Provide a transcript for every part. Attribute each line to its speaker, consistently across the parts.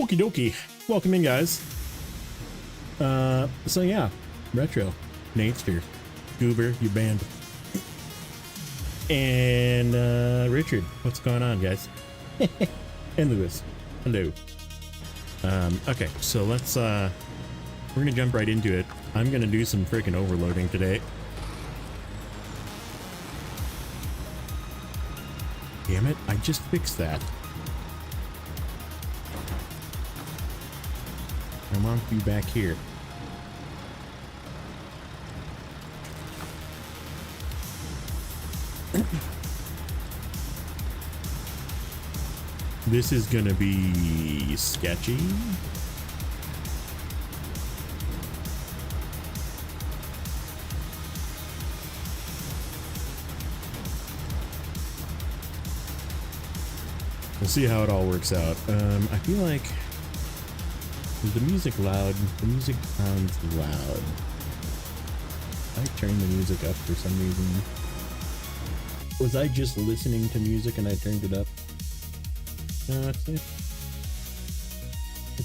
Speaker 1: Okie dokie. Welcome in, guys. So yeah, Retro, Natester, Goober, you banned. And Richard, what's going on, guys? And Lewis, hello. Okay, so let's we're gonna jump right into it. I'm gonna do some freaking overloading today. Damn it, I just fixed that. I want to be back here. This is gonna be sketchy. We'll see how it all works out. I feel like, is the music loud? The music sounds loud. I turned the music up for some reason. Was I just listening to music and I turned it up? No, it's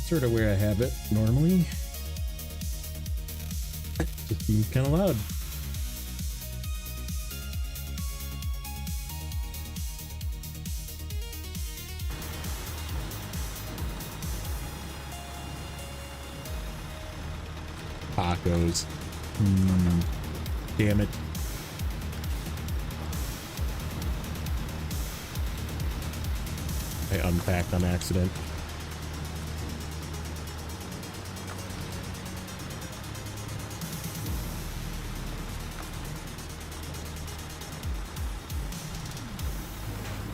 Speaker 1: sort of where I have it normally. It just seems kind of loud. Tacos. Damn it. I unpacked on accident.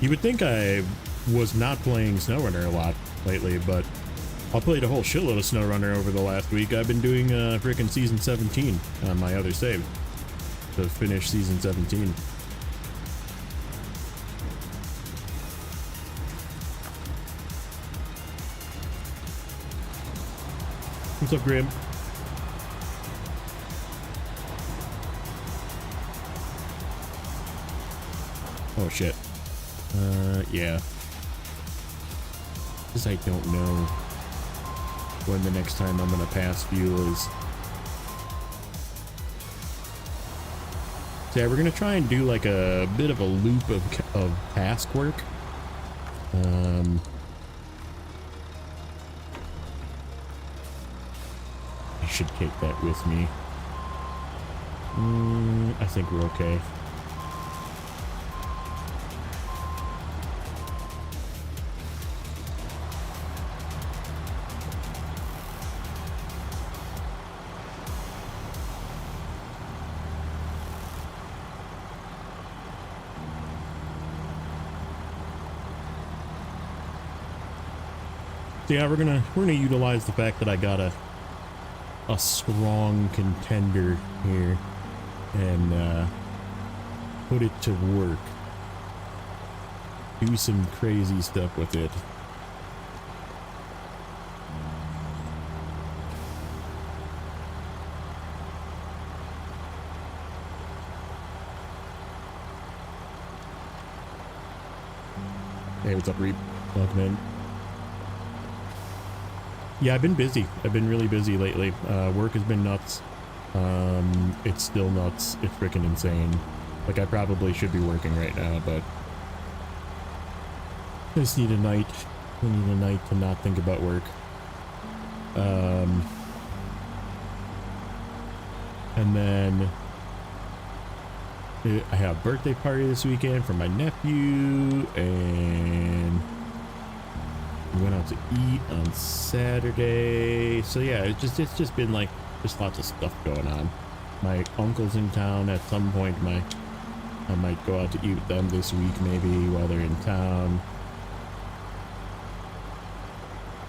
Speaker 1: You would think I was not playing Snowrunner a lot lately, but I played a whole shitload of Snowrunner over the last week. I've been doing frickin' season 17 on my other save to finish season 17. What's up, Grim? Oh shit. Yeah. Because I don't know when the next time I'm gonna pass fuel is. So yeah, we're gonna try and do like a bit of a loop of task work. I should take that with me. I think we're okay. So yeah, we're gonna utilize the fact that I got a strong contender here and put it to work. Do some crazy stuff with it. Hey, what's up, Reap? Welcome in. Yeah, I've been busy. I've been really busy lately. Work has been nuts. It's still nuts. It's freaking insane. Like, I probably should be working right now, but I just need a night. I need a night to not think about work. And then I have a birthday party this weekend for my nephew, and we went out to eat on Saturday. So yeah, it's just been like just lots of stuff going on. My uncle's in town at some point. I might go out to eat with them this week maybe while they're in town.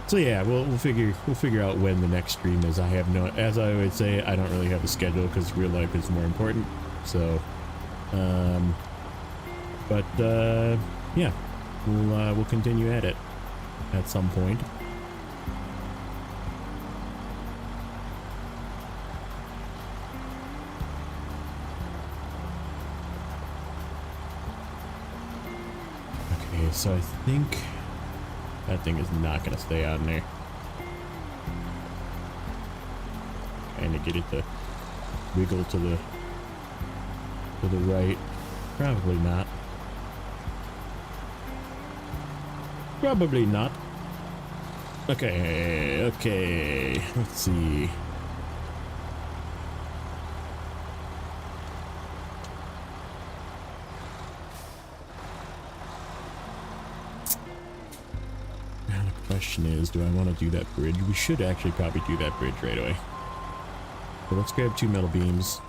Speaker 1: So yeah, we'll figure out when the next stream is. I have no, as I always say, I don't really have a schedule because real life is more important. So yeah, we'll continue at it at some point. Okay, so I think that thing is not gonna stay on there. get it to wiggle to the right. Probably not. Probably not. Okay, let's see. Now the question is, do I want to do that bridge? We should actually probably do that bridge right away. So let's grab 2 metal beams.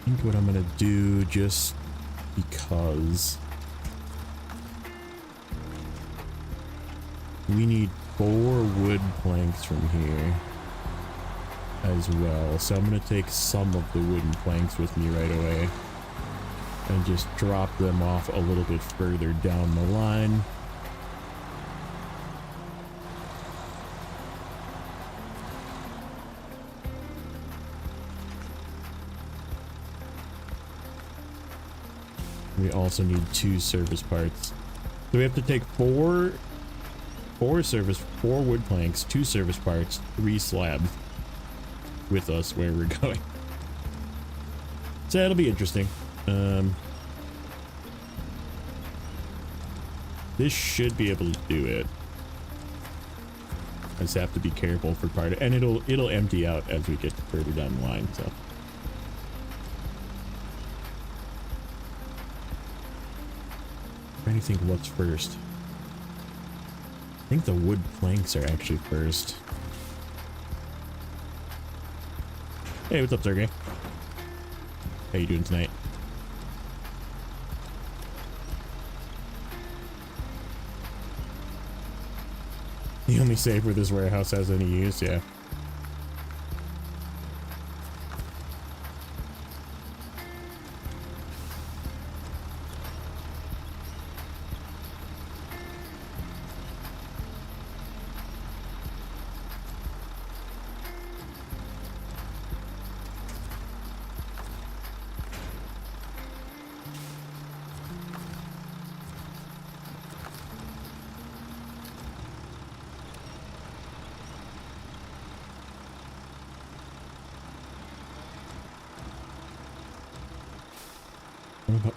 Speaker 1: I think what I'm gonna do, just because we need 4 wood planks from here as well, so I'm gonna take some of the wooden planks with me right away and just drop them off a little bit further down the line. We also need 2 service parts. So we have to take 4 wood planks, 2 service parts, 3 slabs with us where we're going. So that'll be interesting. This should be able to do it. I just have to be careful for part of, and it'll empty out as we get further down the line, so. Trying to think what's first. I think the wood planks are actually first. Hey, what's up, Sergey? How you doing tonight? The only safe where this warehouse has any use, yeah.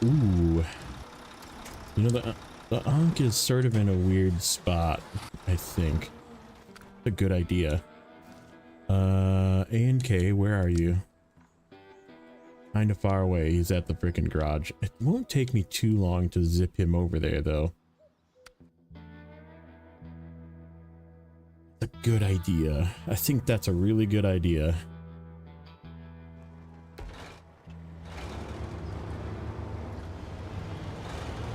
Speaker 1: Ooh. You know, the Ankh is sort of in a weird spot, I think. A good idea. A and K, where are you? Kind of far away. He's at the frickin' garage. It won't take me too long to zip him over there, though. A good idea. I think that's a really good idea.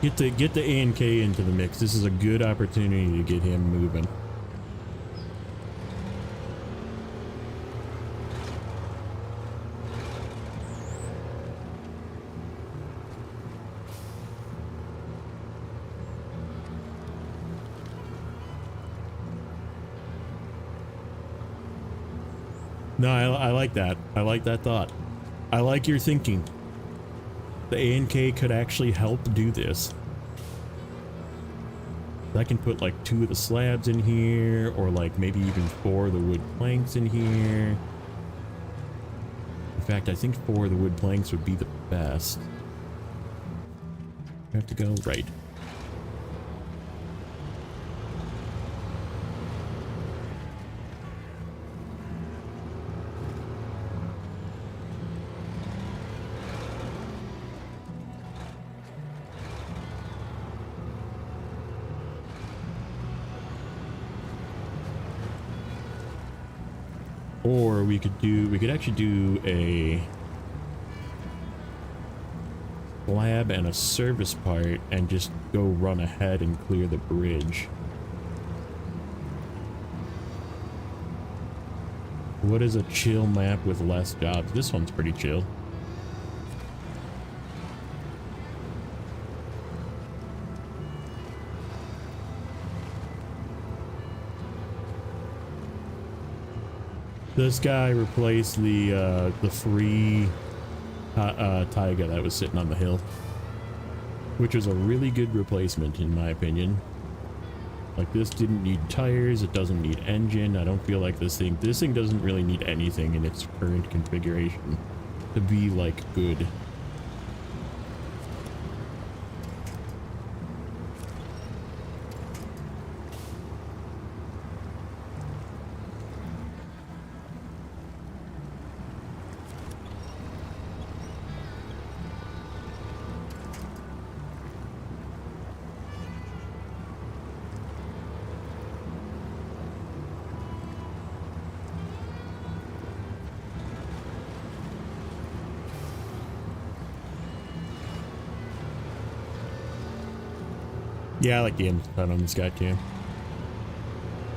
Speaker 1: Get the A and K into the mix. This is a good opportunity to get him moving. No, I like that. I like that thought. I like your thinking. The A and K could actually help do this. I can put like 2 of the slabs in here, or like maybe even 4 of the wood planks in here. In fact, I think 4 of the wood planks would be the best. I have to go right. Or we could actually do a slab and a service part and just go run ahead and clear the bridge. What is a chill map with less jobs? This one's pretty chill. This guy replaced the free Taiga that was sitting on the hill, which was a really good replacement in my opinion. Like, this didn't need tires, it doesn't need engine. I don't feel like this thing doesn't really need anything in its current configuration to be like good. Yeah, I like the engine on this guy too.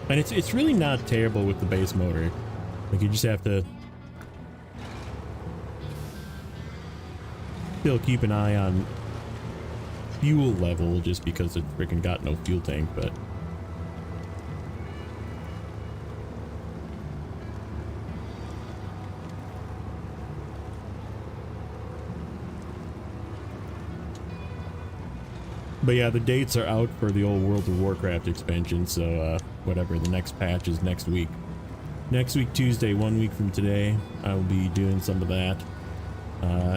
Speaker 1: And it's really not terrible with the base motor. Like, you just have to still keep an eye on fuel level just because it freaking got no fuel tank, but yeah, the dates are out for the old World of Warcraft expansion, so whatever, the next patch is next week. Next week, Tuesday, 1 week from today, I will be doing some of that.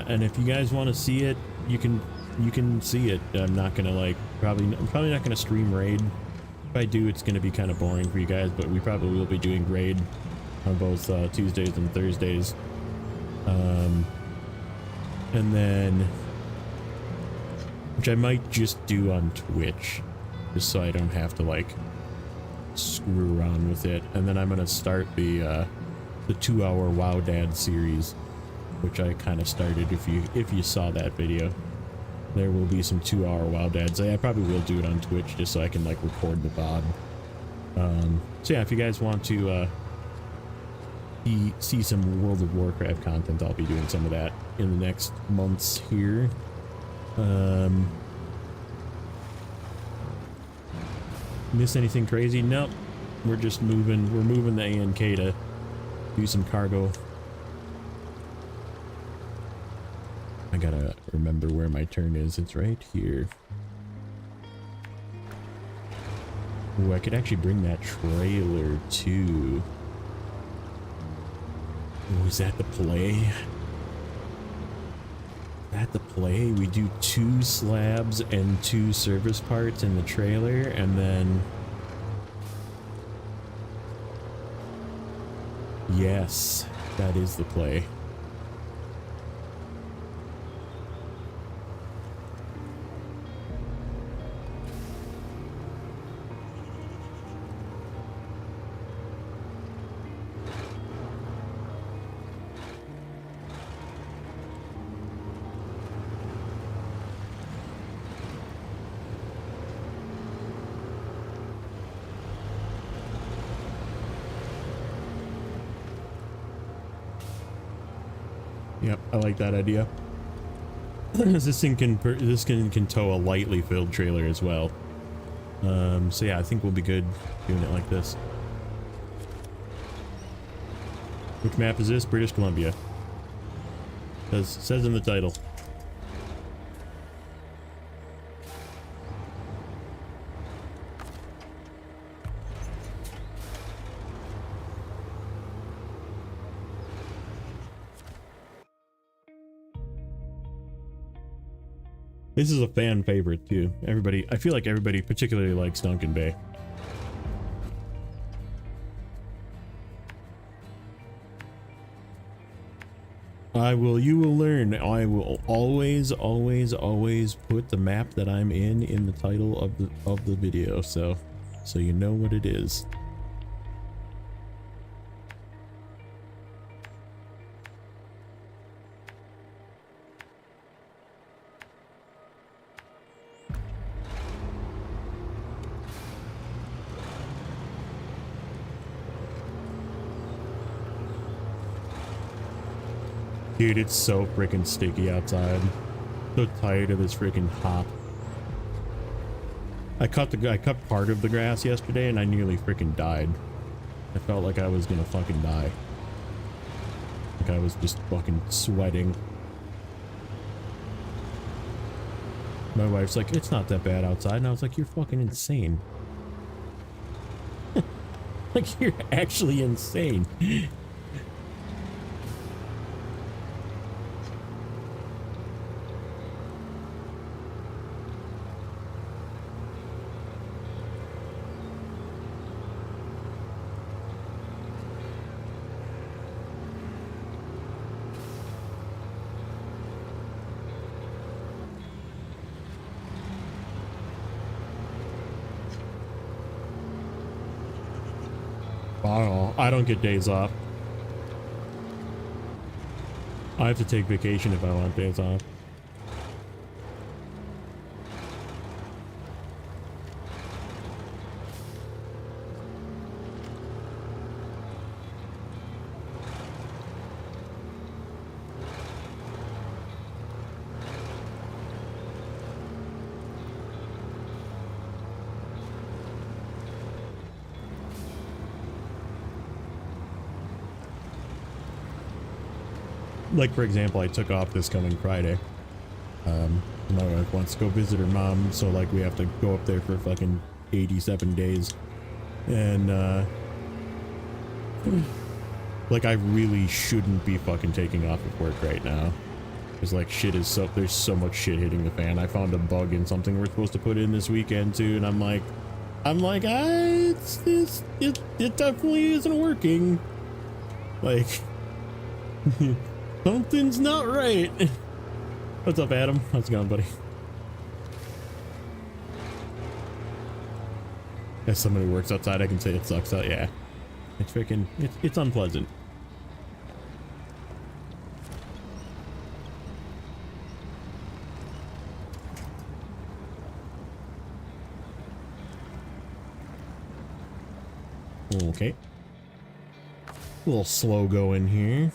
Speaker 1: And if you guys want to see it, you can see it. I'm not gonna I'm probably not gonna stream raid. If I do, it's gonna be kind of boring for you guys, but we probably will be doing raid on both Tuesdays and Thursdays. And then, which I might just do on Twitch, just so I don't have to like screw around with it. And then I'm gonna start the 2-hour WoW Dad series, which I kind of started. If you saw that video, there will be some 2-hour WoW Dads. I probably will do it on Twitch just so I can like record the VOD. So yeah, if you guys want to see some World of Warcraft content, I'll be doing some of that in the next months here. Miss anything crazy? Nope. We're just moving. We're moving the ANK to do some cargo. I gotta remember where my turn is. It's right here. Ooh, I could actually bring that trailer too. Oh, is that the play? At the play, we do 2 slabs and 2 service parts in the trailer, and then yes, that is the play. Yep, I like that idea. This thing can tow a lightly filled trailer as well. So yeah, I think we'll be good doing it like this. Which map is this? British Columbia. Says in the title. This is a fan favorite too. I feel like everybody particularly likes Duncan Bay. You will learn. I will always put the map that I'm in the title of the video, so you know what it is. Dude, it's so freaking sticky outside. So tired of this freaking hop. I cut part of the grass yesterday and I nearly freaking died. I felt like I was gonna fucking die. Like I was just fucking sweating. My wife's like, it's not that bad outside. And I was like, you're fucking insane. Like, you're actually insane. I don't get days off. I have to take vacation if I want days off. Like, for example, I took off this coming Friday. My wife wants to go visit her mom, so like we have to go up there for fucking 87 days. And like I really shouldn't be fucking taking off of work right now. Because like there's so much shit hitting the fan. I found a bug in something we're supposed to put in this weekend too, and I'm like, it definitely isn't working. Like something's not right. What's up, Adam? How's it going, buddy? As somebody who works outside, I can say it sucks out. Yeah, it's freaking, it's unpleasant. Okay. A little slow going here.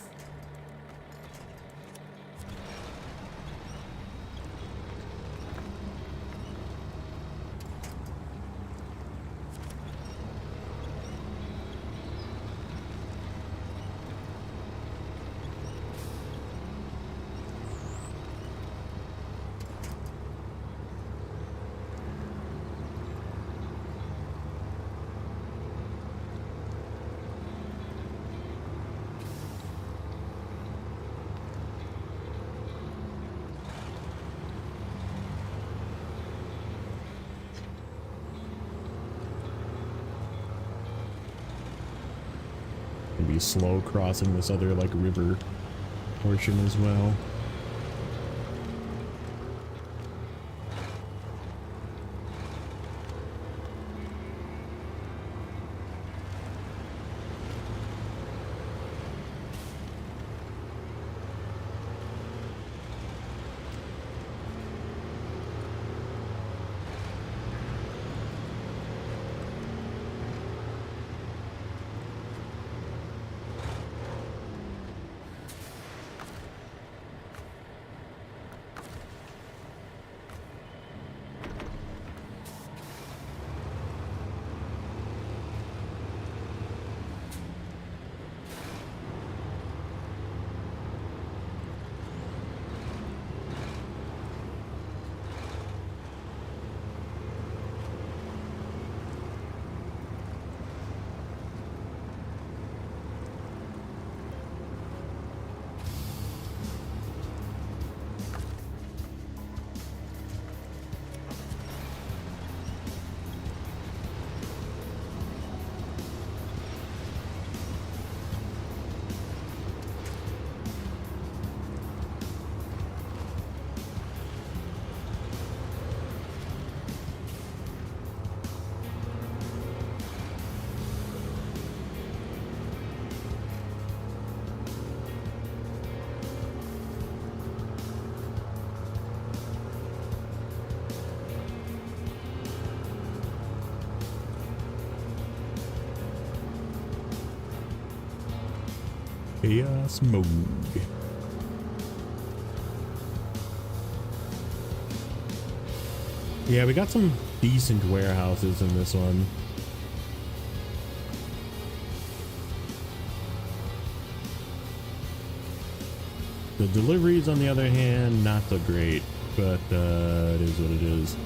Speaker 1: Be slow crossing this other like river portion as well. Chaos mode. Yeah, we got some decent warehouses in this one. The deliveries, on the other hand, not so great, but it is what it is.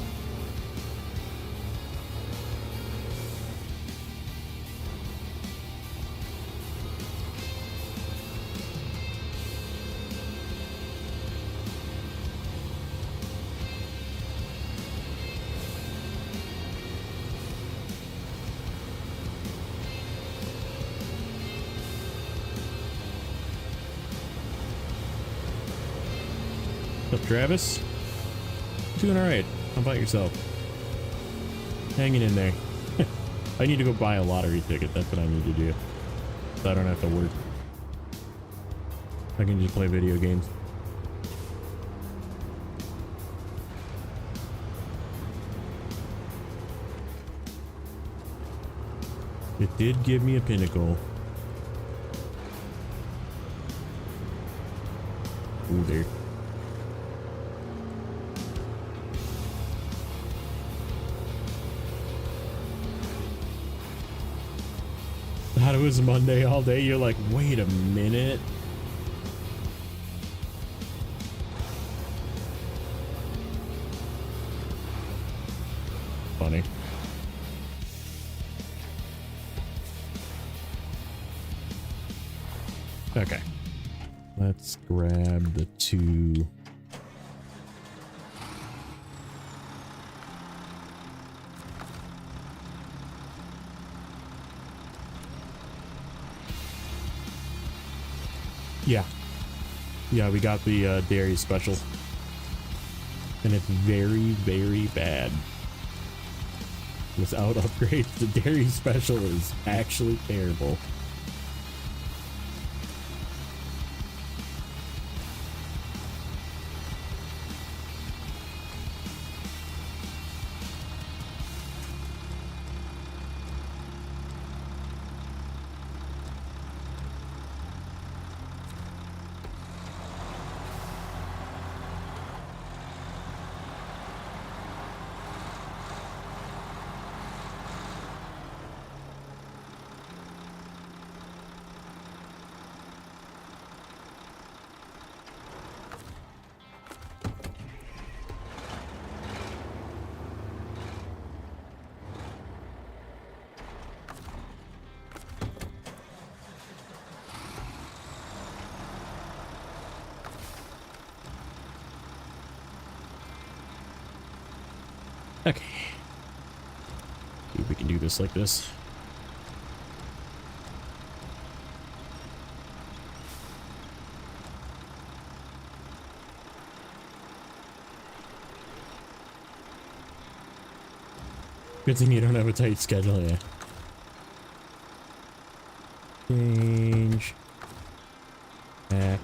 Speaker 1: What's up, Travis? Doing alright. How about yourself? Hanging in there. I need to go buy a lottery ticket. That's what I need to do. So I don't have to work. I can just play video games. It did give me a pinnacle. Ooh, there. Thought it was Monday all day. You're like, wait a minute. Funny. Okay. Let's grab the two. Yeah. Yeah, we got the dairy special. And it's very, very bad. Without upgrades, the dairy special is actually terrible. Okay. See if we can do this like this. Good thing you don't have a tight schedule, yeah. Change. Back.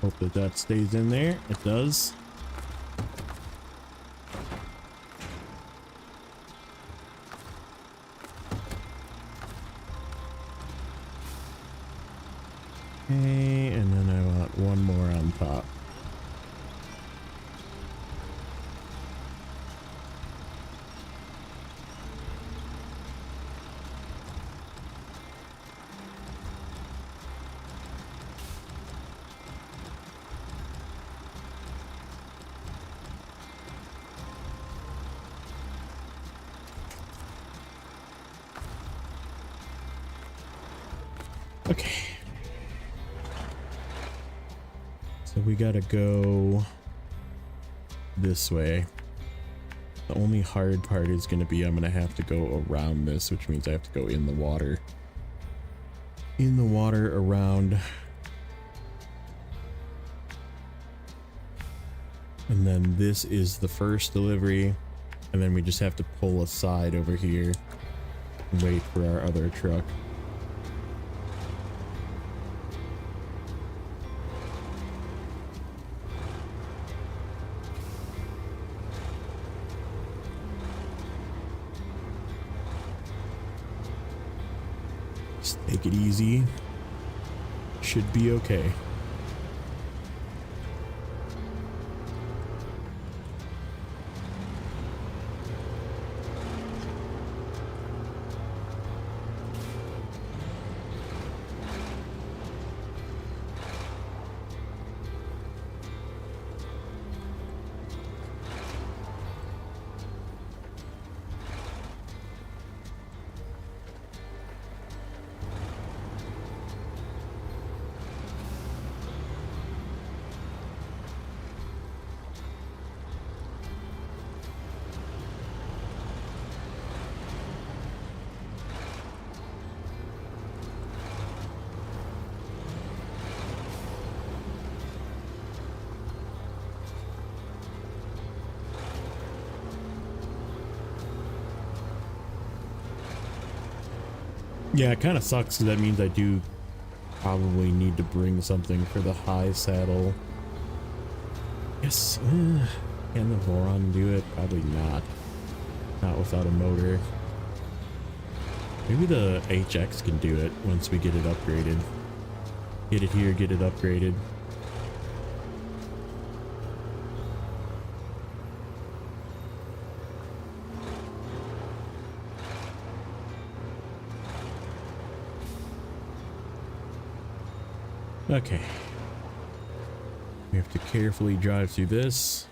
Speaker 1: Hope that that stays in there. It does. Okay, and then I want one more on top. Okay. So we gotta go this way. The only hard part is going to be I'm going to have to go around this, which means I have to go in the water. In the water around. And then this is the first delivery. And then we just have to pull aside over here and wait for our other truck. Just take it easy. Should be okay. Yeah, it kind of sucks because that means I do probably need to bring something for the high saddle. Yes, can the Voron do it? Probably not. Not without a motor. Maybe the HX can do it once we get it upgraded. Get it here, get it upgraded. Okay. We have to carefully drive through this.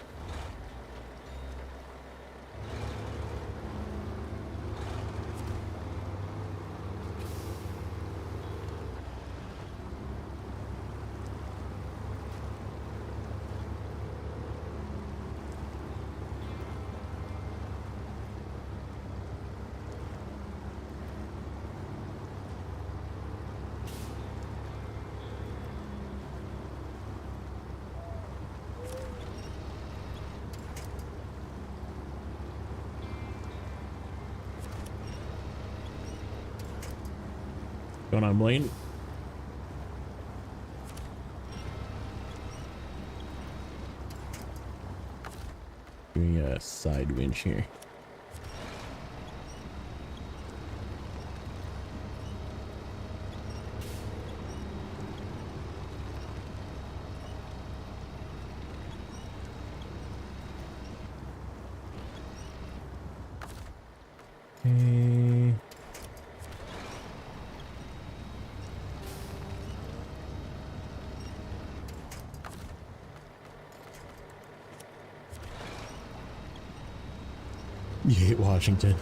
Speaker 1: Going on, Blaine. Doing a side winch here. Okay. You hate Washington.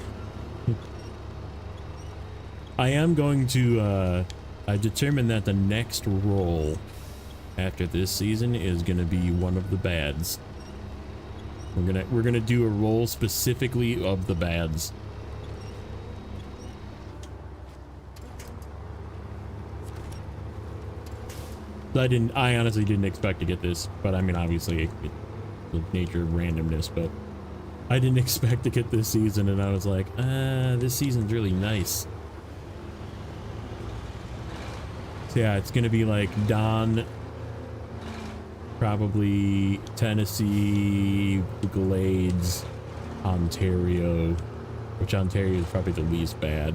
Speaker 1: I am going to, I determined that the next role after this season is going to be one of the bads. We're gonna do a role specifically of the bads. I honestly didn't expect to get this, but I mean, obviously, the nature of randomness, but I didn't expect to get this season, and I was like, this season's really nice. So yeah, it's gonna be like Don, probably Tennessee, Glades, Ontario, which Ontario is probably the least bad,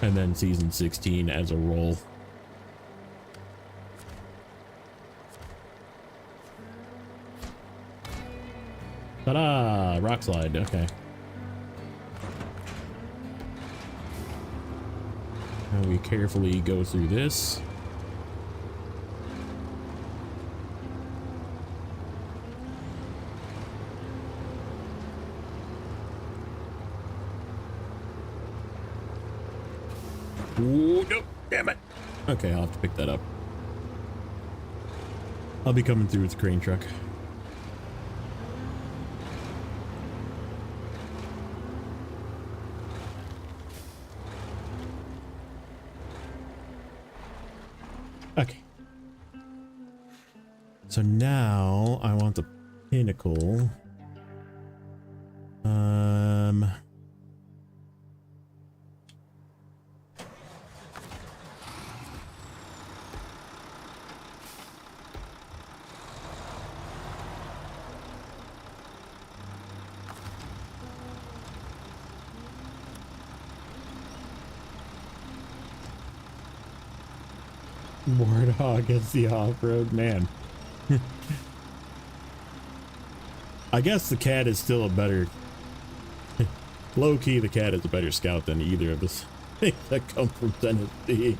Speaker 1: and then season 16 as a role. Ta-da! Rock slide, okay. Now we carefully go through this. Ooh, no, damn it. Okay, I'll have to pick that up. I'll be coming through with the crane truck. Okay. So now I want the pinnacle. Warthog is the off-road man. I guess the cat is still a better... Low-key, the cat is a better scout than either of us things that come from Tennessee.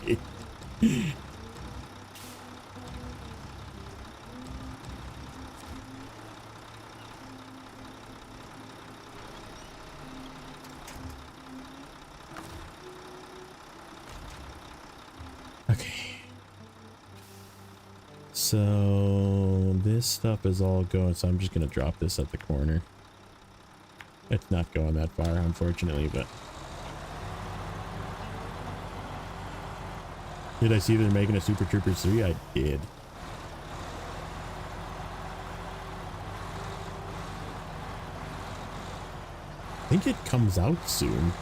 Speaker 1: Okay. So this stuff is all going, so I'm just gonna drop this at the corner. It's not going that far, unfortunately, but... Did I see they're making a Super Troopers 3? I did. I think it comes out soon.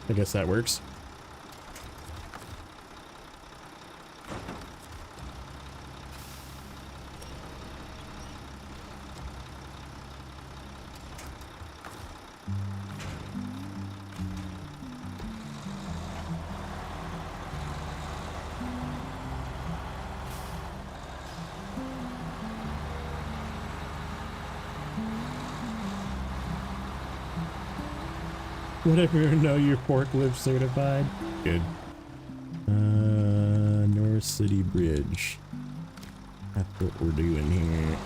Speaker 1: I guess that works. Whatever, know you're forklift certified. Good. North City Bridge. That's what we're doing here.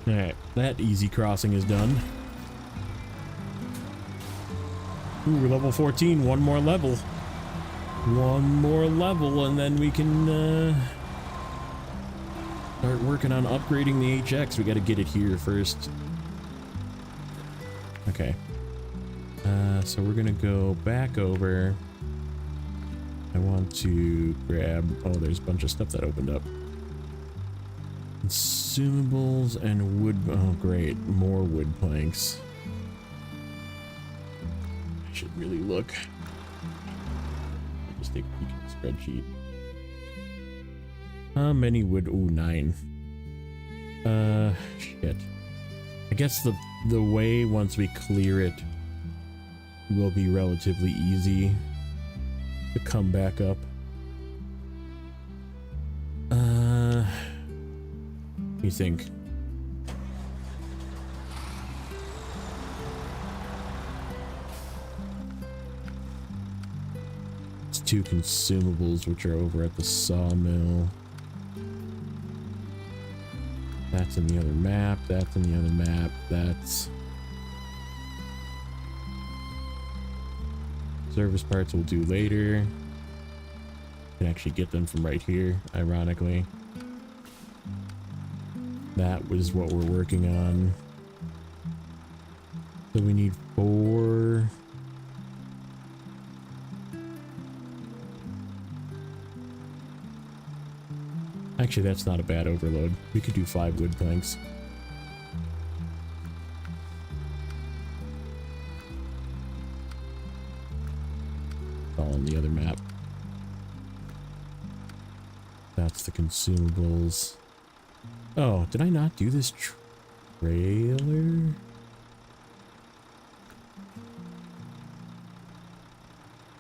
Speaker 1: Alright, that easy crossing is done. Ooh, we're level 14, one more level. One more level and then we can start working on upgrading the HX. We gotta get it here first. Okay. So we're gonna go back over. I want to grab, oh, there's a bunch of stuff that opened up. Consumables and wood, oh great, more wood planks. I should really look. I'll just take a peek at the spreadsheet. How many wood, ooh, 9. Shit. I guess the way once we clear it will be relatively easy to come back up. You think? It's 2 consumables which are over at the sawmill. That's in the other map, that's in the other map, that's... Service parts we'll do later. Can actually get them from right here, ironically. That was what we're working on. So we need 4. Actually, that's not a bad overload. We could do 5 wood planks. All on the other map. That's the consumables. Oh, did I not do this trailer?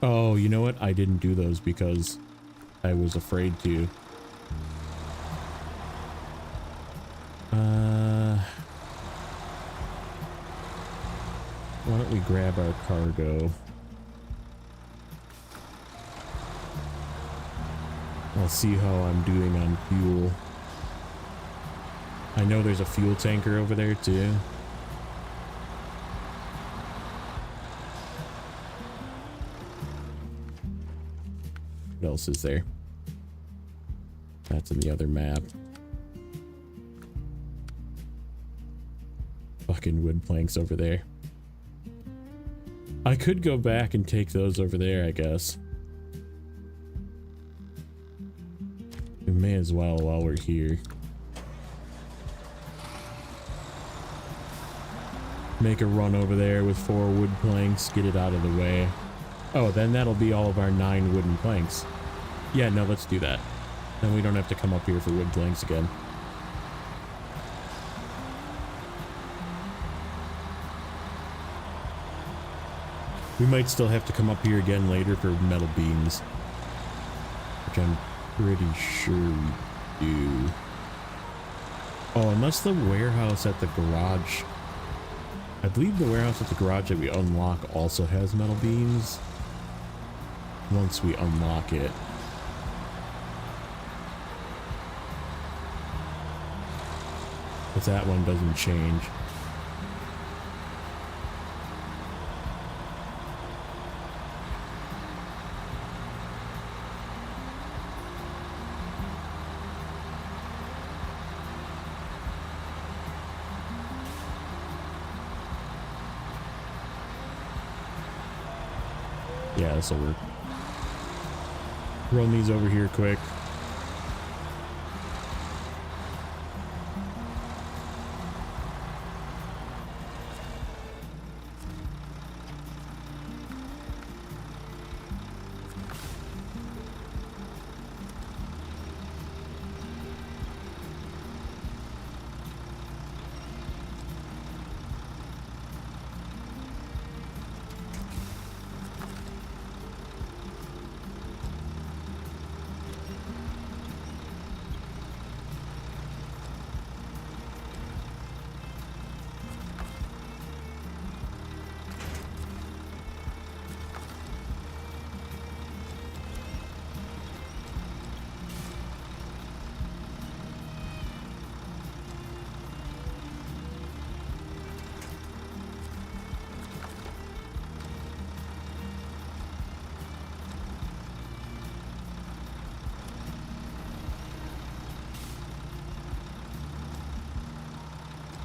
Speaker 1: Oh, you know what? I didn't do those because I was afraid to. Why don't we grab our cargo? I'll see how I'm doing on fuel. I know there's a fuel tanker over there too. What else is there? That's in the other map. Fucking wood planks over there. I could go back and take those over there, I guess. We may as well while we're here. Make a run over there with 4 wood planks, get it out of the way. Oh, then that'll be all of our 9 wooden planks. Yeah, no, let's do that. Then we don't have to come up here for wood planks again. We might still have to come up here again later for metal beams, which I'm pretty sure we do. Oh, unless the warehouse at the garage. I believe the warehouse at the garage that we unlock also has metal beams. Once we unlock it. But that one doesn't change. Yeah, this'll work. Run these over here quick.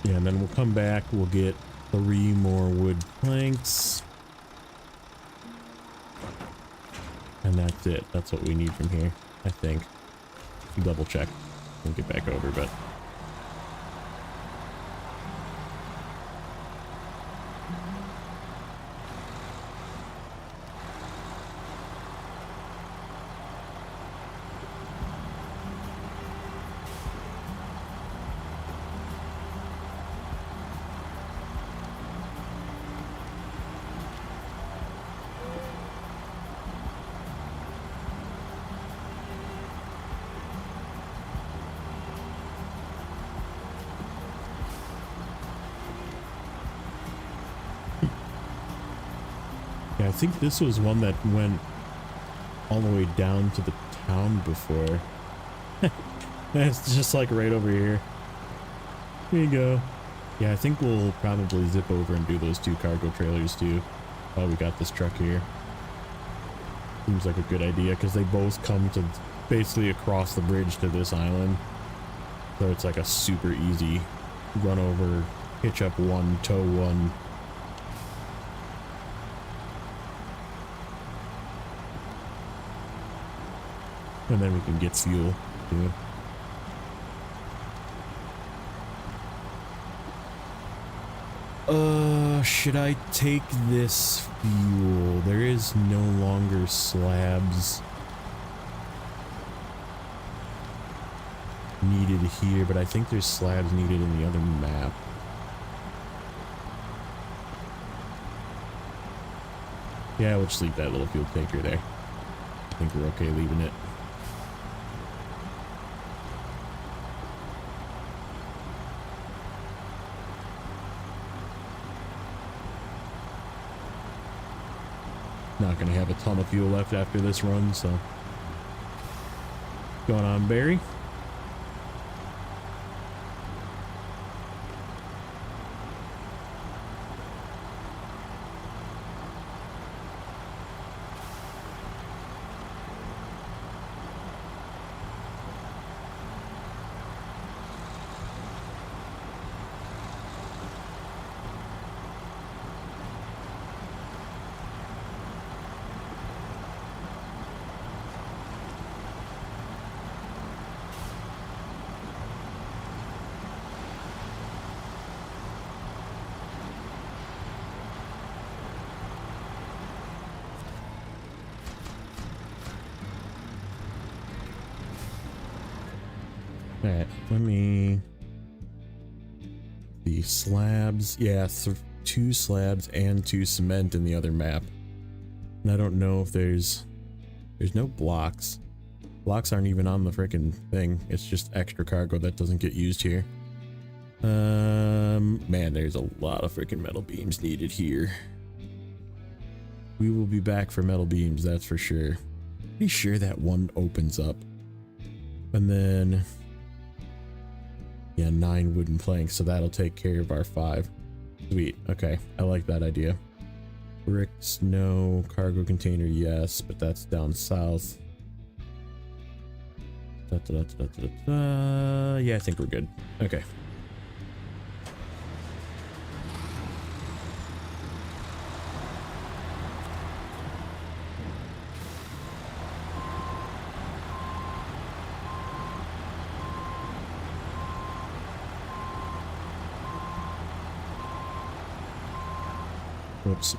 Speaker 1: Yeah, and then we'll come back, we'll get 3 more wood planks. And that's it. That's what we need from here, I think. Double check. We'll get back over, but... I think this was one that went all the way down to the town before. It's just like right over here. Here you go. Yeah, I think we'll probably zip over and do those 2 cargo trailers too. Oh, we got this truck here. Seems like a good idea because they both come to basically across the bridge to this island. So it's like a super easy run over, hitch up one, tow one. And then we can get fuel too. Should I take this fuel? There is no longer slabs needed here, but I think there's slabs needed in the other map. Yeah, we'll just leave that little fuel tanker there. I think we're okay leaving it. Not gonna have a ton of fuel left after this run, so. What's going on, Barry? Alright, let me... The slabs, yeah, 2 slabs and 2 cement in the other map. And I don't know if there's no blocks. Blocks aren't even on the freaking thing. It's just extra cargo that doesn't get used here. Man, there's a lot of freaking metal beams needed here. We will be back for metal beams, that's for sure. Pretty sure that one opens up. And then... yeah, 9 wooden planks, so that'll take care of our 5. Sweet, okay, I like that idea. Bricks, no. Cargo container, yes, but that's down south. Yeah, I think we're good. Okay. Whoops.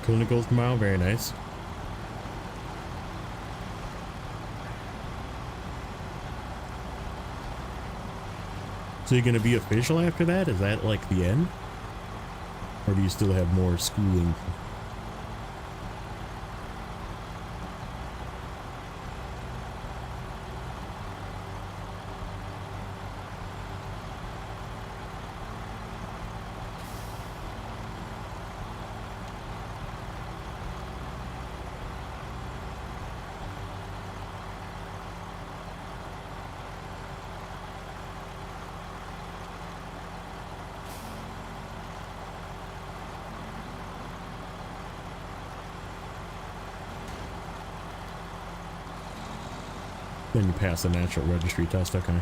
Speaker 1: Clinical tomorrow, very nice. So you're gonna be official after that? Is that like the end? Or do you still have more schooling? Then you pass the natural registry test, okay.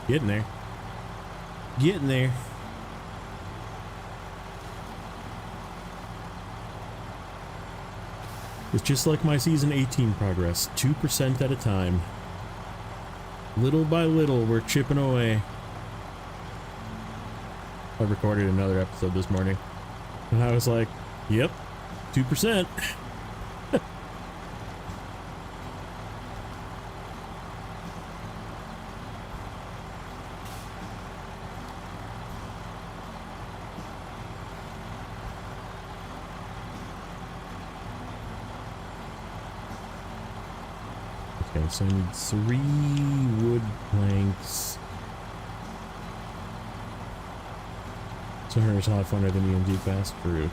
Speaker 1: Getting there. Getting there. It's just like my season 18 progress, 2% at a time. Little by little, we're chipping away. I recorded another episode this morning, and I was like, yep, 2%. Okay, so I need 3 wood planks. So here's a lot funner than EMD fast fruit.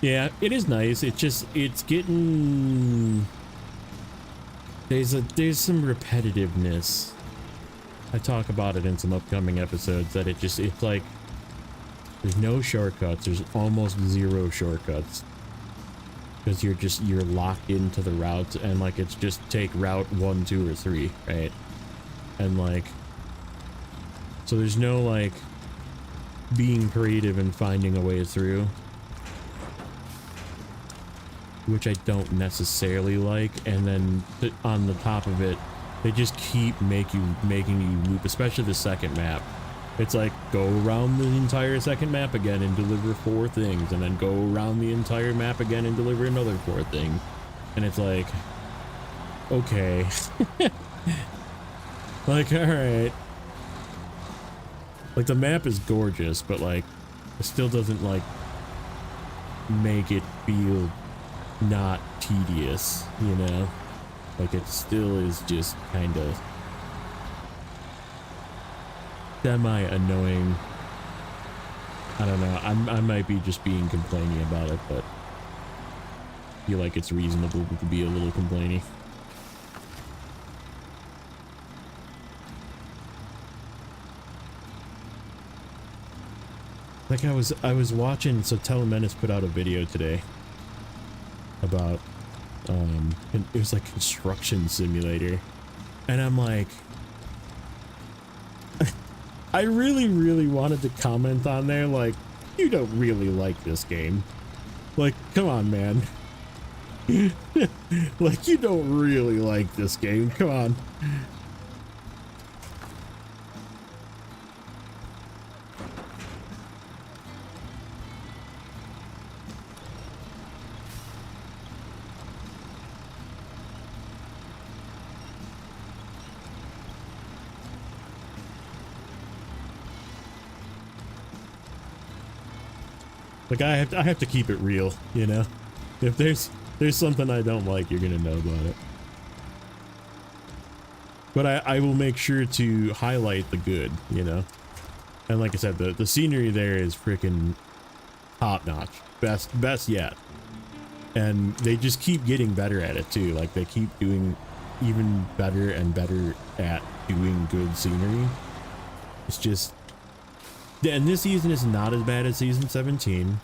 Speaker 1: Yeah, it is nice. It's getting there's some repetitiveness. I talk about it in some upcoming episodes that it's like there's no shortcuts. There's almost 0 shortcuts because you're locked into the routes, and like it's just take route 1, 2, or 3, right? And like so there's no like being creative and finding a way through, which I don't necessarily like. And then on the top of it, they just keep making you loop, especially the second map. It's like go around the entire second map again and deliver 4 things, and then go around the entire map again and deliver another 4 thing. And it's like, okay. Like, all right. Like the map is gorgeous, but like it still doesn't like make it feel not tedious, you know? Like it still is just kind of semi annoying. I don't know, I might be just being complainy about it, but I feel like it's reasonable to be a little complainy. Like I was watching, so Telemenace put out a video today about it was like construction simulator, and I'm like I really wanted to comment on there like, you don't really like this game, like come on man. Like you don't really like this game, come on. Like I have to keep it real, you know? If there's something I don't like, you're gonna know about it. But I will make sure to highlight the good, you know? And like I said, the scenery there is freaking top notch. Best yet. And they just keep getting better at it too. Like they keep doing even better and better at doing good scenery. It's just, and this season is not as bad as season 17.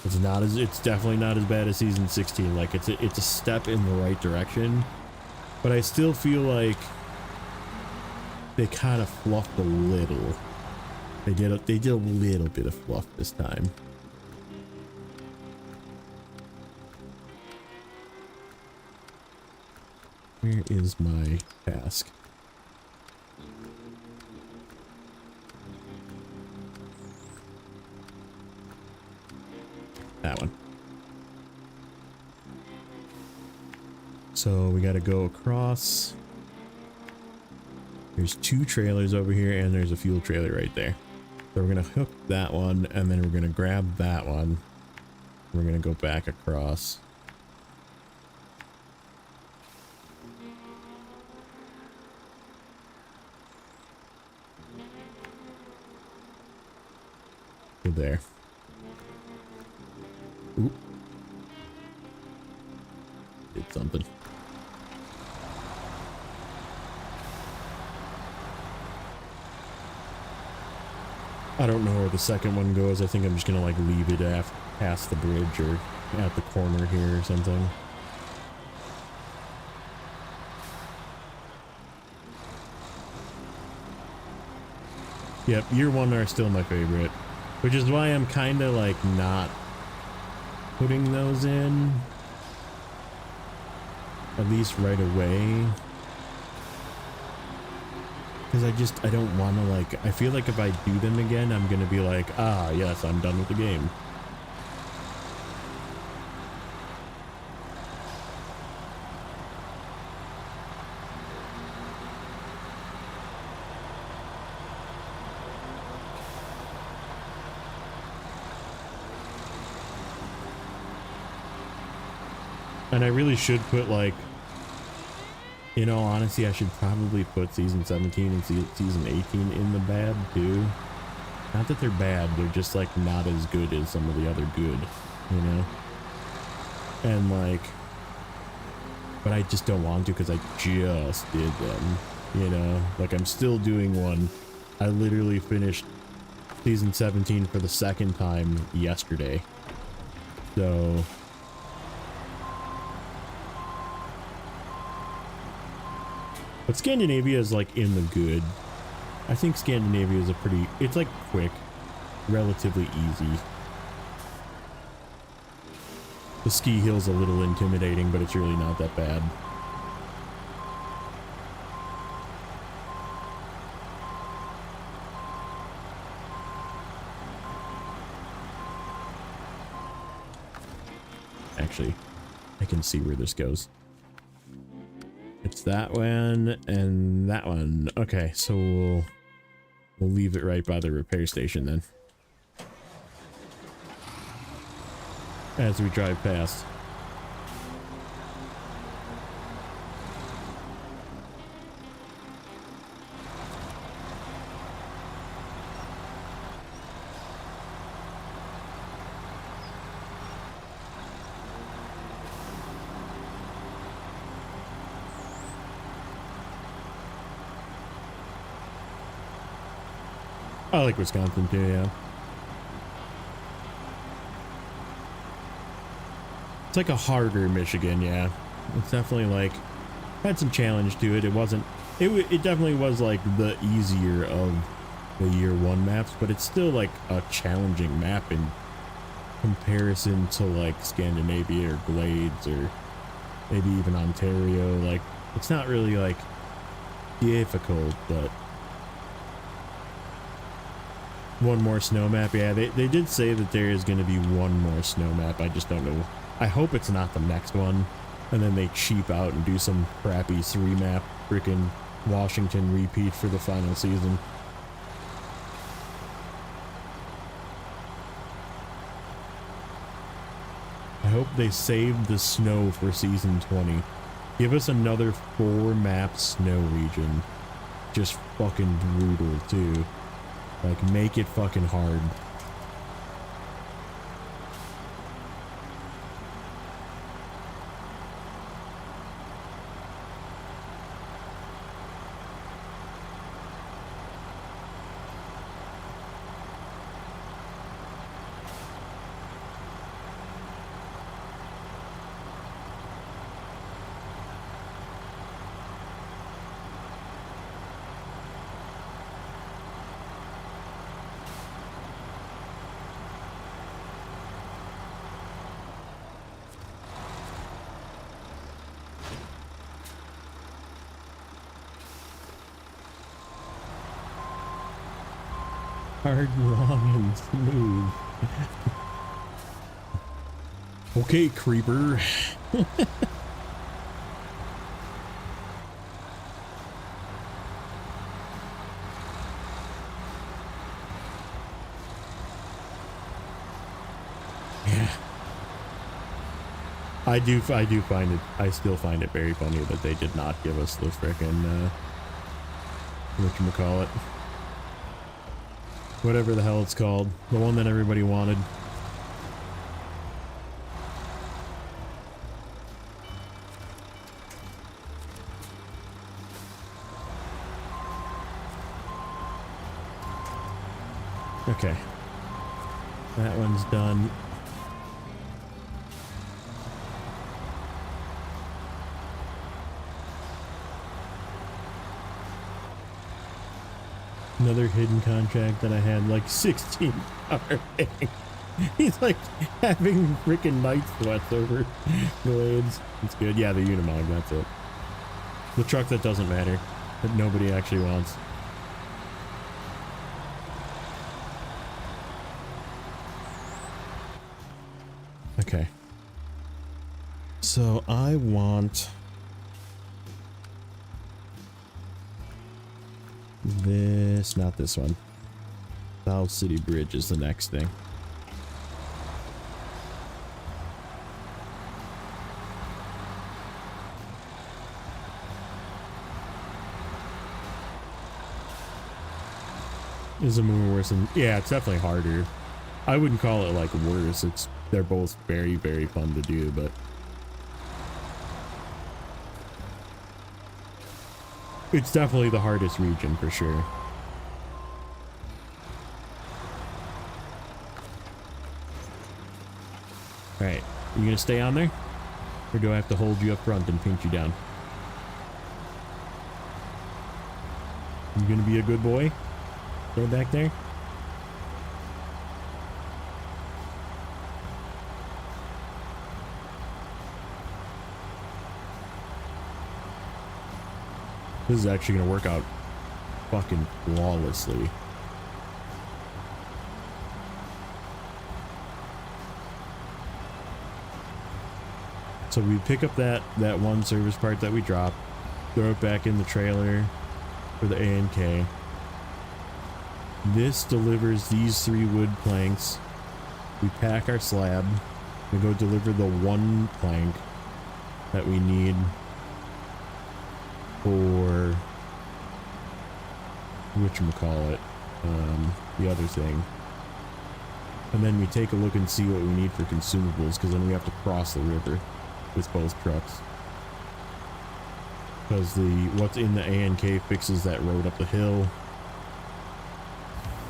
Speaker 1: It's definitely not as bad as season 16. Like it's a step in the right direction, but I still feel like they kind of fluffed a little. They did a little bit of fluff this time. Where is my task? That one. So we got to go across. There's 2 trailers over here, and there's a fuel trailer right there. So we're going to hook that one, and then we're going to grab that one. We're going to go back across. To there. Oop. did something. I don't know where the second one goes. I think I'm just gonna like leave it past the bridge or at the corner here or something. Yep, year one are still my favorite, which is why I'm kind of like not putting those in, at least right away. Because I don't want to like, I feel like if I do them again, I'm going to be like, ah, yes, I'm done with the game. And I really should put like, in all honesty, I should probably put season 17 and season 18 in the bad too. Not that they're bad, they're just like not as good as some of the other good, you know? And like, but I just don't want to because I just did them, you know? Like I'm still doing one. I literally finished season 17 for the second time yesterday. So... But Scandinavia is like in the good. I think Scandinavia is a pretty, it's like quick, relatively easy. The ski hill's a little intimidating, but it's really not that bad. Actually, I can see where this goes. It's that one and that one. Okay, so we'll leave it right by the repair station then. As we drive past. I like Wisconsin too, yeah. It's like a harder Michigan, yeah. It's definitely like, had some challenge to it. It wasn't, it definitely was like the easier of the year one maps, but it's still like a challenging map in comparison to like Scandinavia or Glades or maybe even Ontario. Like, it's not really like difficult, but one more snow map. Yeah, they did say that there is going to be one more snow map. I just don't know. I hope it's not the next one. And then they cheap out and do some crappy 3-map freaking Washington repeat for the final season. I hope they save the snow for season 20. Give us another 4-map snow region. Just fucking brutal too. Like, make it fucking hard. Hard, long, and smooth. Okay, creeper. Yeah. I do find it, I still find it very funny that they did not give us the frickin', whatchamacallit. Whatever the hell it's called. The one that everybody wanted. Okay. That one's done. Another hidden contract that I had like 16 hour thing. He's like having freaking night sweats over blades. It's good. Yeah, the Unimog, that's it. The truck that doesn't matter, that nobody actually wants. Okay. So I want this, not this one. South City Bridge is the next thing. Is a more worse than, yeah, it's definitely harder. I wouldn't call it like worse. They're both very, very fun to do, but it's definitely the hardest region for sure. All right, you gonna stay on there, or do I have to hold you up front and paint you down? You gonna be a good boy? Stay back there. This is actually gonna work out fucking flawlessly. So we pick up that one service part that we dropped, throw it back in the trailer for the A&K. This delivers these 3 wood planks. We pack our slab. We go deliver the 1 plank that we need for whatchamacallit, the other thing. And then we take a look and see what we need for consumables, because then we have to cross the river with both trucks. Because what's in the A&K fixes that road up the hill.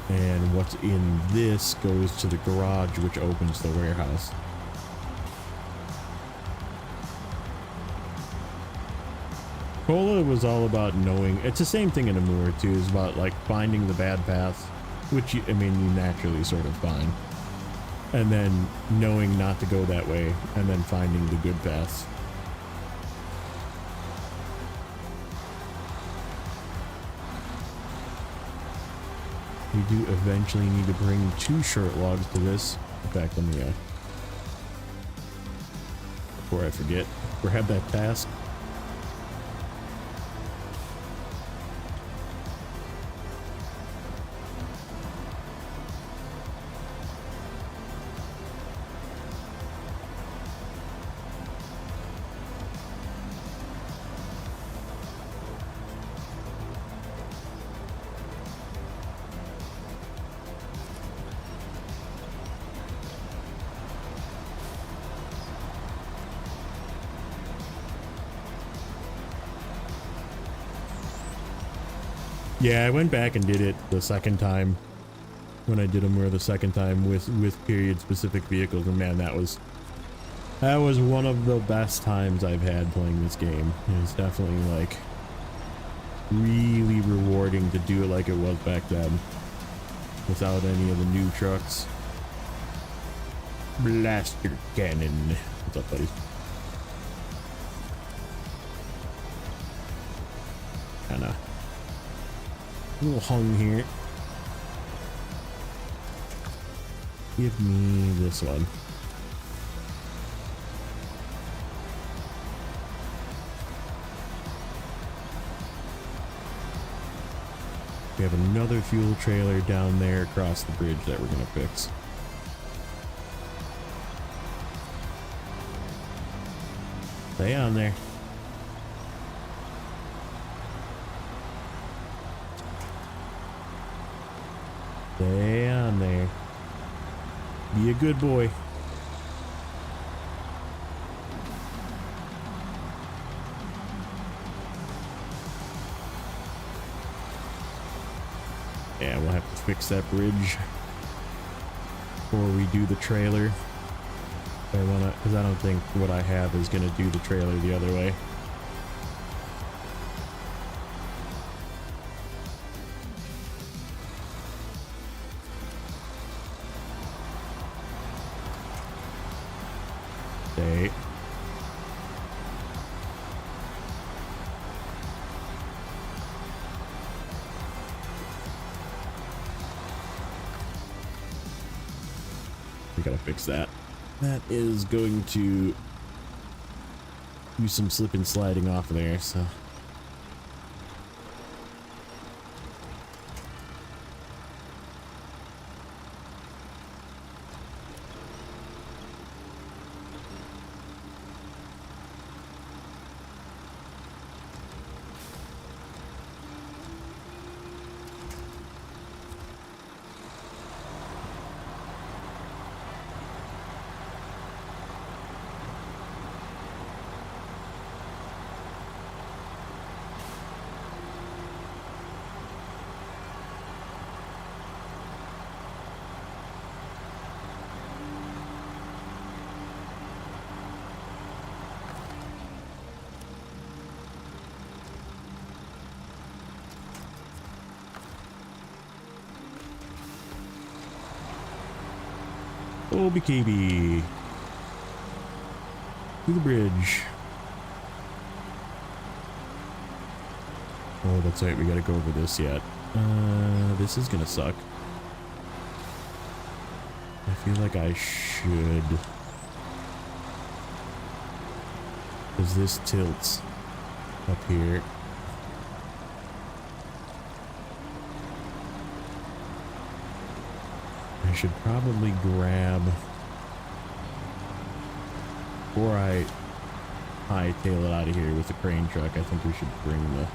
Speaker 1: And what's in this goes to the garage, which opens the warehouse. Cola was all about knowing. It's the same thing in Amur too. It's about like finding the bad paths, which you naturally sort of find, and then knowing not to go that way, and then finding the good paths. We do eventually need to bring 2 short logs to this. In fact, let me before I forget, grab that task. Yeah, I went back and did it the second time when I did them the second time with period specific vehicles, and man, that was one of the best times I've had playing this game. It was definitely like really rewarding to do it like it was back then without any of the new trucks. Blaster cannon. What's up, buddy? Kinda a little hung here. Give me this one. We have another fuel trailer down there across the bridge that we're gonna fix. Stay on there. Stay on there. Be a good boy. Yeah, we'll have to fix that bridge. before we do the trailer. I wanna, because I don't think what I have is gonna do the trailer the other way. Okay. We gotta fix that. That is going to do some slip and sliding off of there, so. OBKB to the bridge. Oh, that's right. We gotta go over this yet. This is gonna suck. I feel like I should, because this tilts up here. I should probably grab, before I hightail it out of here with the crane truck, I think we should bring the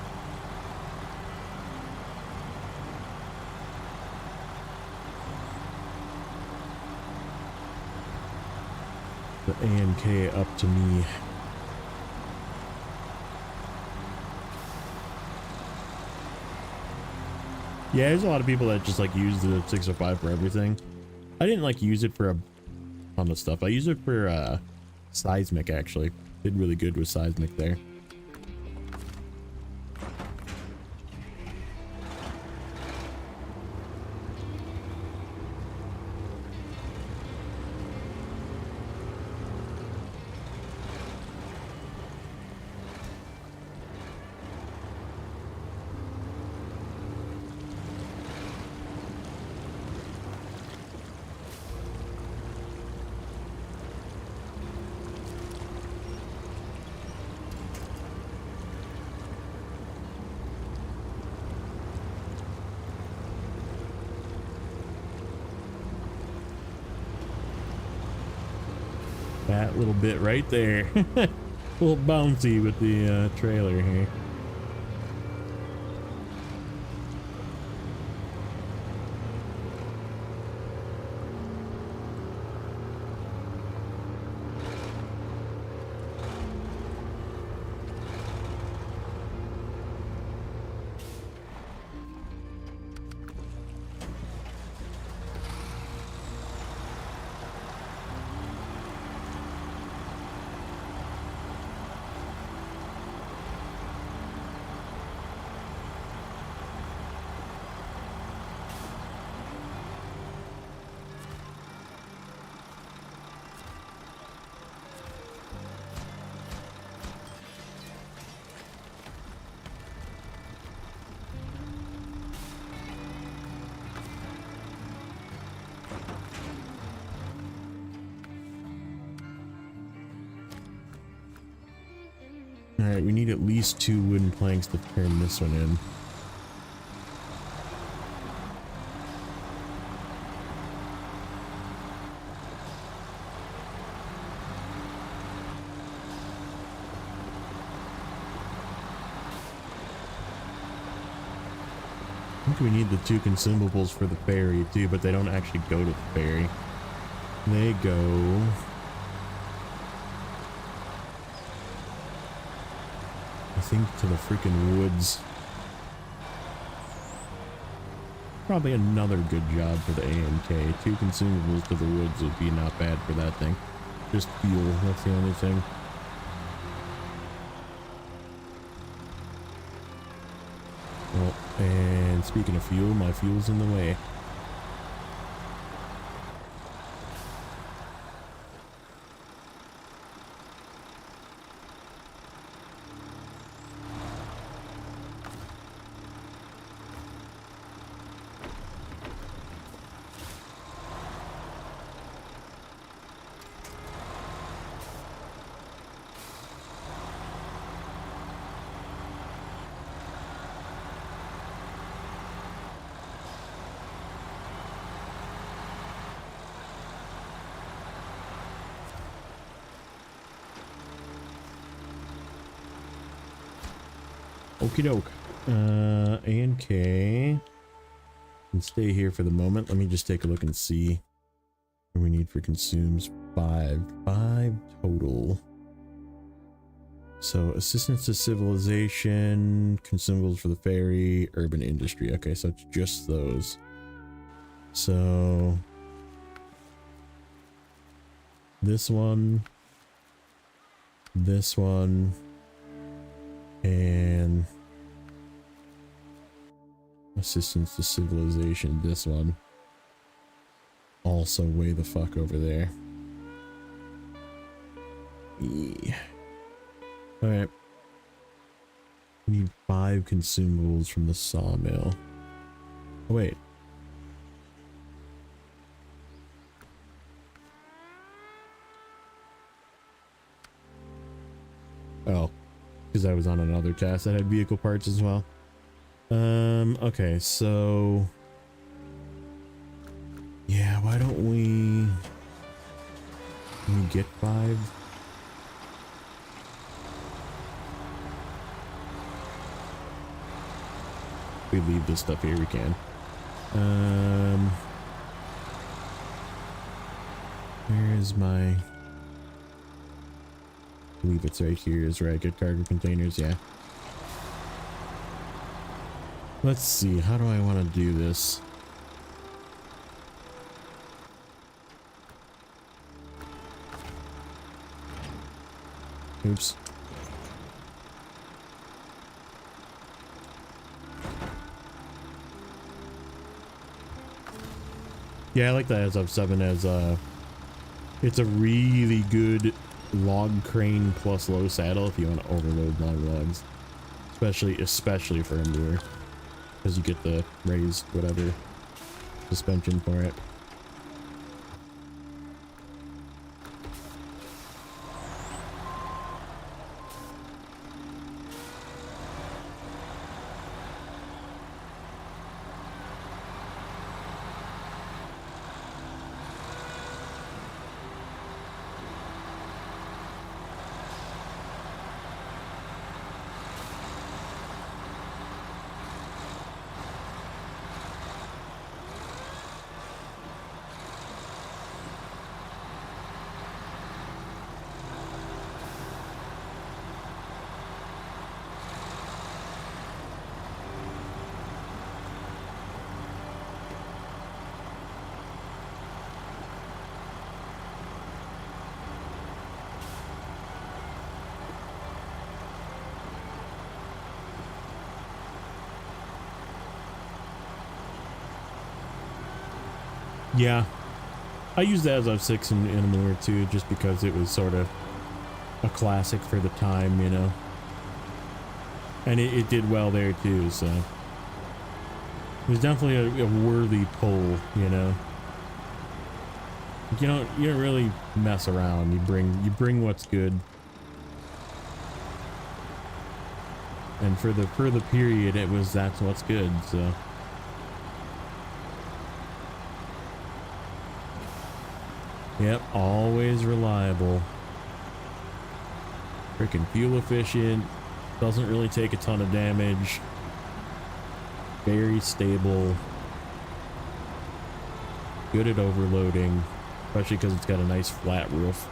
Speaker 1: A&K up to me. Yeah, there's a lot of people that just like use the 605 for everything. I didn't like use it for a ton of stuff. I used it for seismic actually. Did really good with seismic there. That little bit right there. A little bouncy with the trailer here. Alright, we need at least 2 wooden planks to turn this one in. I think we need the 2 consumables for the ferry too, but they don't actually go to the ferry. They go... I think to the freaking woods. probably another good job for the AMK. 2 consumables to the woods would be not bad for that thing. Just fuel, that's the only thing. Well, and speaking of fuel, my fuel's in the way. Okie doke. A and K. Can stay here for the moment. Let me just take a look and see what we need for consumes. 5 total. So assistance to civilization, consumables for the ferry, urban industry. Okay, so it's just those. So this one, and assistance to civilization, this one. Also way the fuck over there. Yeah. Alright. We need 5 consumables from the sawmill. Oh, wait. Oh. Because I was on another task that had vehicle parts as well. Okay, so... yeah, why don't we... can we get 5? If we leave this stuff here, we can. Where is my... I believe it's right here is where I get cargo containers, yeah. Let's see, how do I want to do this? Oops. Yeah, I like that as of 7 as it's a really good log crane plus low saddle if you want to overload long logs, especially for a lure, because you get the raised whatever suspension for it. Yeah, I used that as of 6 in lure too, just because it was sort of a classic for the time, you know, and it did well there too, so it was definitely a worthy pull, you know. You don't really mess around. You bring what's good, and for the period that's what's good, so. Yep, always reliable. Freaking fuel efficient. Doesn't really take a ton of damage. Very stable. Good at overloading, especially because it's got a nice flat roof.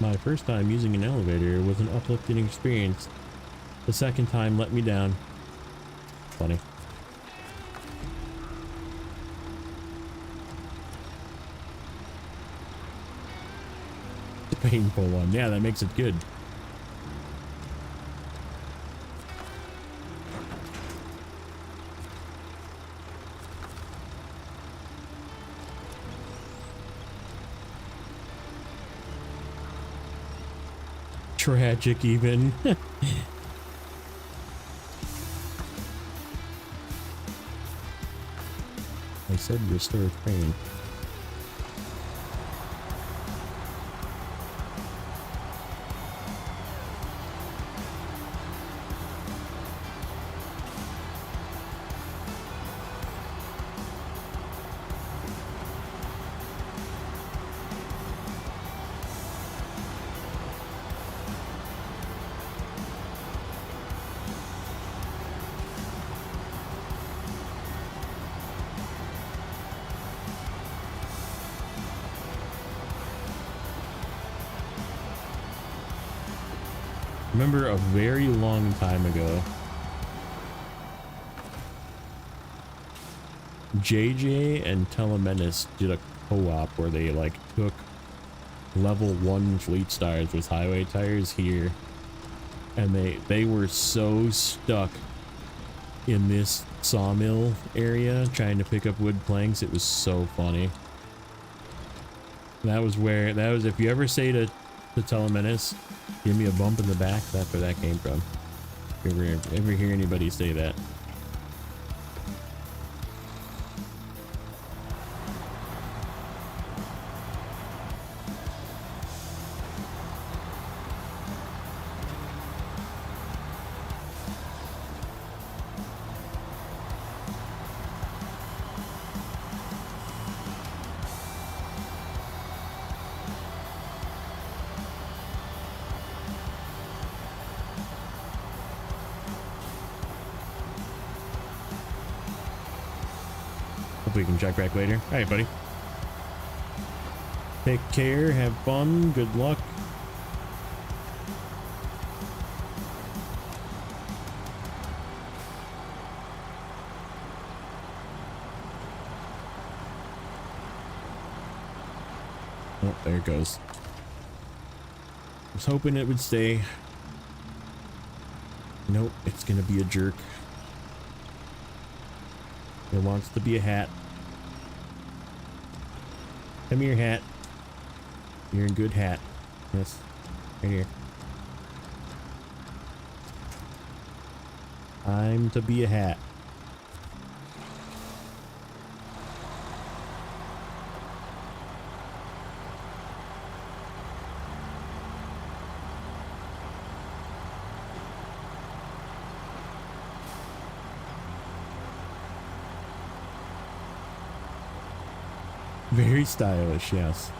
Speaker 1: My first time using an elevator was an uplifting experience. The second time let me down. Funny. The painful one. Yeah, that makes it good. Tragic even. I said restore train. Remember a very long time ago, JJ and Telemenace did a co-op where they like took level 1 fleet stars with highway tires here, and they were so stuck in this sawmill area trying to pick up wood planks. It was so funny. That was if you ever say to Telemenace, give me a bump in the back, that's where that came from. If you ever hear anybody say that. We can check back later. All right, buddy. Take care. Have fun. Good luck. Oh, there it goes. I was hoping it would stay. Nope, it's gonna be a jerk. It wants to be a hat. Come here, hat. You're a good hat. Yes. Right here. Time to be a hat. Very stylish, yes.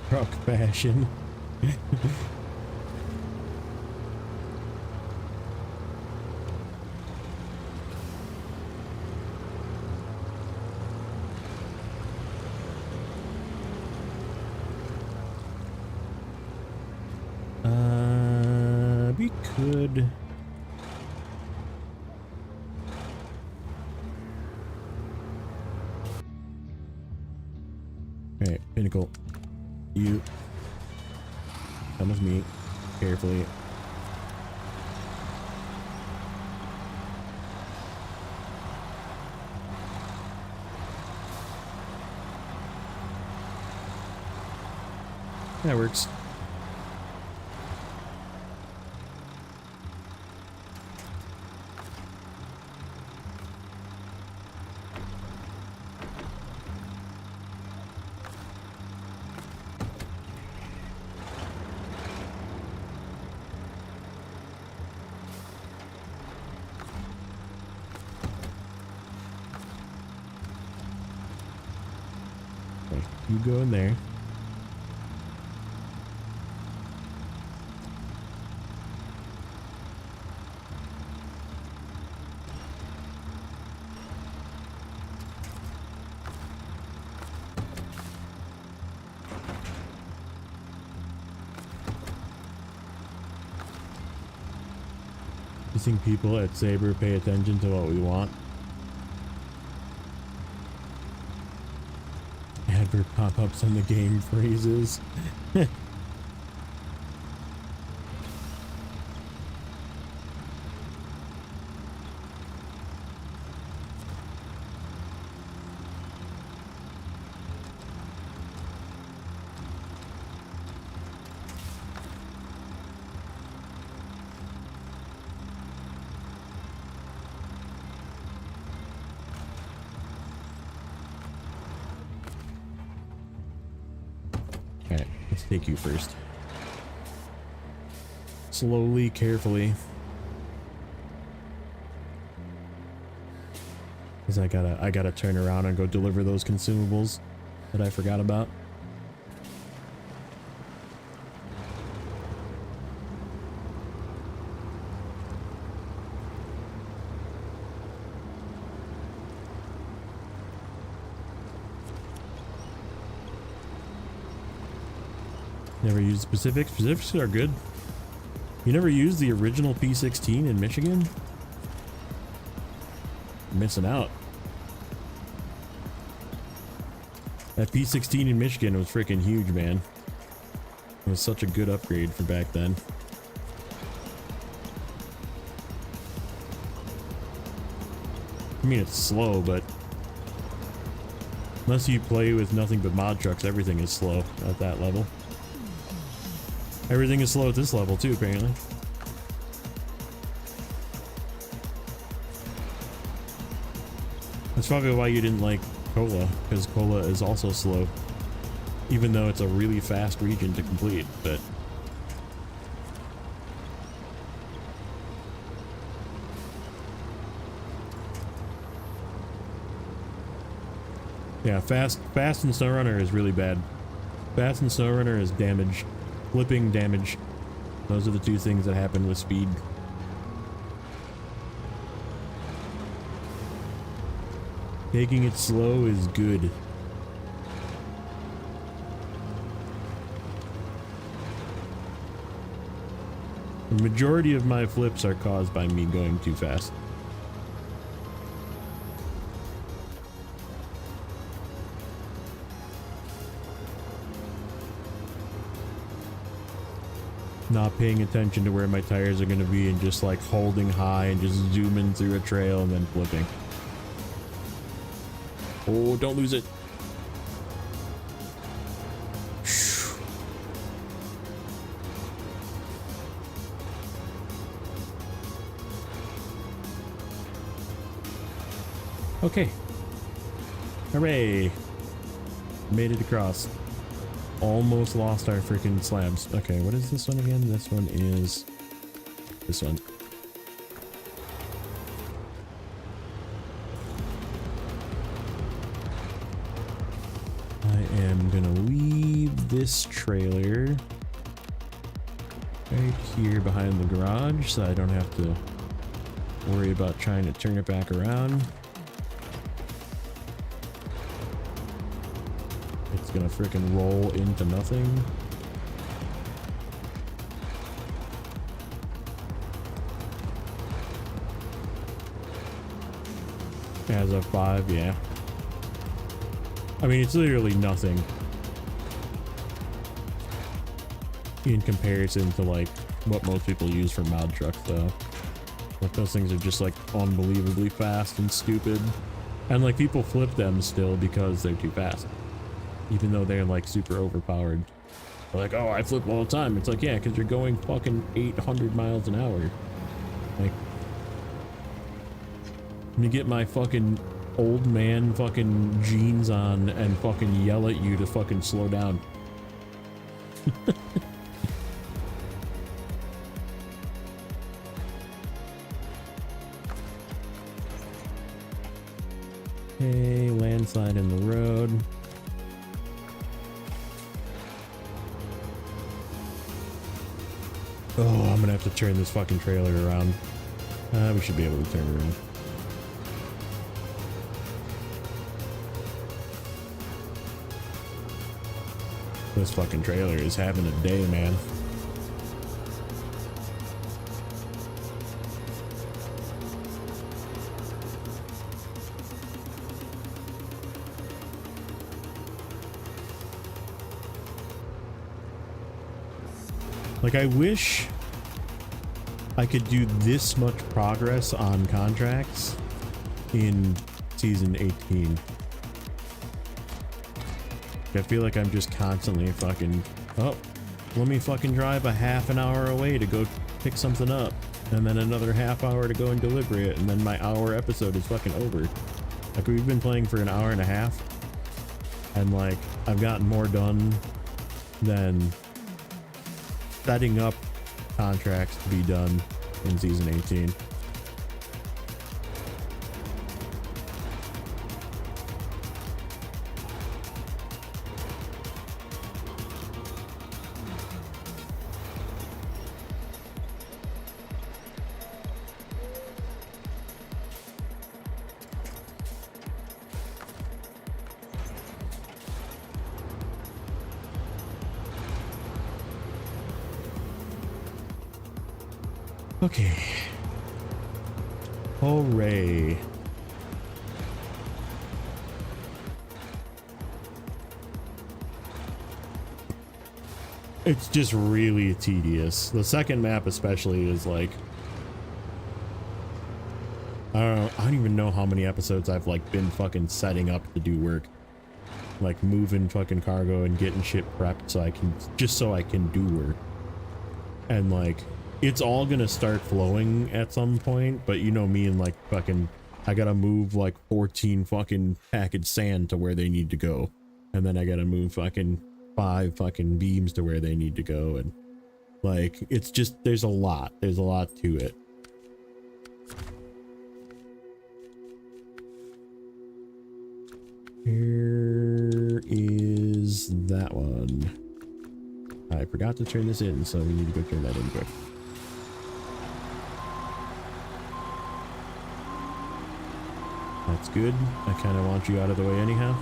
Speaker 1: Truck fashion. We could Alright, Pinnacle. You come with me carefully. That works. Okay, you go in there. You think people at Saber pay attention to what we want? Advert pop-ups on the game phrases. Alright, let's take you first. Slowly, carefully. Cause I gotta turn around and go deliver those consumables that I forgot about. Never used specifics. Specifics are good. You never used the original P16 in Michigan? You're missing out. That P16 in Michigan was freaking huge, man. It was such a good upgrade for back then. I mean, it's slow, but unless you play with nothing but mod trucks, everything is slow at that level. Everything is slow at this level too, apparently. That's probably why you didn't like Cola, because Cola is also slow. Even though it's a really fast region to complete, but... yeah, fast in Snowrunner is really bad. Fast in Snowrunner is damage. Flipping damage. Those are the two things that happen with speed. Taking it slow is good. The majority of my flips are caused by me going too fast. Not paying attention to where my tires are going to be and just like holding high and just zooming through a trail and then flipping. Oh, don't lose it. Okay. Hooray. Made it across. Almost lost our freaking slabs. Okay, what is this one again? This one is this one. I am gonna leave this trailer right here behind the garage so I don't have to worry about trying to turn it back around. It's gonna frickin' roll into nothing. As a 5, yeah. I mean, it's literally nothing. in comparison to like what most people use for mod trucks though. Like those things are just like unbelievably fast and stupid. And like people flip them still because they're too fast. Even though they're like super overpowered. They're like, oh, I flip all the time. It's like, yeah, because you're going fucking 800 miles an hour. Like, let me get my fucking old man fucking jeans on and fucking yell at you to fucking slow down. Hey, landslide in the road. Oh, I'm gonna have to turn this fucking trailer around. We should be able to turn it around. This fucking trailer is having a day, man. Like, I wish I could do this much progress on contracts in season 18. I feel like I'm just constantly fucking, oh, let me fucking drive a half an hour away to go pick something up, and then another half hour to go and deliver it, and then my hour episode is fucking over. Like, we've been playing for an hour and a half, and like, I've gotten more done than setting up contracts to be done in season 18. Okay. Hooray. It's just really tedious. The second map especially is like, I don't even know how many episodes I've like been fucking setting up to do work. Like moving fucking cargo and getting shit prepped so I can, just so I can do work. And like, it's all gonna start flowing at some point, but you know me and like fucking, I gotta move like 14 fucking packaged sand to where they need to go. And then I gotta move fucking 5 fucking beams to where they need to go. And like, it's just, there's a lot to it. Here is that one. I forgot to turn this in, so we need to go turn that in quick. That's good. I kind of want you out of the way anyhow.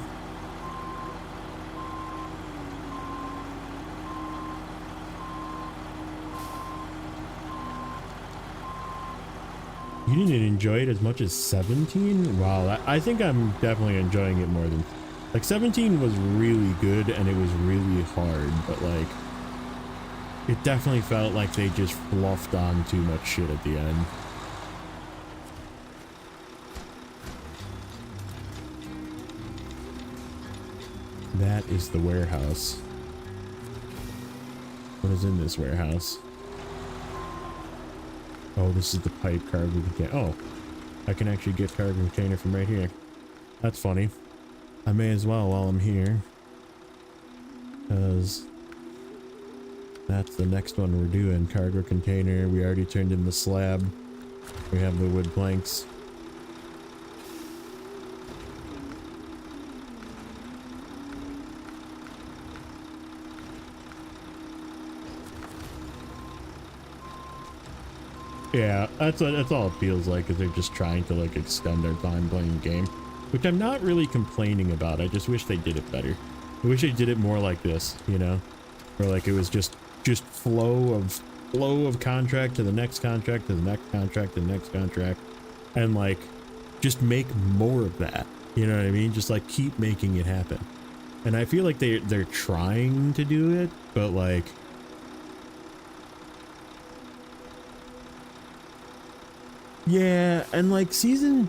Speaker 1: You didn't enjoy it as much as 17? Wow, I think I'm definitely enjoying it more than... Like, 17 was really good and it was really hard, but like... It definitely felt like they just fluffed on too much shit at the end. That is the warehouse. What is in this warehouse? Oh, this is the pipe cargo container. Oh, I can actually get cargo container from right here. That's funny. I may as well while I'm here. Because that's the next one we're doing. Cargo container. We already turned in the slab. We have the wood planks. Yeah, that's all it feels like, is they're just trying to like extend our time playing the game, which I'm not really complaining about. I just wish they did it better. I wish they did it more like this, you know, where like it was just flow of contract to the next contract to the next contract to the next contract, and like just make more of that. You know what I mean? Just like keep making it happen. And I feel like they're trying to do it, but like Yeah, and like season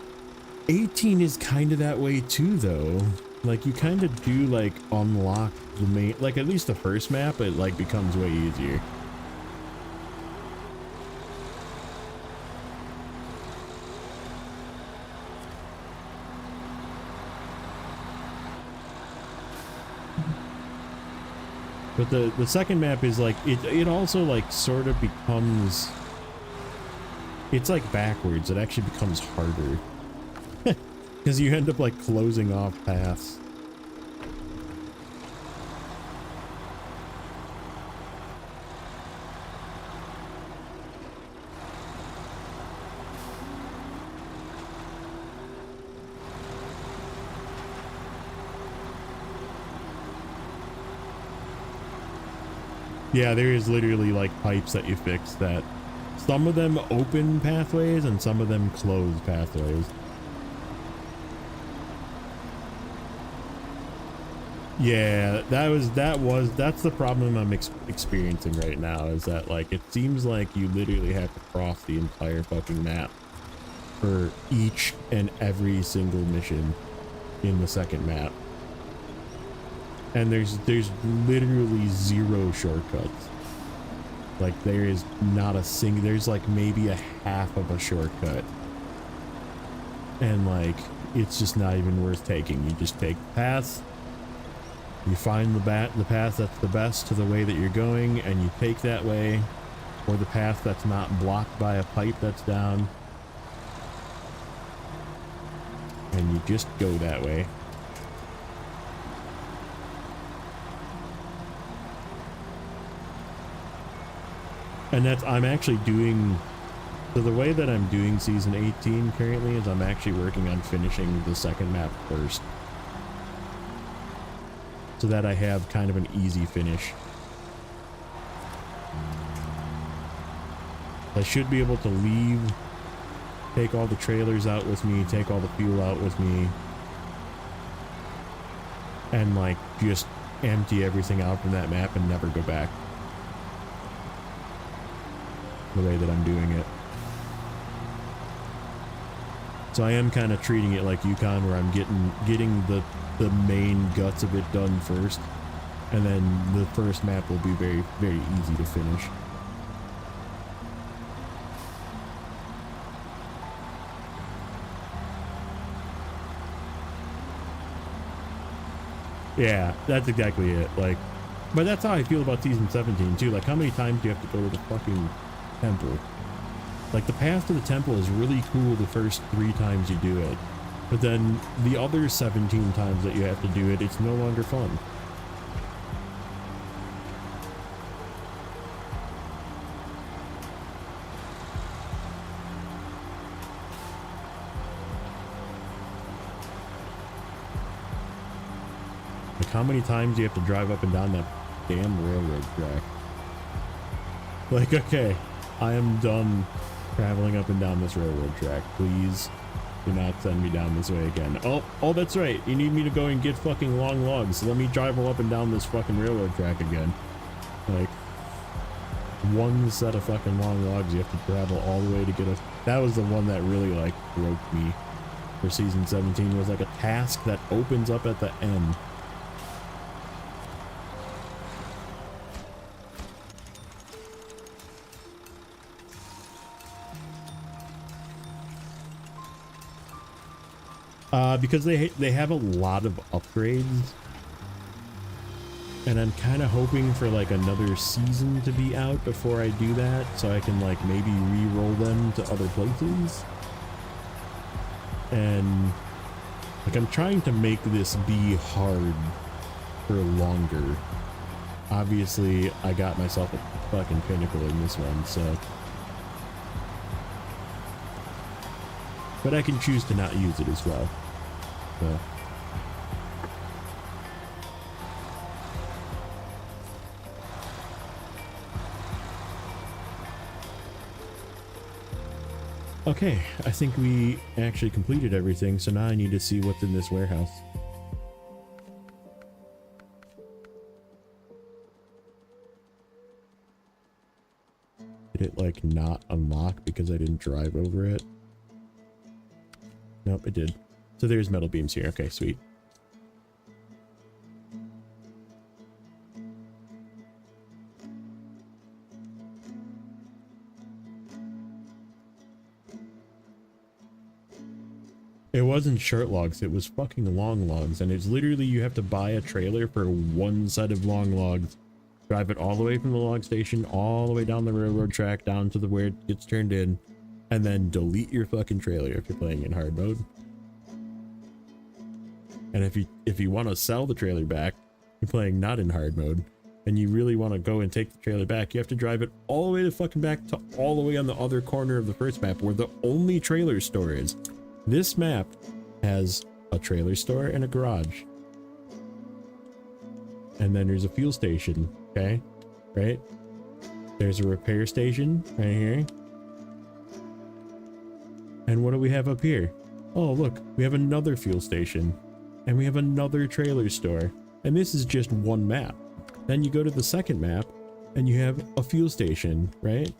Speaker 1: 18 is kind of that way too, though. Like you kind of do like unlock the main, like at least the first map, it like becomes way easier. But the second map is like, it also like sort of becomes, it's like backwards. It actually becomes harder. Because you end up like closing off paths. Yeah, there is literally like pipes that you fix that some of them open pathways and some of them close pathways. Yeah, that's the problem I'm experiencing right now, is that like it seems like you literally have to cross the entire fucking map for each and every single mission in the second map. And there's literally zero shortcuts. Like there is not a single, there's like maybe a half of a shortcut. And like it's just not even worth taking. You just take the path. You find the path that's the best to the way that you're going, and you take that way, or the path that's not blocked by a pipe that's down, and you just go that way. And that's, I'm actually doing, so the way that I'm doing season 18 currently is I'm actually working on finishing the second map first, so that I have kind of an easy finish. I should be able to leave, take all the trailers out with me, take all the fuel out with me, and like just empty everything out from that map and never go back. The way that I'm doing it. So I am kind of treating it like Yukon, where I'm getting the main guts of it done first, and then the first map will be very, very easy to finish. Yeah, that's exactly it. Like, but that's how I feel about season 17 too. Like, how many times do you have to go to the fucking temple? Like, the path to the temple is really cool the first 3 times you do it, but then the other 17 times that you have to do it, it's no longer fun. Like, how many times do you have to drive up and down that damn railroad track? Like, okay, I am done traveling up and down this railroad track. Please do not send me down this way again. Oh, that's right. You need me to go and get fucking long logs. So let me drive up and down this fucking railroad track again. Like, one set of fucking long logs you have to travel all the way to get a... That was the one that really, like, broke me for season 17. Was like a task that opens up at the end. Because they have a lot of upgrades, and I'm kind of hoping for like another season to be out before I do that, so I can like maybe re-roll them to other places. And like I'm trying to make this be hard for longer. Obviously, I got myself a fucking pinnacle in this one, so. But I can choose to not use it as well. So. Okay, I think we actually completed everything, so now I need to see what's in this warehouse. Did it like not unlock because I didn't drive over it? Nope, it did. So there's metal beams here. Okay, sweet. It wasn't short logs, it was fucking long logs, and it's literally you have to buy a trailer for one set of long logs, drive it all the way from the log station, all the way down the railroad track, down to where it gets turned in, and then delete your fucking trailer if you're playing in hard mode. And if you want to sell the trailer back, you're playing not in hard mode, and you really want to go and take the trailer back, you have to drive it all the way to fucking back to all the way on the other corner of the first map where the only trailer store is. This map has a trailer store and a garage. And then there's a fuel station, okay? Right? There's a repair station right here. And what do we have up here? Oh, look, we have another fuel station. And we have another trailer store. And this is just one map. Then you go to the second map and you have a fuel station, right?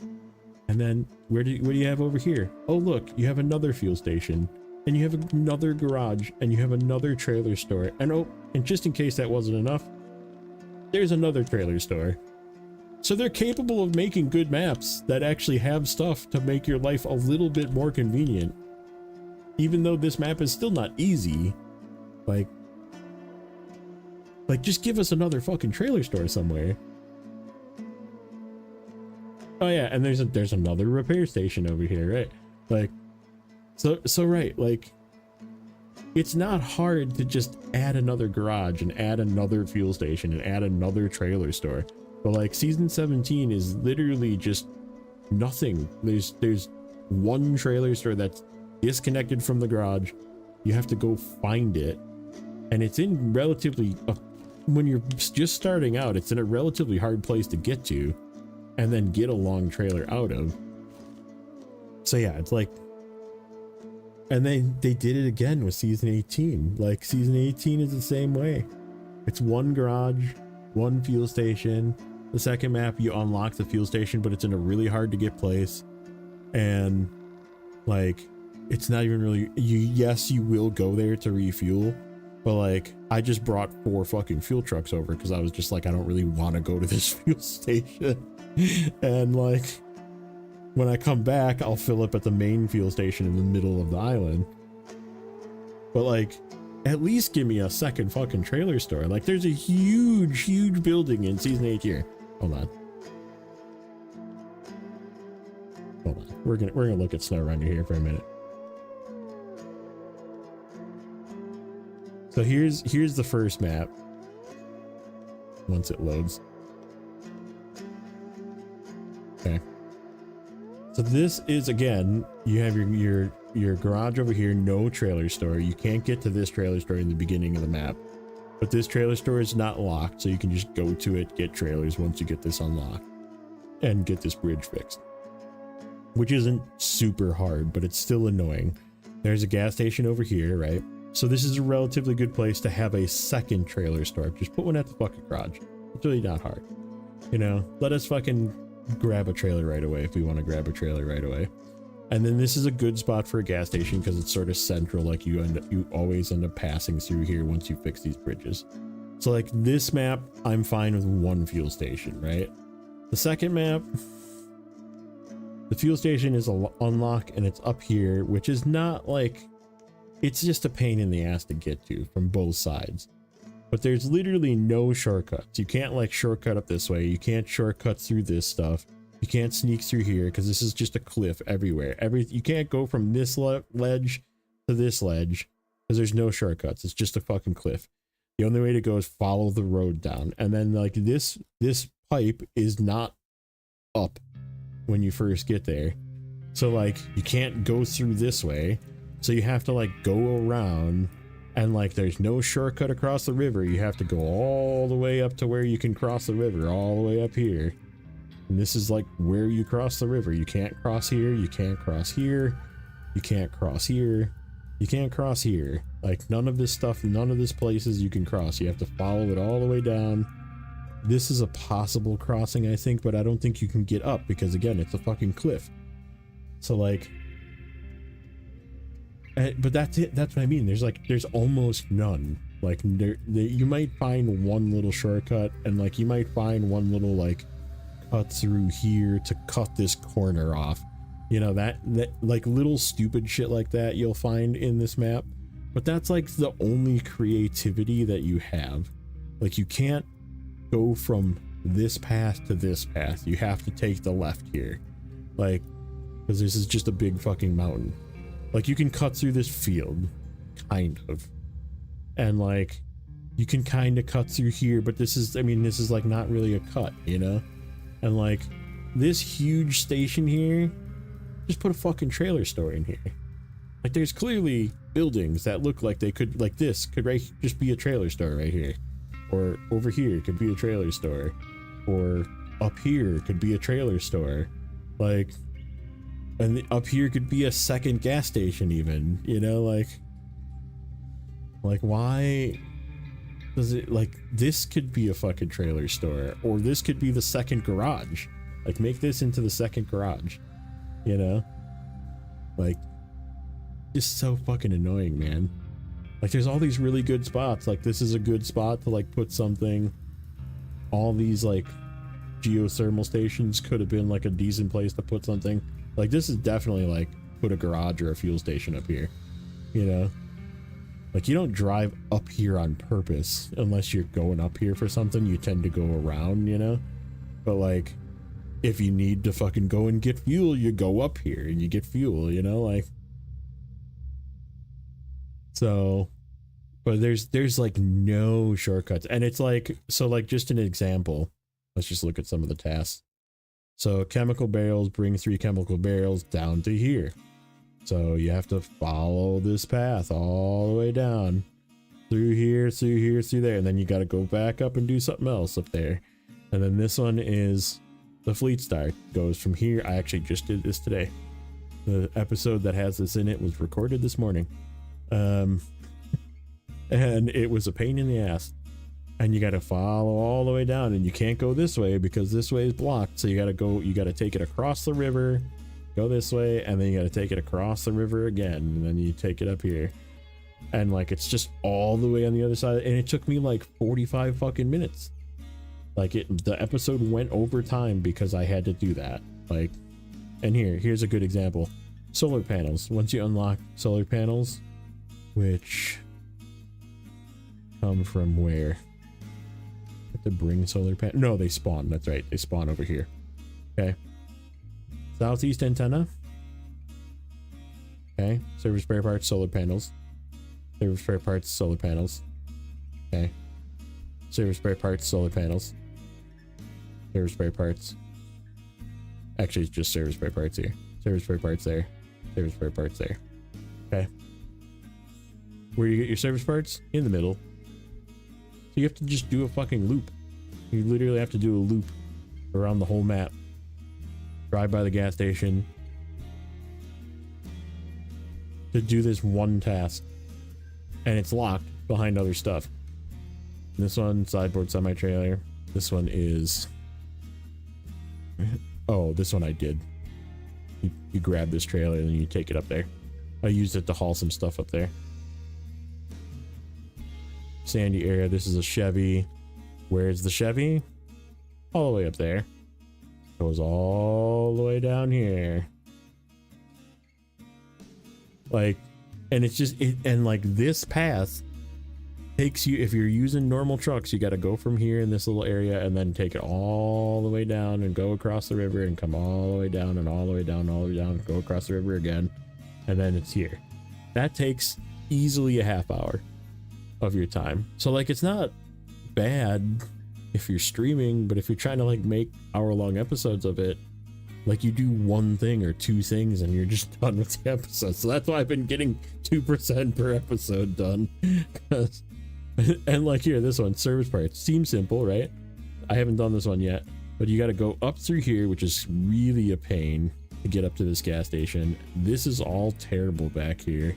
Speaker 1: And then what do you have over here? Oh, look, you have another fuel station, and you have another garage, and you have another trailer store. And oh, and just in case that wasn't enough, there's another trailer store. So they're capable of making good maps that actually have stuff to make your life a little bit more convenient. Even though this map is still not easy, like just give us another fucking trailer store somewhere. Oh yeah, and there's another repair station over here, right? Like, so right, like, it's not hard to just add another garage and add another fuel station and add another trailer store. But like season 17 is literally just nothing. There's one trailer store that's disconnected from the garage. You have to go find it, and it's in relatively when you're just starting out, it's in a relatively hard place to get to. And then get a long trailer out of. So yeah, it's like, and they did it again with season 18. Like season 18 is the same way. It's one garage, one fuel station. The second map, you unlock the fuel station, but it's in a really hard to get place. And like, it's not even really, yes, you will go there to refuel. But like, I just brought 4 fucking fuel trucks over because I was just like, I don't really want to go to this fuel station. And like, when I come back, I'll fill up at the main fuel station in the middle of the island. But like, at least give me a second fucking trailer store. Like, there's a huge building in season 8 here. Hold on. We're gonna look at Snowrunner here for a minute. So here's the first map. Once it loads. Okay. So this is, again, you have your garage over here, no trailer store. You can't get to this trailer store in the beginning of the map. But this trailer store is not locked, so you can just go to it, get trailers once you get this unlocked. And get this bridge fixed. Which isn't super hard, but it's still annoying. There's a gas station over here, right? So this is a relatively good place to have a second trailer store. Just put one at the fucking garage. It's really not hard. You know, let us fucking grab a trailer right away if we want to grab a trailer right away. And then this is a good spot for a gas station because it's sort of central. Like you always end up passing through here once you fix these bridges. So like this map, I'm fine with one fuel station, right? The second map, the fuel station is unlocked and it's up here, which is not like, it's just a pain in the ass to get to from both sides. But there's literally no shortcuts. You can't like shortcut up this way. You can't shortcut through this stuff. You can't sneak through here because this is just a cliff everywhere. You can't go from this ledge to this ledge because there's no shortcuts. It's just a fucking cliff. The only way to go is follow the road down. And then like this pipe is not up when you first get there. So like you can't go through this way. So you have to like go around. And like, there's no shortcut across the river. You have to go all the way up to where you can cross the river, all the way up here. And this is like where you cross the river. You can't cross here. You can't cross here. You can't cross here. You can't cross here. Like none of this stuff, none of this places you can cross. You have to follow it all the way down. This is a possible crossing, I think, but I don't think you can get up because again, it's a fucking cliff. So like, But that's it. That's what I mean. There's almost none. Like you might find one little shortcut, and like you might find one little like cut through here to cut this corner off. You know, that like little stupid shit like that you'll find in this map. But that's like the only creativity that you have. Like you can't go from this path to this path. You have to take the left here. Like, because this is just a big fucking mountain. Like you can cut through this field, kind of. And like, you can kind of cut through here, but this is, I mean, this is like not really a cut, you know? And like, this huge station here, just put a fucking trailer store in here. Like there's clearly buildings that look like they could, like this could just be a trailer store right here. Or over here could be a trailer store. Or up here could be a trailer store. Like, and up here could be a second gas station even, you know, like why does it, like, this could be a fucking trailer store, or this could be the second garage. Like make this into the second garage, you know? Like, just so fucking annoying, man. Like there's all these really good spots. Like this is a good spot to like put something. All these like geothermal stations could have been like a decent place to put something. Like this is definitely like put a garage or a fuel station up here, you know? Like you don't drive up here on purpose unless you're going up here for something. You tend to go around, you know? But like if you need to fucking go and get fuel, you go up here and you get fuel, you know? Like, so, but there's like no shortcuts. And it's like, so like just an example, let's just look at some of the tasks. So chemical barrels, bring 3 chemical barrels down to here. So you have to follow this path all the way down through here, through here, through there. And then you got to go back up and do something else up there. And then this one is the fleet start, goes from here. I actually just did this today. The episode that has this in it was recorded this morning. And it was a pain in the ass. And you got to follow all the way down, and you can't go this way because this way is blocked. So you got to go, you got to take it across the river, go this way, and then you got to take it across the river again, and then you take it up here. And like, it's just all the way on the other side. And it took me like 45 fucking minutes. Like the episode went over time because I had to do that. Like, and here's a good example. Solar panels. Once you unlock solar panels, which come from where? To bring solar panel, no, they spawn, that's right, they spawn over here. Okay, southeast antenna. Okay, server spare parts, solar panels. Server spare parts, solar panels. Okay, server spare parts, solar panels. Server spare parts, actually it's just server spare parts here. Server spare parts there. Server spare parts there. Okay, where you get your service parts? In the middle. So you have to just do a fucking loop. You literally have to do a loop around the whole map. Drive by the gas station to do this one task. And it's locked behind other stuff. This one, sideboard semi-trailer. This one is... Oh, this one I did. You grab this trailer and then you take it up there. I used it to haul some stuff up there. Sandy area. This is a Chevy. Where's the Chevy? All the way up there. Goes all the way down here. Like, and it's just, and like this path takes you, if you're using normal trucks, you got to go from here in this little area and then take it all the way down and go across the river and come all the way down and all the way down, all the way down, and go across the river again. And then it's here. That takes easily a half hour of your time. So like, it's not bad if you're streaming, but if you're trying to like make hour-long episodes of it, like you do one thing or two things and you're just done with the episode. So that's why I've been getting 2% per episode done. And like here, this one, service parts, seems simple, right? I haven't done this one yet, but you got to go up through here, which is really a pain to get up to this gas station. This is all terrible back here.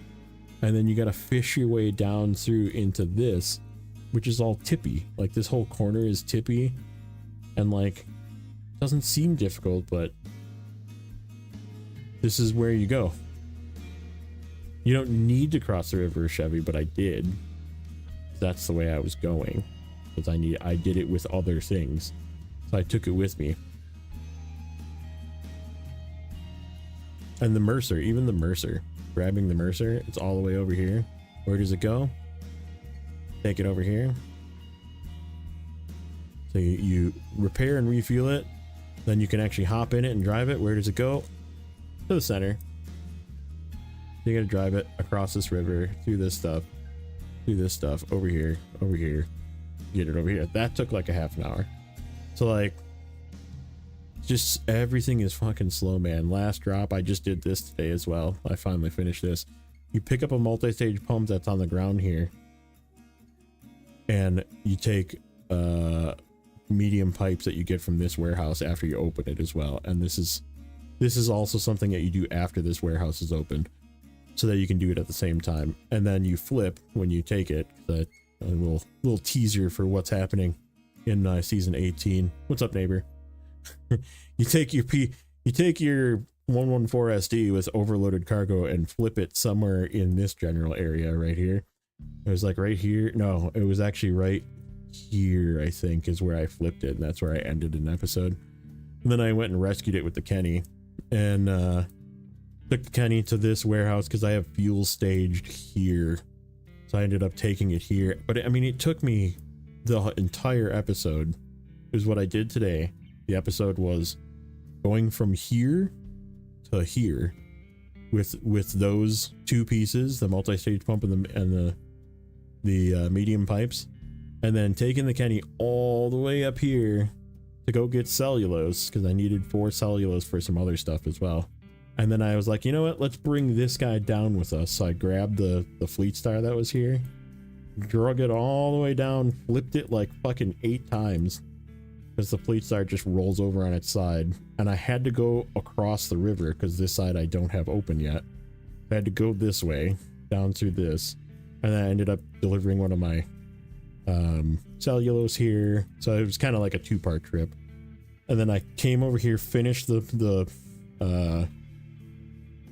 Speaker 1: And then you got to fish your way down through into this, which is all tippy. Like this whole corner is tippy and like doesn't seem difficult, but this is where you go. You don't need to cross the river, Chevy, but I did. That's the way I was going, because I did it with other things, so I took it with me. And the Mercer, even the Mercer, grabbing the Mercer, it's all the way over here. Where does it go? Take it over here. So you repair and refuel it, then you can actually hop in it and drive it. Where does it go? To the center. You gotta drive it across this river, through this stuff, over here, get it over here. That took like a half an hour. So like, just everything is fucking slow, man. Last drop, I just did this today as well. I finally finished this. You pick up a multi-stage pump that's on the ground here, and you take medium pipes that you get from this warehouse after you open it as well. And this is also something that you do after this warehouse is opened, so that you can do it at the same time. And then you flip when you take it. That a little teaser for what's happening in season 18. What's up, neighbor? You take your 114 SD with overloaded cargo and flip it somewhere in this general area right here. It was like right here. No, it was actually right here, I think, is where I flipped it, and that's where I ended an episode. And then I went and rescued it with the Kenny, and took the Kenny to this warehouse because I have fuel staged here, so I ended up taking it here. But I mean, it took me the entire episode. Is what I did today. The episode was going from here to here with those two pieces, the multi-stage pump and the medium pipes, and then taking the Kenny all the way up here to go get cellulose, because I needed 4 cellulose for some other stuff as well. And then I was like, you know what, let's bring this guy down with us. So I grabbed the Fleet Star that was here, drug it all the way down, flipped it like fucking 8 times, because the Fleet Star just rolls over on its side. And I had to go across the river because this side I don't have open yet. I had to go this way, down through this, and then I ended up delivering one of my cellulose here. So it was kind of like a 2-part trip. And then I came over here, finished the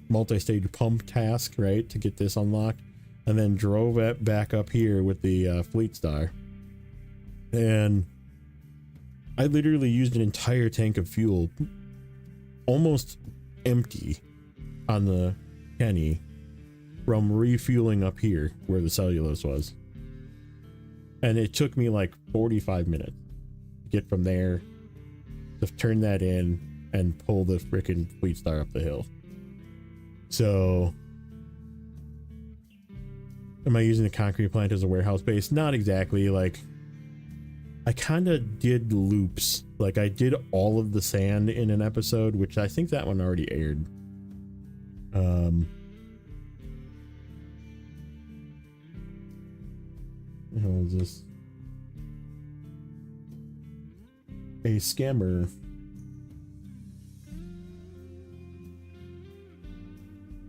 Speaker 1: multi-stage pump task, right, to get this unlocked, and then drove it back up here with the Fleet Star. And I literally used an entire tank of fuel, almost empty, on the Kenny from refueling up here where the cellulose was. And it took me like 45 minutes to get from there to turn that in and pull the freaking Fleet Star up the hill. So, am I using the concrete plant as a warehouse base? Not exactly. Like, I kind of did loops. Like, I did all of the sand in an episode, which I think that one already aired. What the hell is this? A scammer.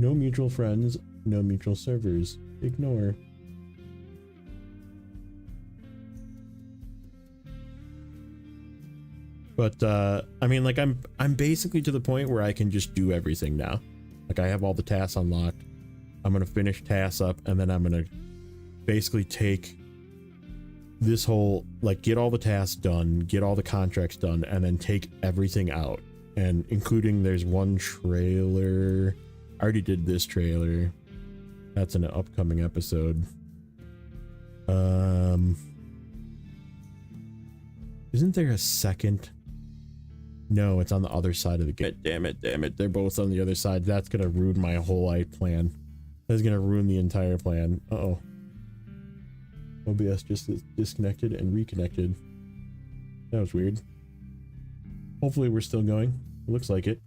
Speaker 1: No mutual friends, no mutual servers. Ignore. But I mean, like, I'm basically to the point where I can just do everything now. Like, I have all the tasks unlocked. I'm gonna finish tasks up, and then I'm gonna basically take this whole, like, get all the tasks done, get all the contracts done, and then take everything out. And including, there's one trailer. I already did this trailer. That's in an upcoming episode. Isn't there a second? No, it's on the other side of the game. Damn it. They're both on the other side. That's gonna ruin my whole plan. That's gonna ruin the entire plan. Uh-oh. OBS just disconnected and reconnected. That was weird. Hopefully we're still going. It looks like it.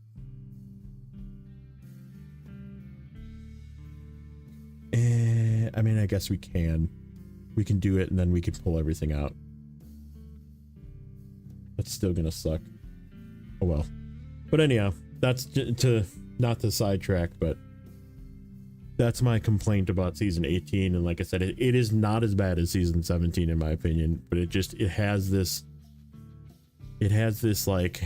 Speaker 1: I mean, I guess we can do it, and then we can pull everything out. That's still gonna suck. Oh well. But anyhow, that's not to sidetrack, but that's my complaint about season 18. And like I said, it is not as bad as season 17 in my opinion, but it has this like,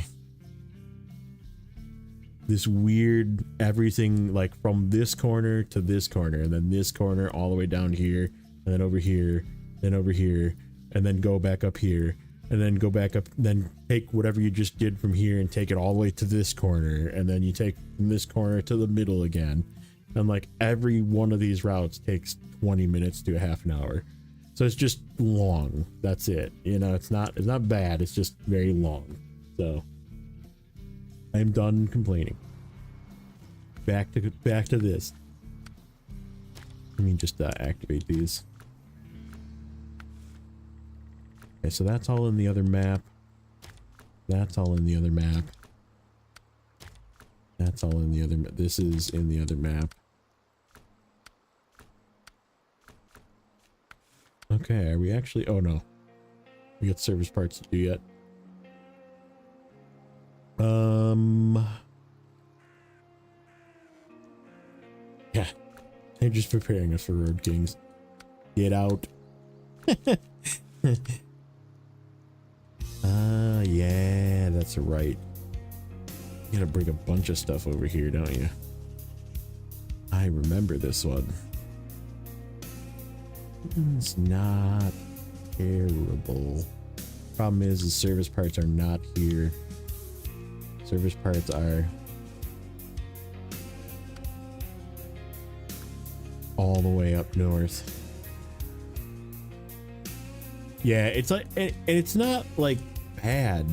Speaker 1: this weird everything, like from this corner to this corner, and then this corner all the way down here, and then over here, then over here, and then go back up here, and then go back up, then take whatever you just did from here and take it all the way to this corner, and then you take from this corner to the middle again. And like every one of these routes takes 20 minutes to a half an hour. So it's just long. That's it. You know, it's not bad. It's just very long. So I'm done complaining. Back to this. Let me just activate these. Okay, so that's all in the other map. That's all in the other map. That's all in the other map. This is in the other map. Okay, are we actually... Oh no. We got service parts to do yet. Yeah. They're just preparing us for Road Kings. Get out. Yeah, that's right. You gotta bring a bunch of stuff over here, don't you? I remember this one. It's not terrible. Problem is the service parts are not here. Service parts are all the way up north. Yeah, it's like, and it's not like bad.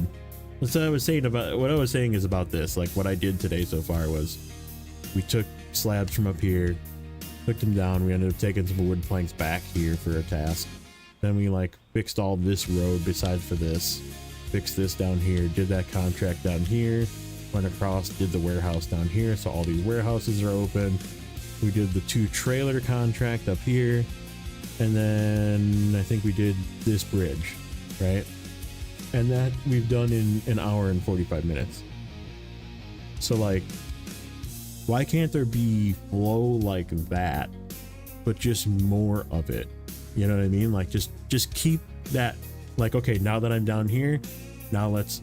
Speaker 1: That's what I was saying about, what I was saying is about this. Like what I did today so far was we took slabs from up here, took them down. We ended up taking some wood planks back here for a task. Then we like fixed all this road besides for this, fixed this down here, did that contract down here, went across, did the warehouse down here. So all these warehouses are open. We did the 2 trailer contract up here. And then I think we did this bridge, right? And that we've done in an hour and 45 minutes. So like, why can't there be flow like that, but just more of it? You know what I mean? Like just keep that, like, okay, now that I'm down here, now let's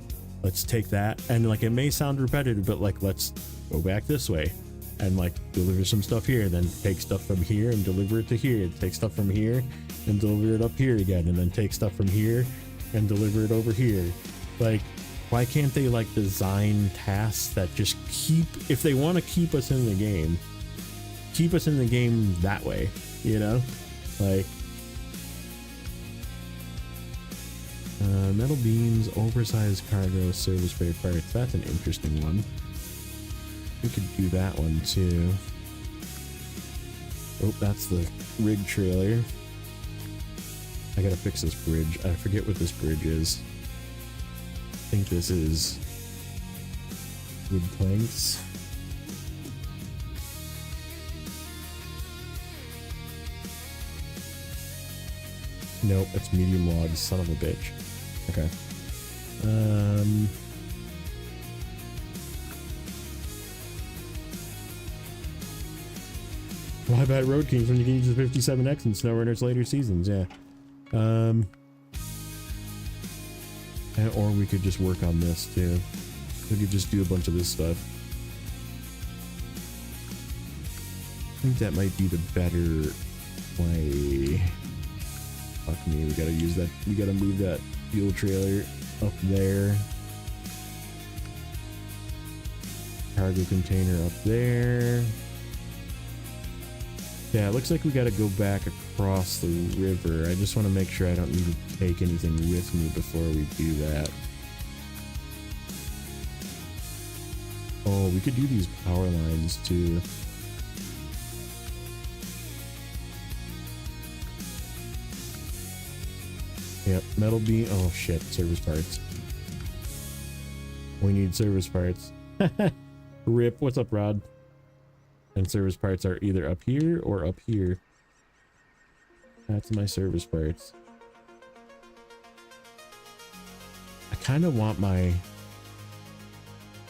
Speaker 1: take that. And like, it may sound repetitive, but like, let's go back this way and like deliver some stuff here, and then take stuff from here and deliver it to here, take stuff from here and deliver it up here again, and then take stuff from here and deliver it over here. Like, why can't they like design tasks that just keep, if they want to keep us in the game, keep us in the game that way, you know? Like metal beams, oversized cargo, service bay parts. That's an interesting one. We could do that one too. Oh, that's the rig trailer. I gotta fix this bridge. I forget what this bridge is. I think this is wood planks. Nope, that's medium logs, son of a bitch. Okay. Why buy Road Kings when you can use the 57X in Snowrunner's later seasons? Yeah. Or we could just work on this too. We could just do a bunch of this stuff. I think that might be the better way. Fuck me, we gotta use that. We gotta move that fuel trailer up there. Cargo container up there. Yeah, it looks like we gotta go back across the river. I just want to make sure I don't need to take anything with me before we do that. Oh, we could do these power lines too. Yep, metal beam. Oh shit, service parts. We need service parts. Rip, what's up, Rod? And service parts are either up here or up here. That's my service parts. I kind of want my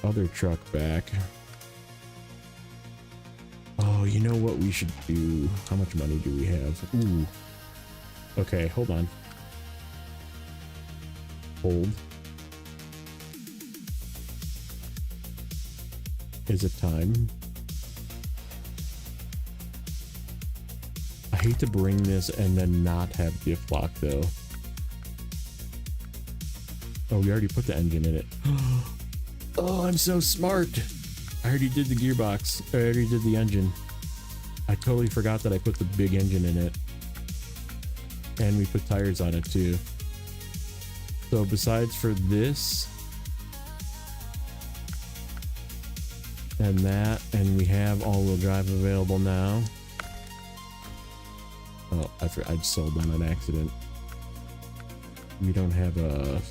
Speaker 1: other truck back. Oh, you know what we should do? How much money do we have? Ooh. Okay, hold on. Hold. Is it time? I hate to bring this and then not have diff lock though. Oh, we already put the engine in it. Oh, I'm so smart. I already did the gearbox. I already did the engine. I totally forgot that I put the big engine in it. And we put tires on it too. So besides for this and that, and we have all-wheel drive available now. Oh, I sold on an accident. We don't have a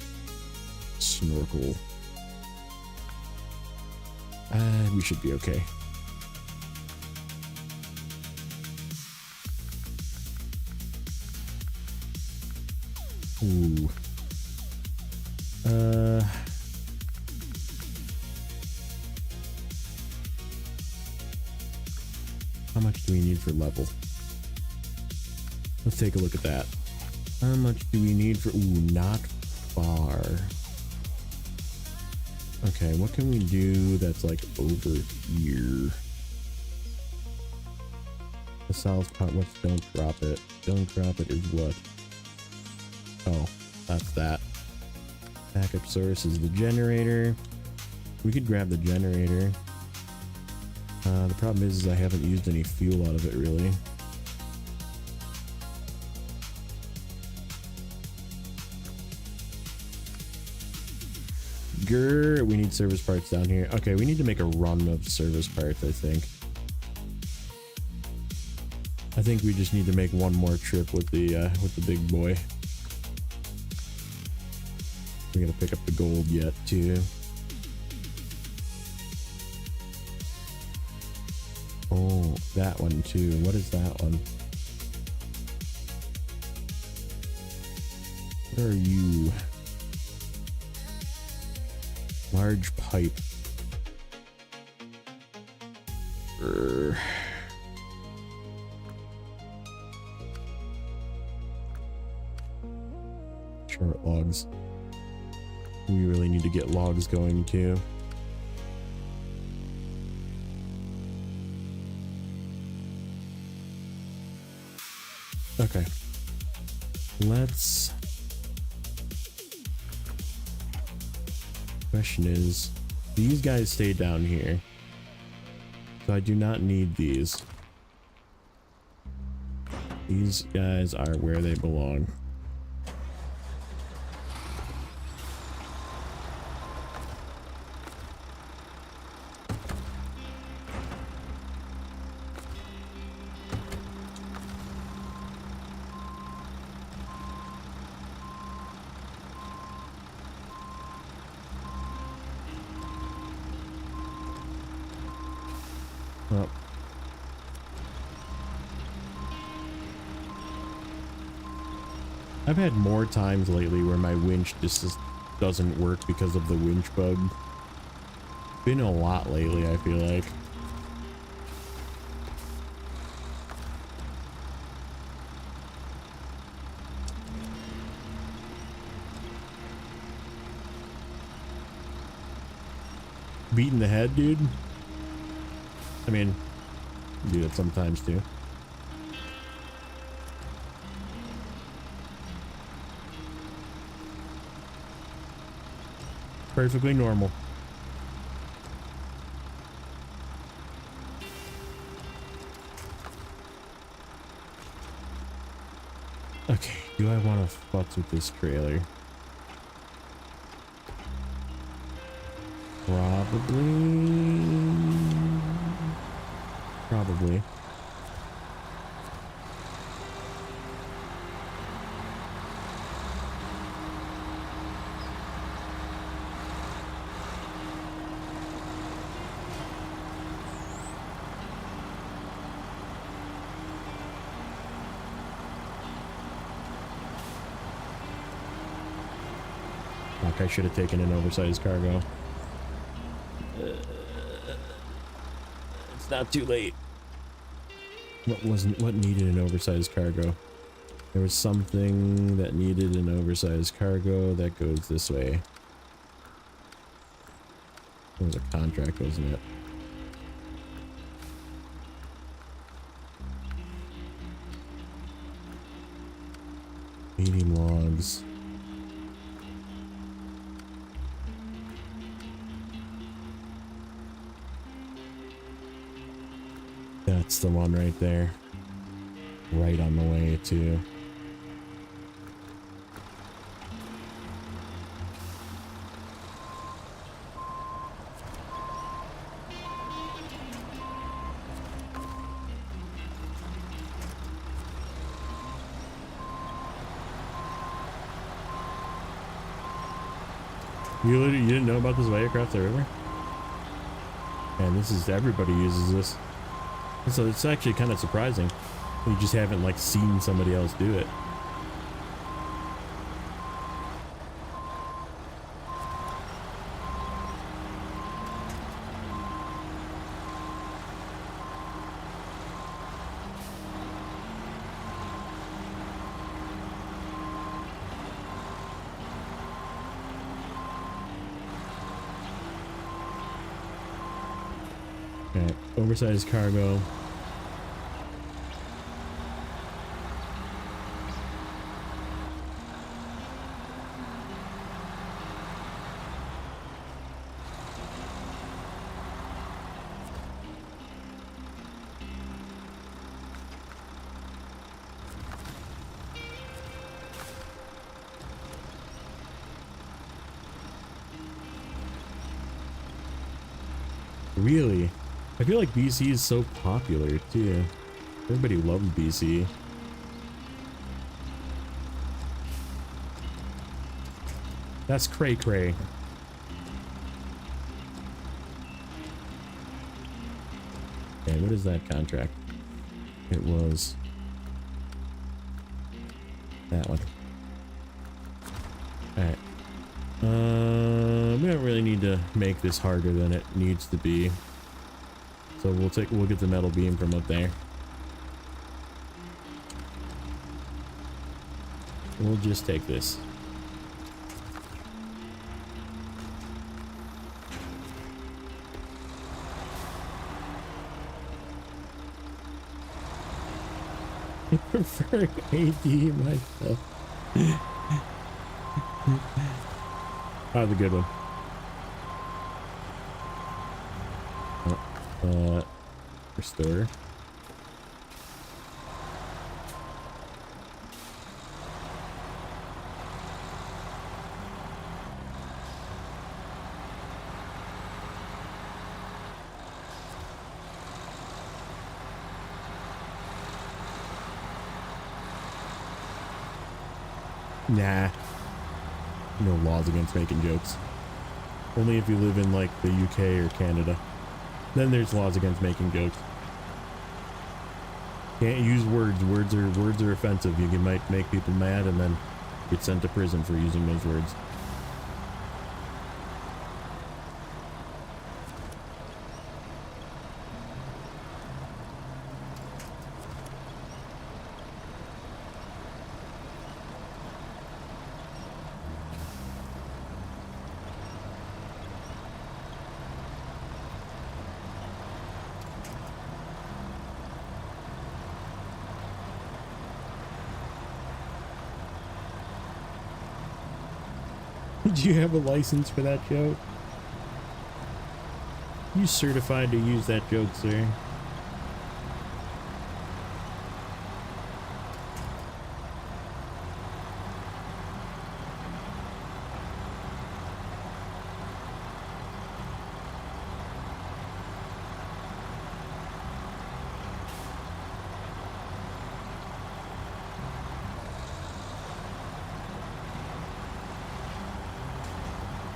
Speaker 1: snorkel. We should be okay. Ooh. How much do we need for level? Let's take a look at that. How much do we need for... Ooh, not far. Okay, what can we do that's like over here? The south part, what's don't drop it? Don't drop it is what? Oh, that's that. Backup source is the generator. We could grab the generator. The problem is I haven't used any fuel out of it really. Grr, we need service parts down here. Okay, we need to make a run of service parts, I think. I think we just need to make one more trip with the big boy. We're gonna pick up the gold yet too. Oh, that one too. What is that one? Where are you? Large pipe. Short logs. We really need to get logs going too. Okay. Let's... Question is, these guys stay down here. So I do not need these. These guys are where they belong. Well, I've had more times lately where my winch just doesn't work because of the winch bug. Been a lot lately, I feel like. Beating the head, dude? I mean, do it sometimes too. Perfectly normal. Okay, do I want to futz with this trailer? Probably. Fuck, I should have taken an oversized cargo. It's not too late. What needed an oversized cargo? There was something that needed an oversized cargo that goes this way. It was a contract, wasn't it? Medium logs. That's the one right there. Right on the way too. You didn't know about this way across the river? And this is, everybody uses this. And so it's actually kind of surprising. You just haven't like seen somebody else do it. Okay, oversized cargo. Really? I feel like BC is so popular too. Everybody loves BC. That's cray cray. Okay, what is that contract? It was that one. Alright. We don't really need to make this harder than it needs to be. So we'll get the metal beam from up there. We'll just take this. I prefer AD myself. Oh, the good one. Restore. Nah. No laws against making jokes. Only if you live in like the UK or Canada. Then there's laws against making jokes. Can't use words. Words are offensive. You might make people mad and then get sent to prison for using those words. Do you have a license for that joke? You certified to use that joke, sir?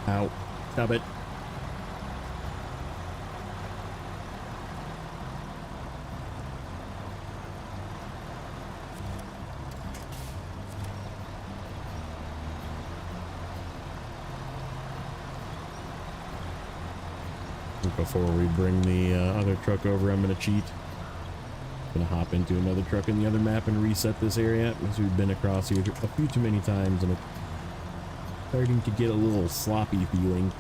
Speaker 1: Ow. Stop it. Before we bring the other truck over, I'm gonna cheat. Gonna hop into another truck in the other map and reset this area because we've been across here a few too many times and it's starting to get a little sloppy feeling.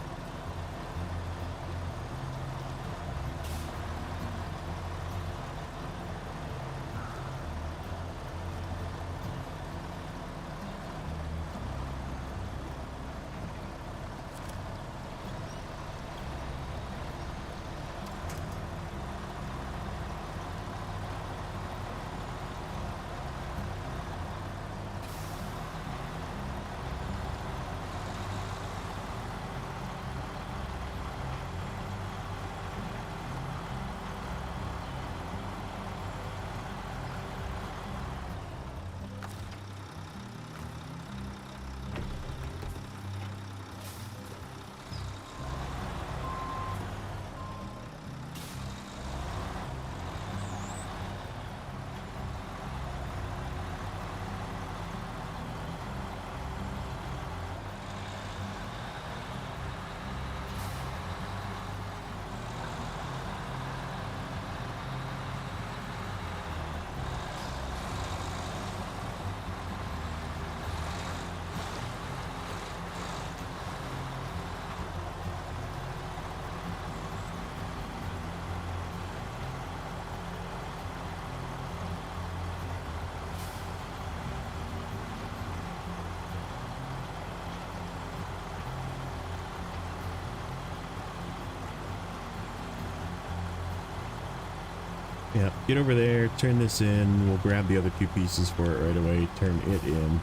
Speaker 1: Yeah, get over there, turn this in. We'll grab the other two pieces for it right away, turn it in.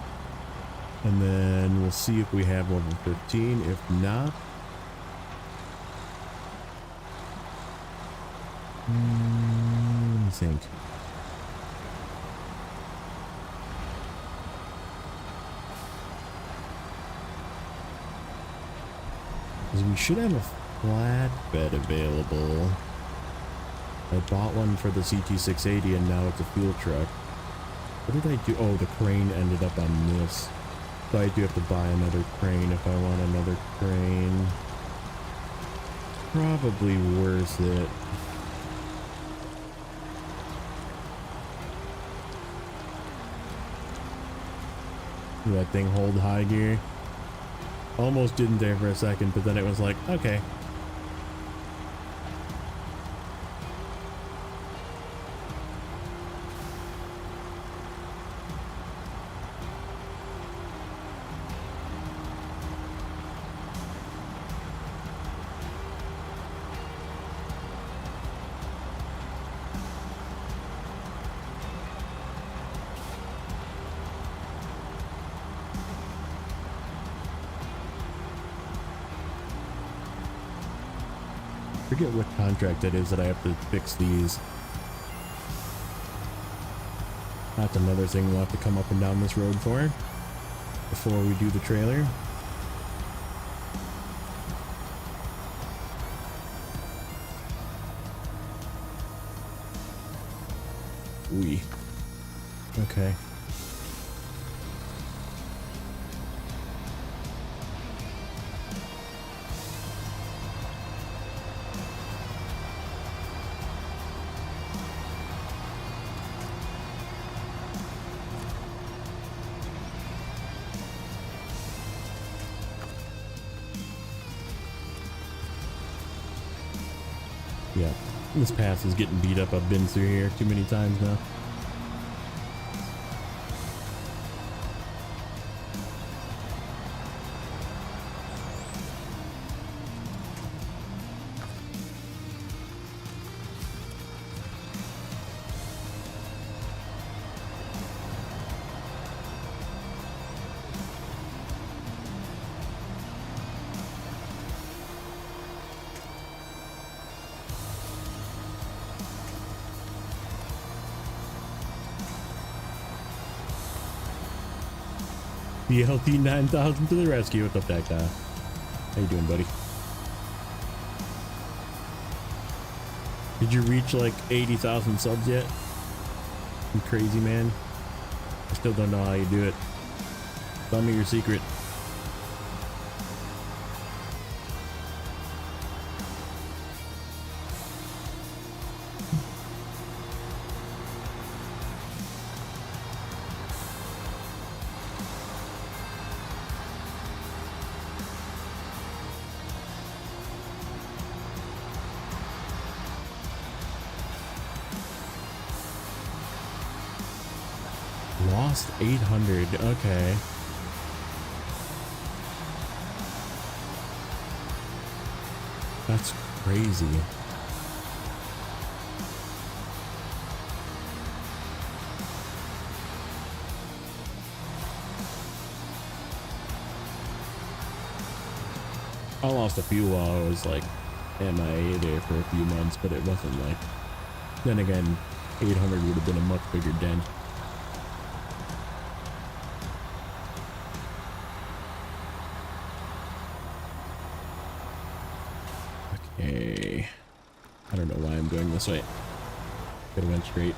Speaker 1: And then we'll see if we have level 15. If not, let me think. Because we should have a flatbed available. I bought one for the CT680 and now it's a fuel truck. What did I do? Oh, the crane ended up on this. So I do have to buy another crane if I want another crane. Probably worth it. Did that thing hold high gear? Almost didn't there for a second, but then it was like, okay. Forget what contract it is that I have to fix these. That's another thing we'll have to come up and down this road for before we do the trailer. Okay. Yeah, this pass is getting beat up. I've been through here too many times now. BLT 9000 to the rescue. What's up, that guy? How you doing, buddy? Did you reach like 80,000 subs yet? You crazy man. I still don't know how you do it. Tell me your secret. Lost 800. Okay. That's crazy. I lost a few while I was like MIA there for a few months, but it wasn't like, then again, 800 would have been a much bigger dent. Okay. I don't know why I'm going this way. Could have went straight.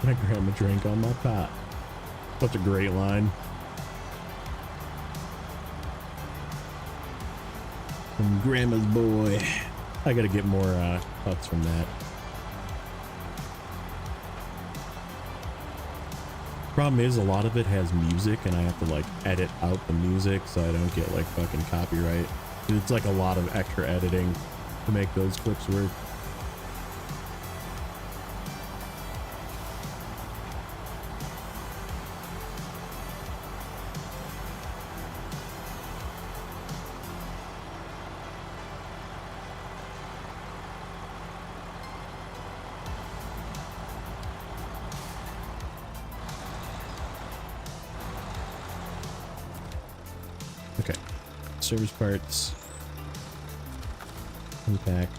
Speaker 1: I grab a drink on my pot. Such a great line. From Grandma's boy. I gotta get more cuts from that. Problem is, a lot of it has music, and I have to like edit out the music so I don't get like fucking copyright. It's like a lot of extra editing to make those clips work. Okay, service parts, unpack.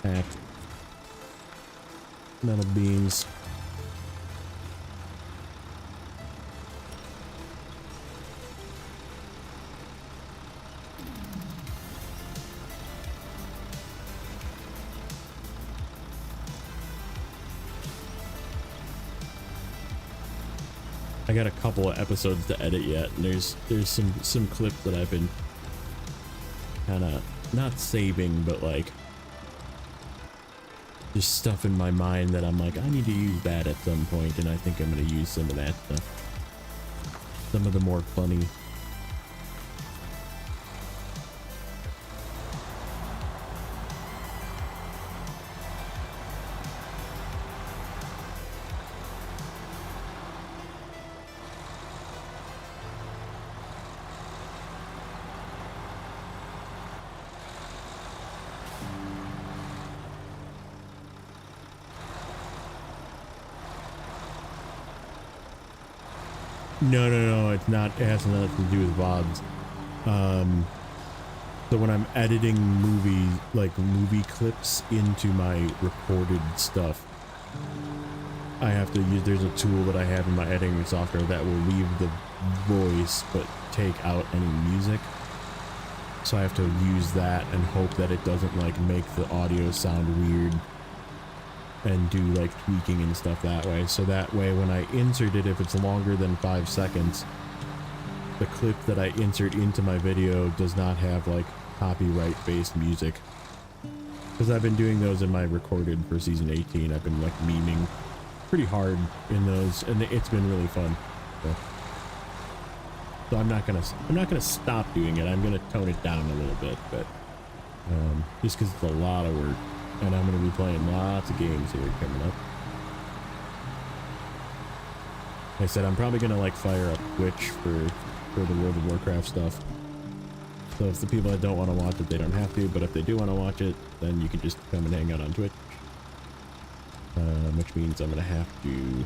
Speaker 1: Pack. Metal beams. I got a couple of episodes to edit yet, and there's some clips that I've been kind of not saving, but like just stuff in my mind that I'm like, I need to use that at some point, and I think I'm going to use some of that stuff. Some of the more funny. No, it's not. It has nothing to do with VODs. So when I'm editing movie clips into my recorded stuff, I have to use, there's a tool that I have in my editing software that will leave the voice but take out any music. So I have to use that and hope that it doesn't like make the audio sound weird, and do like tweaking and stuff that way. So that way when I insert it, if it's longer than 5 seconds, the clip that I insert into my video does not have like copyright based music. Because I've been doing those in my recorded for season 18. I've been like memeing pretty hard in those, and it's been really fun. So I'm not gonna stop doing it. I'm gonna tone it down a little bit, but just because it's a lot of work. And I'm going to be playing lots of games here coming up. Like I said, I'm probably going to like fire up Twitch for the World of Warcraft stuff. So if the people that don't want to watch it, they don't have to. But if they do want to watch it, then you can just come and hang out on Twitch. Which means I'm going to have to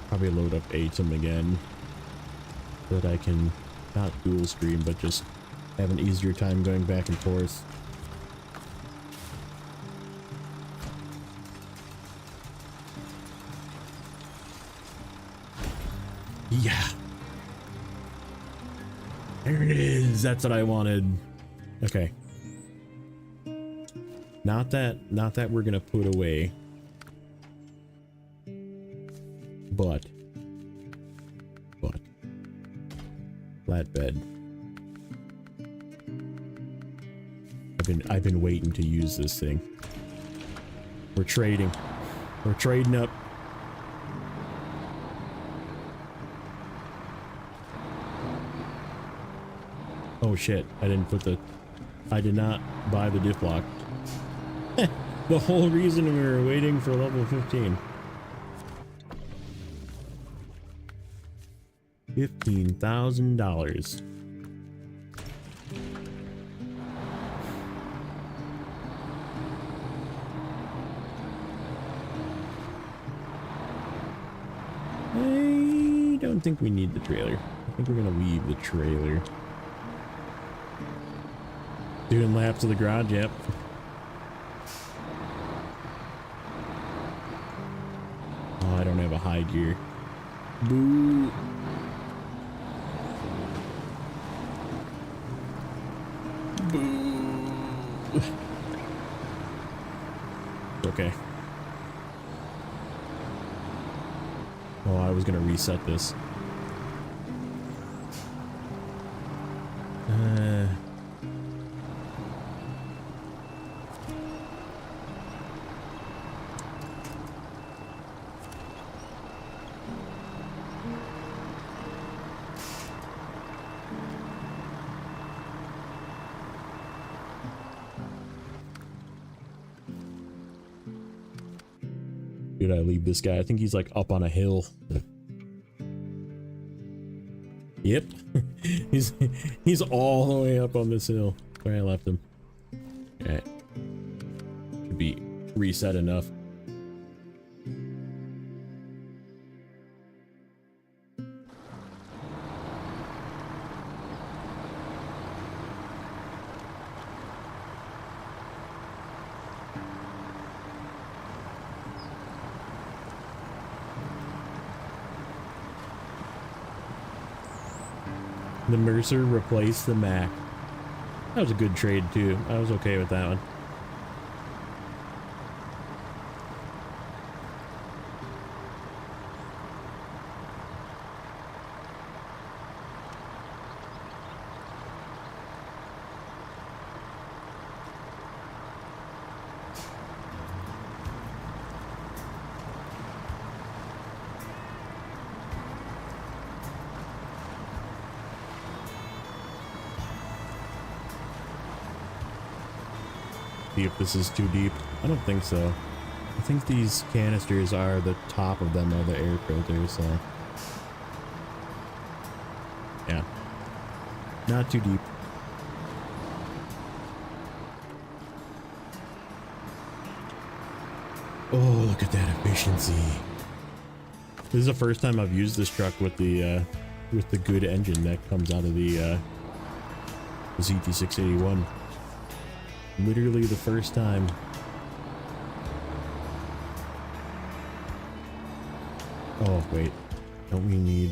Speaker 1: probably load up ATEM again, so that I can not dual stream, but just have an easier time going back and forth. Yeah. There it is. That's what I wanted. Okay. Not that we're gonna put away. But flatbed. I've been waiting to use this thing. We're trading. We're trading up. Oh shit, I did not buy the diff lock. The whole reason we were waiting for level 15. $15,000. I don't think we need the trailer. I think we're gonna leave the trailer. Doing laps of the garage, yep. Oh, I don't have a high gear. Boo. Boo. Okay. Oh, I was gonna reset this. Did I leave this guy? I think he's like up on a hill. Yep. he's all the way up on this hill where I left him. Alright. Should be reset enough. The Mercer replaced the Mac. That was a good trade too. I was okay with that one. See if this is too deep. I don't think so. I think these canisters are the top of them are the air filters, so yeah, not too deep. Oh, look at that efficiency. This is the first time I've used this truck with the good engine that comes out of the ZT681. Literally the first time. Oh, wait. Don't we need...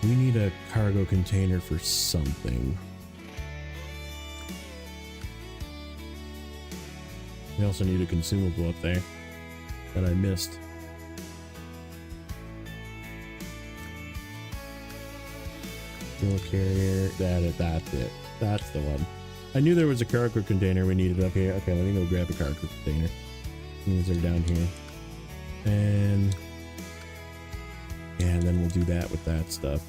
Speaker 1: We need a cargo container for something. We also need a consumable up there that I missed. Fuel carrier, that's it. That's the one. I knew there was a cargo container we needed up here. Okay, let me go grab a cargo container. These are down here. And yeah, and then we'll do that with that stuff.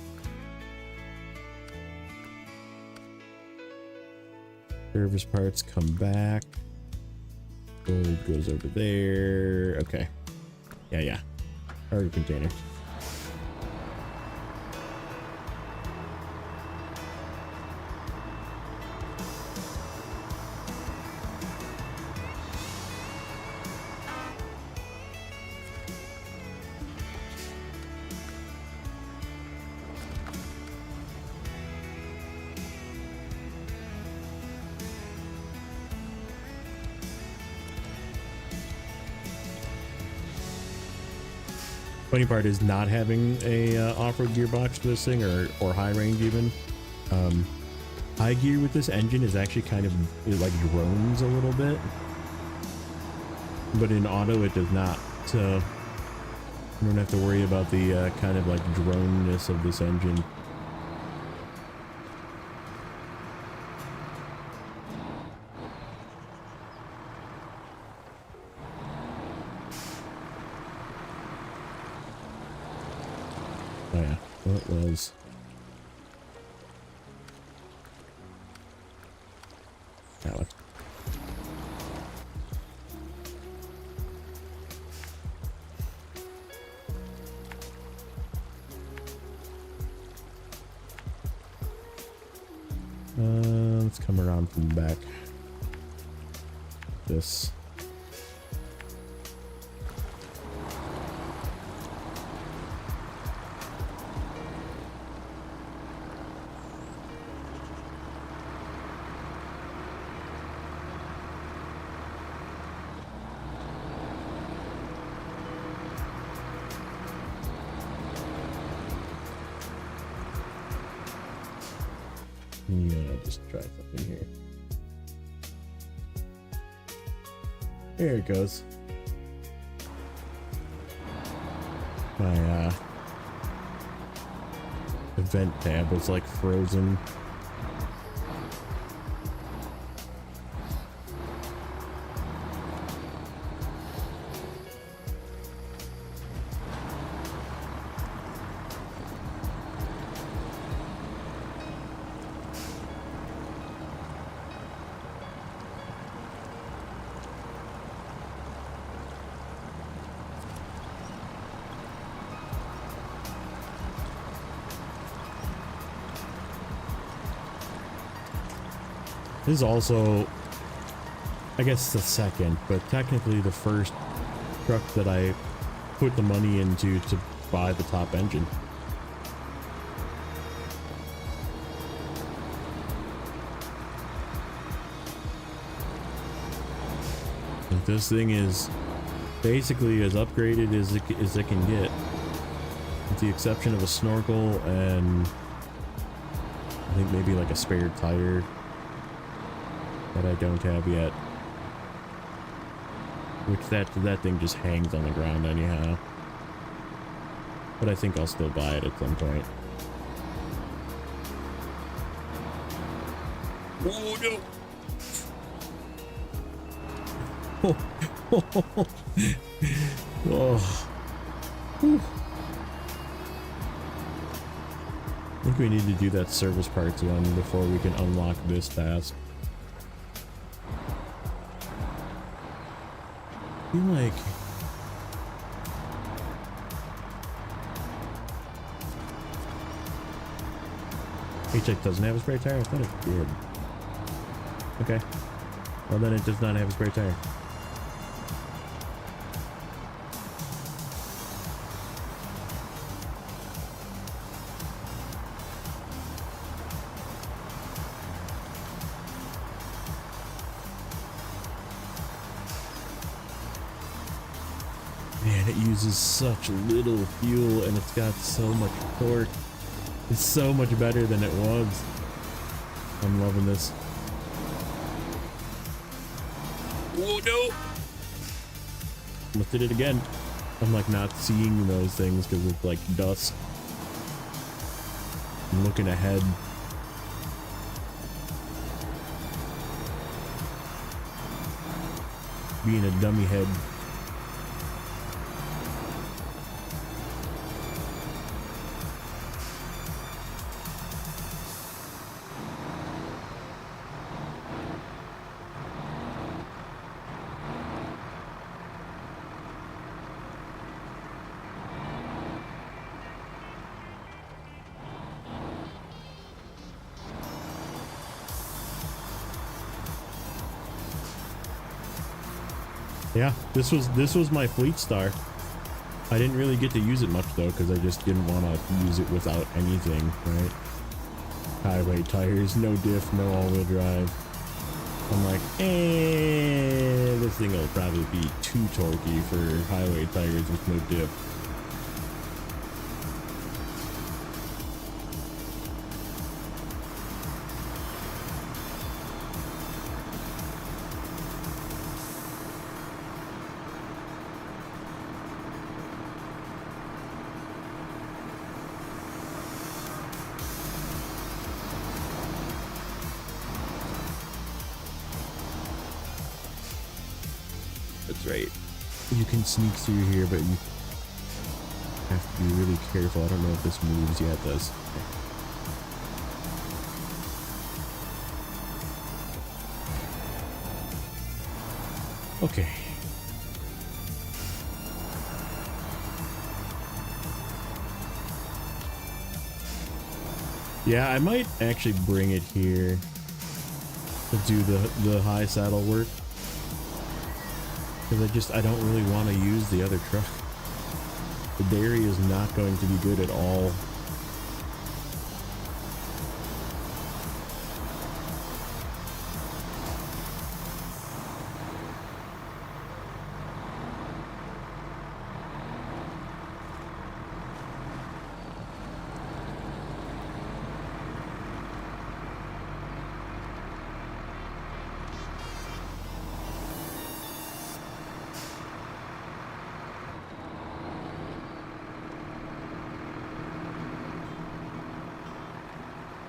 Speaker 1: Service parts come back. Gold goes over there. Okay. Yeah. Cargo container. Funny part is not having a off-road gearbox for this thing, or high range even. High gear with this engine is actually kind of, it like drones a little bit, but in auto it does not. So you don't have to worry about the kind of like drone-ness of this engine. Oh yeah, well it was. That one. Let's come around from the back. This. Yeah, just try something here. There it goes. My event tab was like frozen. This is also, I guess, the second, but technically the first truck that I put the money into to buy the top engine. And this thing is basically as upgraded as it can get, with the exception of a snorkel and I think maybe like a spare tire that I don't have yet. Which that thing just hangs on the ground anyhow. But I think I'll still buy it at some point. Oh no! Oh. Whew. I think we need to do that service parts one before we can unlock this task. I feel like H-Tech doesn't have a spare tire? I thought it did. Okay. Well, then it does not have a spare tire. Man, it uses such little fuel and it's got so much torque. It's so much better than it was. I'm loving this. Oh no! Almost did it again. I'm like not seeing those things because it's like dust. I'm looking ahead. Being a dummy head. Yeah, this was my fleet star. I didn't really get to use it much though, because I just didn't want to use it without anything, right? Highway tires, no diff, no all-wheel drive. I'm like, this thing will probably be too torquey for highway tires with no diff. That's right. You can sneak through here, but you have to be really careful. I don't know if this moves. Yeah, it does. Okay. Yeah, I might actually bring it here to do the high saddle work. Because I don't really want to use the other truck. The dairy is not going to be good at all.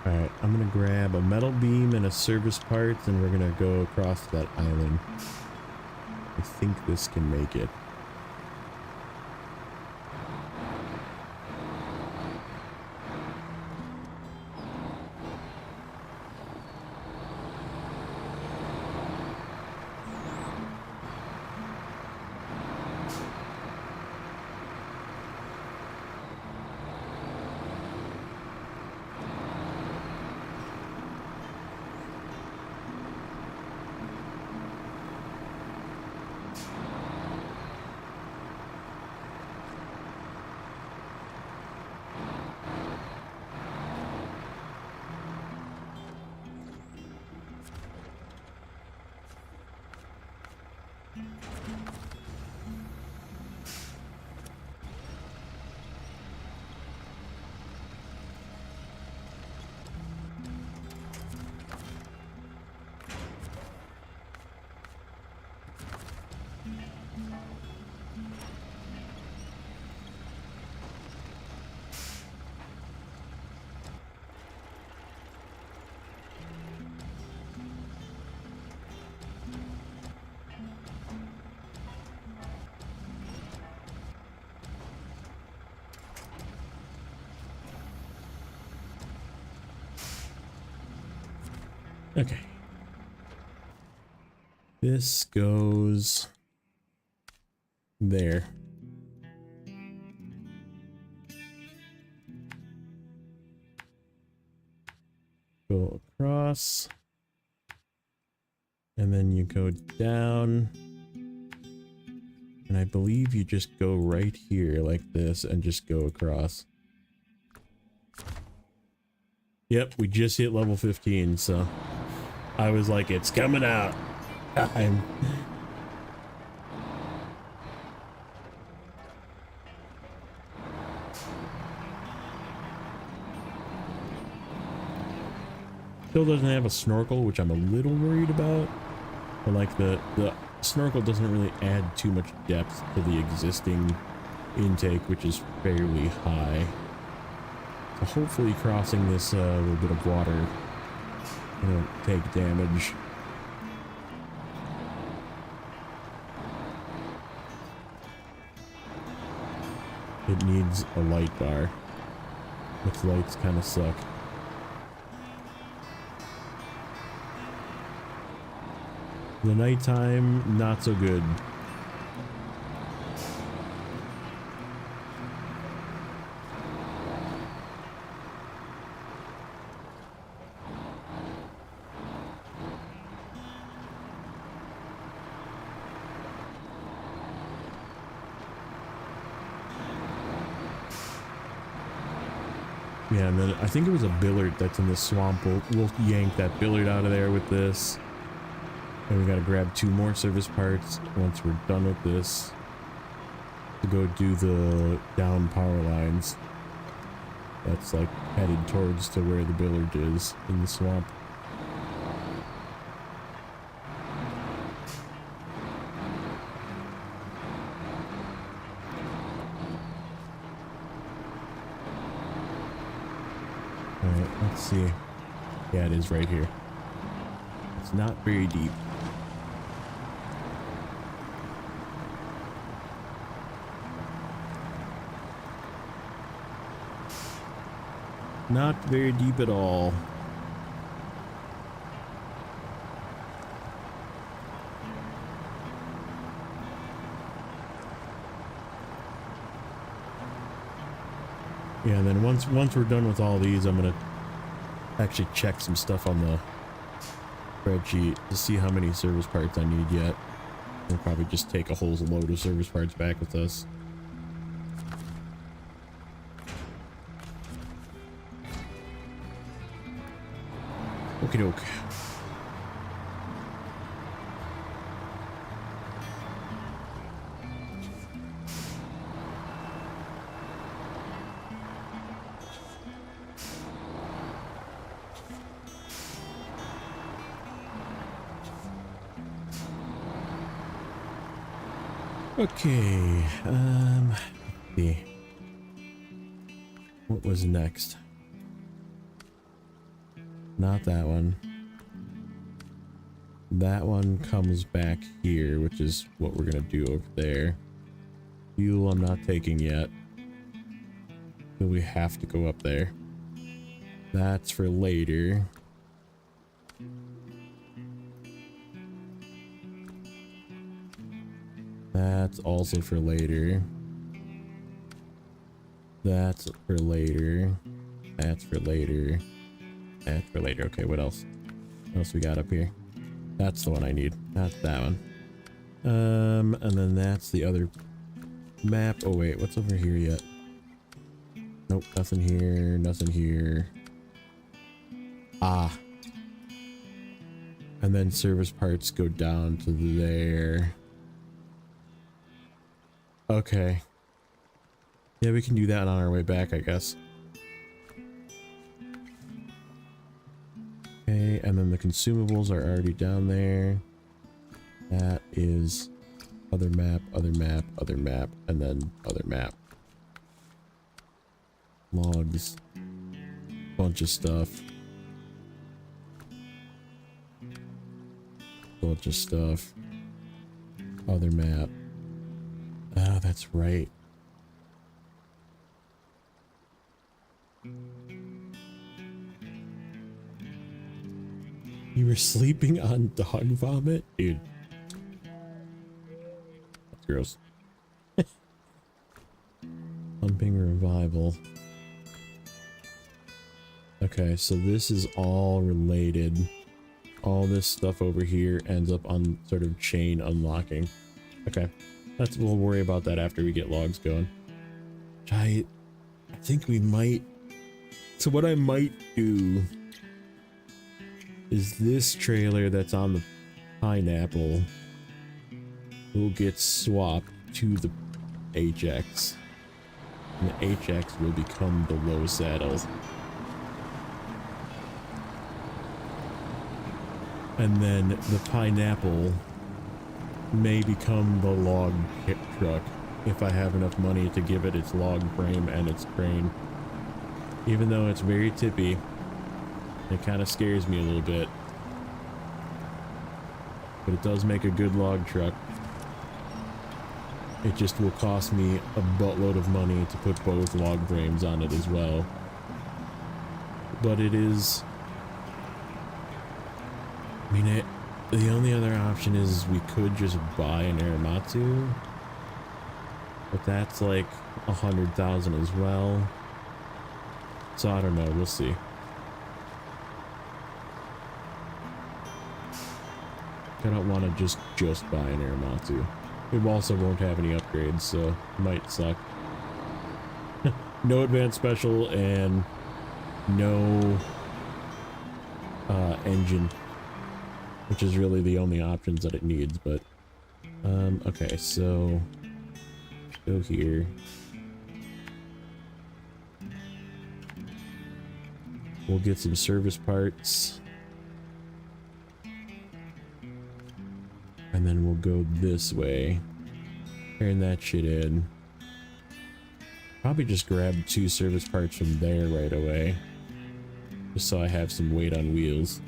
Speaker 1: All right, I'm gonna grab a metal beam and a service parts, and we're gonna go across that island. I think this can make it. Okay. This goes there. Go across. And then you go down. And I believe you just go right here like this and just go across. Yep, we just hit level 15, so I was like, it's coming out. I'm still doesn't have a snorkel, which I'm a little worried about. But like the snorkel doesn't really add too much depth to the existing intake, which is fairly high. So hopefully crossing this little bit of water, I don't take damage. It needs a light bar, which lights kind of suck. The nighttime, not so good. Yeah, and then I think it was a billard that's in this swamp. We'll yank that billard out of there with this. And we gotta grab 2 more service parts once we're done with this to go do the down power lines. That's like headed towards to where the billard is in the swamp. Alright, let's see. Yeah, it is right here. It's not very deep. Not very deep at all. Yeah, and then once we're done with all these, I'm gonna actually check some stuff on the spreadsheet to see how many service parts I need yet. We'll probably just take a whole load of service parts back with us. Okie doke. Okay, let's see. What was next? Not that one. That one comes back here, which is what we're gonna do over there. Fuel I'm not taking yet. So we have to go up there. That's for later. That's also for later. That's for later. That's for later. That's for later. Okay, what else? What else we got up here? That's the one I need. That's that one. And then that's the other map. Oh wait, what's over here yet? Nope, nothing here, nothing here. Ah. And then service parts go down to there. Okay. Yeah, we can do that on our way back, I guess. Okay, and then the consumables are already down there. That is other map, other map, other map, and then other map. Logs. Bunch of stuff. Bunch of stuff. Other map. Ah, that's right. You were sleeping on dog vomit? Dude. That's gross. Pumping revival. Okay, so this is all related. All this stuff over here ends up on sort of chain unlocking. Okay. We'll worry about that after we get logs going. I think we might... So what I might do is this trailer that's on the pineapple will get swapped to the HX. And the HX will become the low saddle. And then the pineapple may become the log truck if I have enough money to give it its log frame and its crane. Even though it's very tippy, it kind of scares me a little bit. But it does make a good log truck. It just will cost me a buttload of money to put both log frames on it as well. But it is... I mean, the only other option is we could just buy an Aramatsu. But that's like 100,000 as well. So I don't know, we'll see. I don't want to just buy an Aramatsu. It also won't have any upgrades, so it might suck. No advanced special and no engine, which is really the only options that it needs. But okay, so go here. We'll get some service parts. And then we'll go this way. Turn that shit in. Probably just grab 2 service parts from there right away. Just so I have some weight on wheels.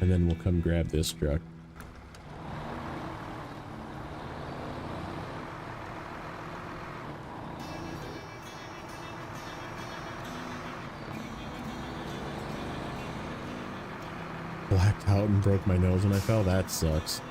Speaker 1: And then we'll come grab this truck. Blacked out and broke my nose when I fell. That sucks.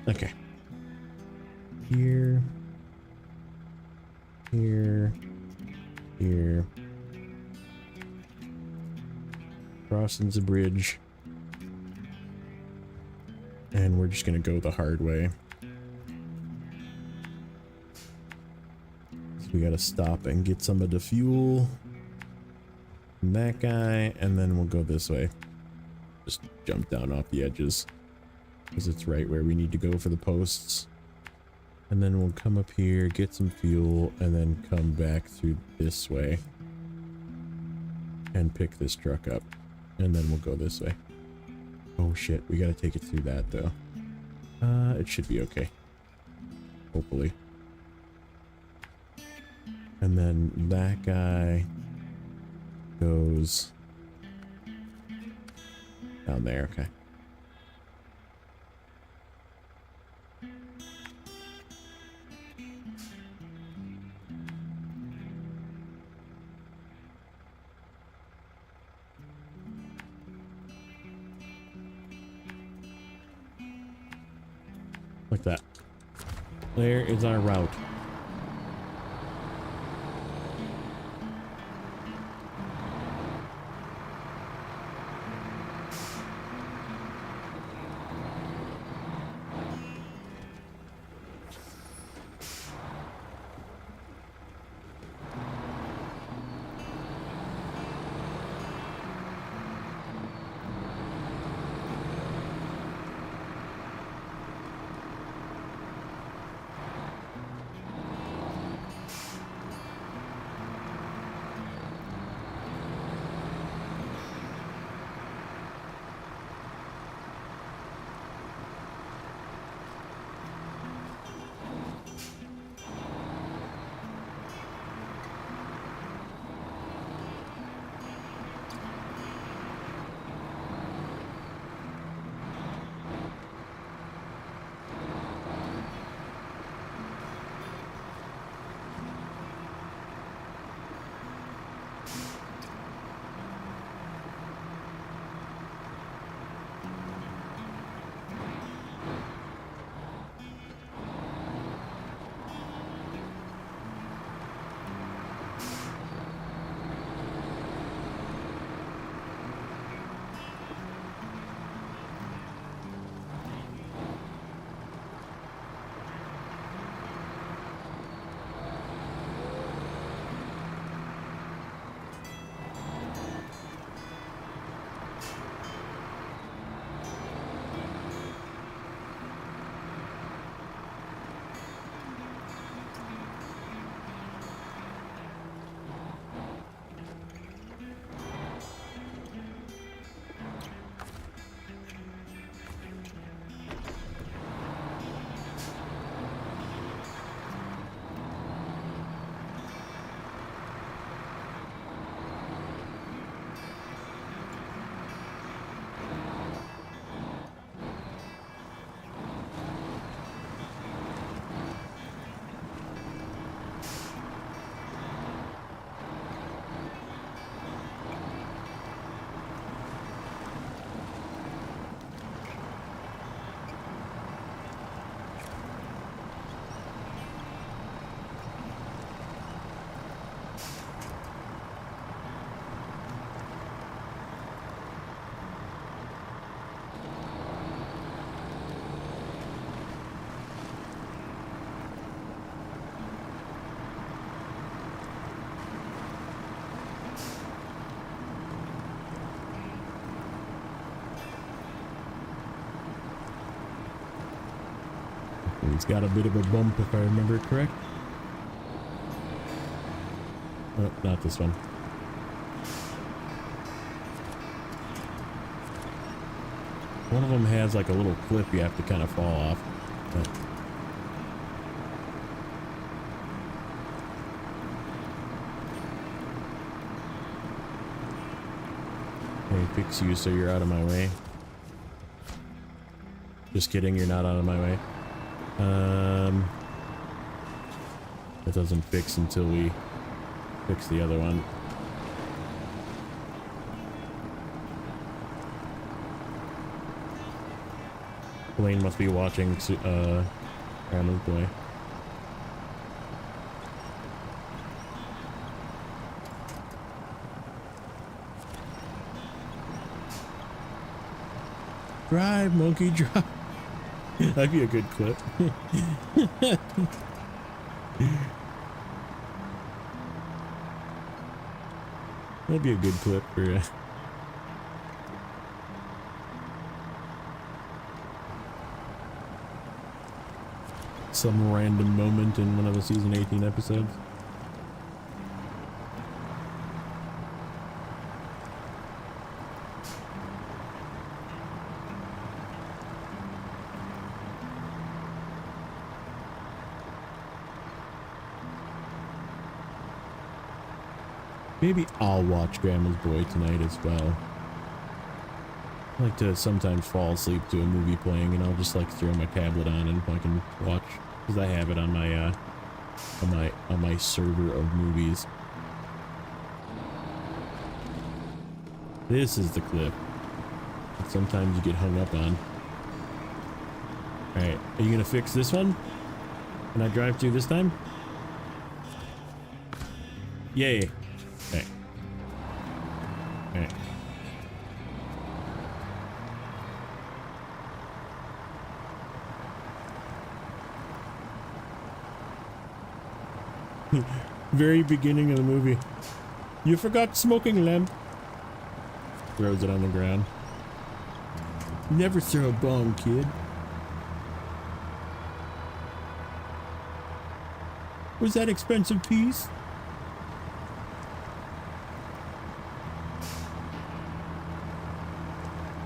Speaker 1: Okay. Here. Here. Here. Crossing's a bridge. And we're just gonna go the hard way. So we gotta stop and get some of the fuel from that guy, and then we'll go this way. Just jump down off the edges, because it's right where we need to go for the posts. And then we'll come up here, get some fuel, and then come back through this way and pick this truck up. And then we'll go this way. Oh shit, we gotta take it through that though. It should be okay. Hopefully. And then that guy goes down there, okay. Like that. There is our route. It's got a bit of a bump if I remember correct. Oh, not this one. One of them has like a little clip you have to kind of fall off. But let me fix you so you're out of my way. Just kidding, you're not out of my way. It doesn't fix until we fix the other one. Blaine must be watching Grandma's Boy. Drive, monkey, drive. That'd be a good clip. That'd be a good clip for some random moment in one of the season 18 episodes. Maybe I'll watch Grandma's Boy tonight as well. I like to sometimes fall asleep to a movie playing, and I'll just like throw my tablet on and fucking watch, because I have it on my server of movies. This is the clip that sometimes you get hung up on. All right, are you gonna fix this one? Can I drive through this time? Yay. Okay. Okay. Very beginning of the movie. You forgot smoking lamp. Throws it on the ground. Never throw a bong, kid. Was that expensive piece?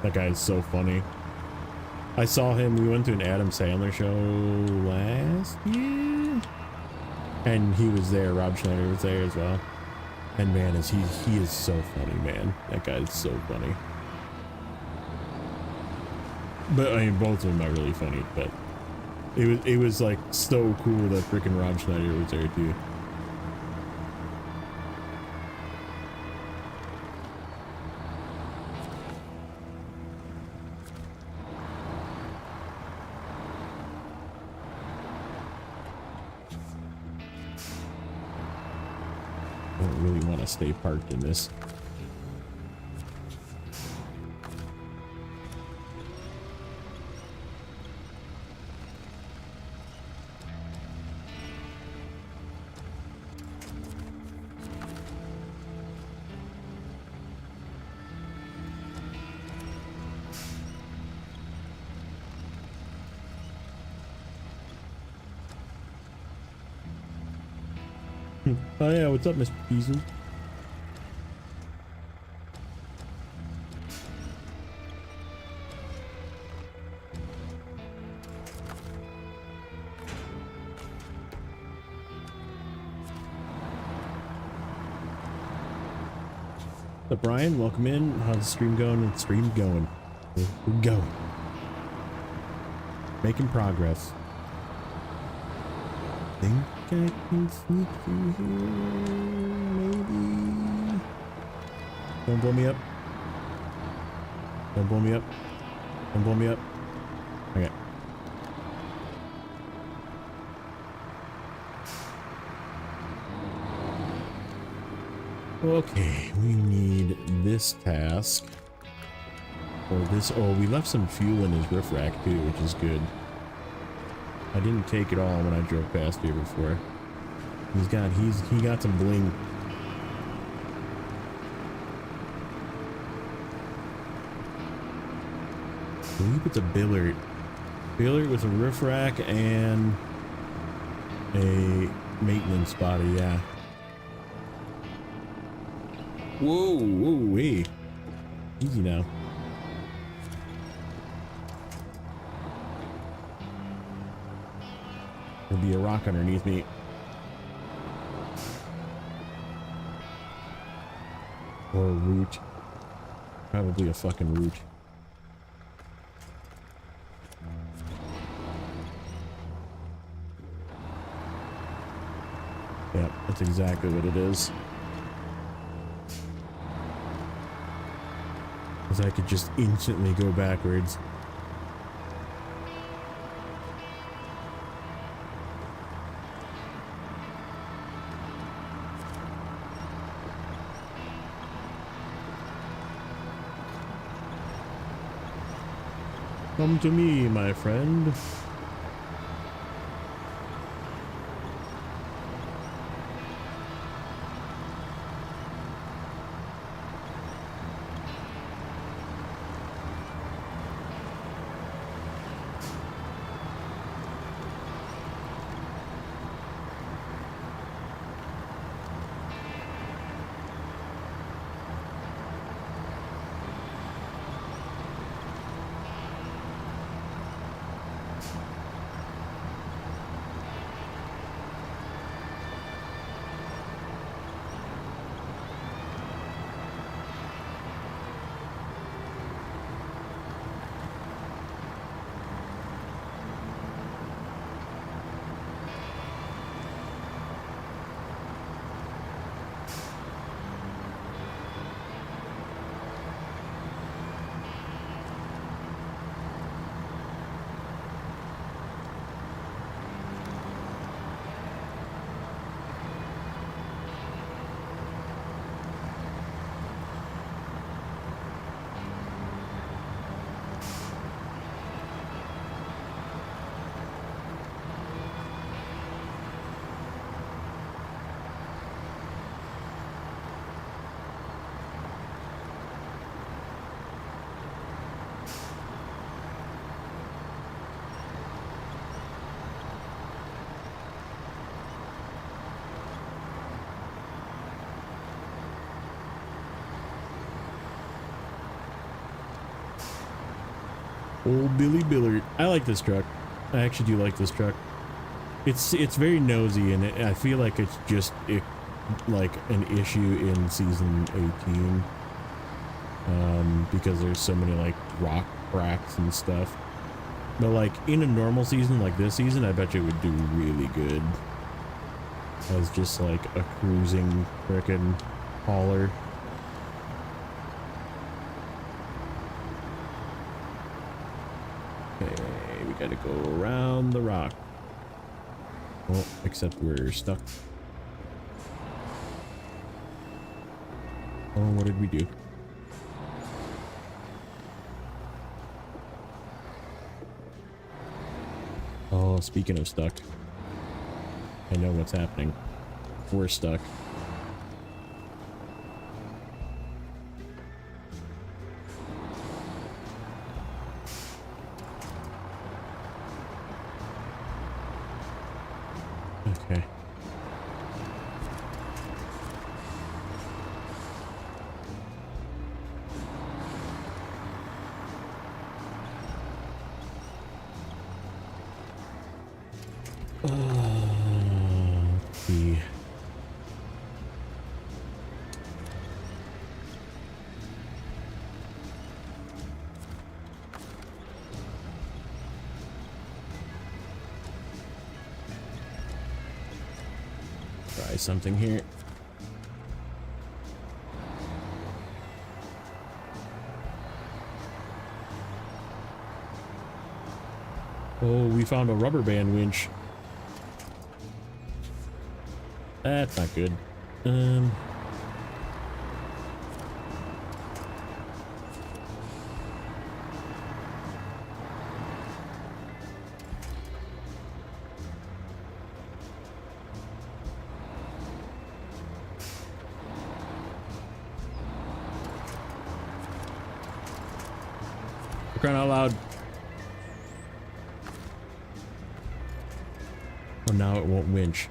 Speaker 1: That guy is so funny. I saw him, we went to an Adam Sandler show last year. And he was there, Rob Schneider was there as well. And man, he is so funny, man. That guy is so funny. But I mean, both of them are really funny, but it was like so cool that freaking Rob Schneider was there too. I don't really want to stay parked in this. Oh yeah, what's up, Mr. Beasley? What's up, Brian? Welcome in. How's the stream going? The stream going. We're going. Making progress. Think I can sneak through here, maybe. Don't blow me up. Don't blow me up. Don't blow me up. Okay. Okay, we need this task. Or this. Oh, we left some fuel in his roof rack too, which is good. I didn't take it all when I drove past here before. He got some bling. I believe it's a Billard. Billard with a roof rack and a maintenance body, yeah. Whoa, whoa, hey. Easy now. There'll be a rock underneath me. Or a root. Probably a fucking root. Yep, that's exactly what it is. Because I could just instantly go backwards. Come to me, my friend. Old Billy Billard. I like this truck. I actually do like this truck. It's very nosy, and I feel like it's just like an issue in season 18, because there's so many like rock cracks and stuff. But like in a normal season like this season, I bet you it would do really good as just like a cruising frickin' hauler. Okay, we gotta go around the rock. Oh, except we're stuck. Oh, what did we do? Oh, speaking of stuck, I know what's happening. We're stuck. Okay. Let's see. Try something here. Oh, we found a rubber band winch. That's not good. For crying out loud. Oh, now it won't winch.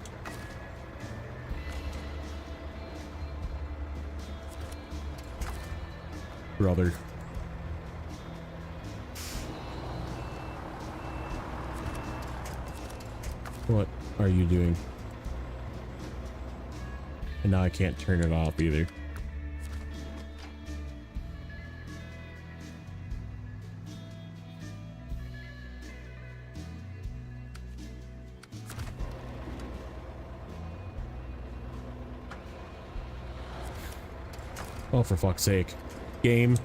Speaker 1: Brother. What are you doing? And now I can't turn it off either. Oh, for fuck's sake. Game.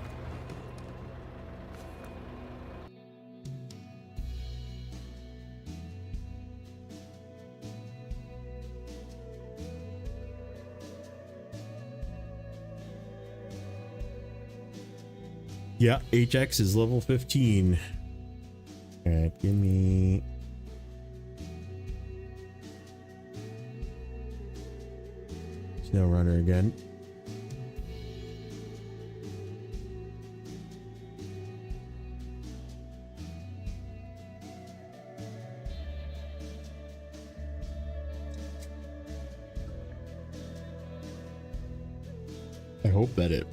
Speaker 1: Yeah, HX is level 15. Alright, give me... Snowrunner again. I hope that it...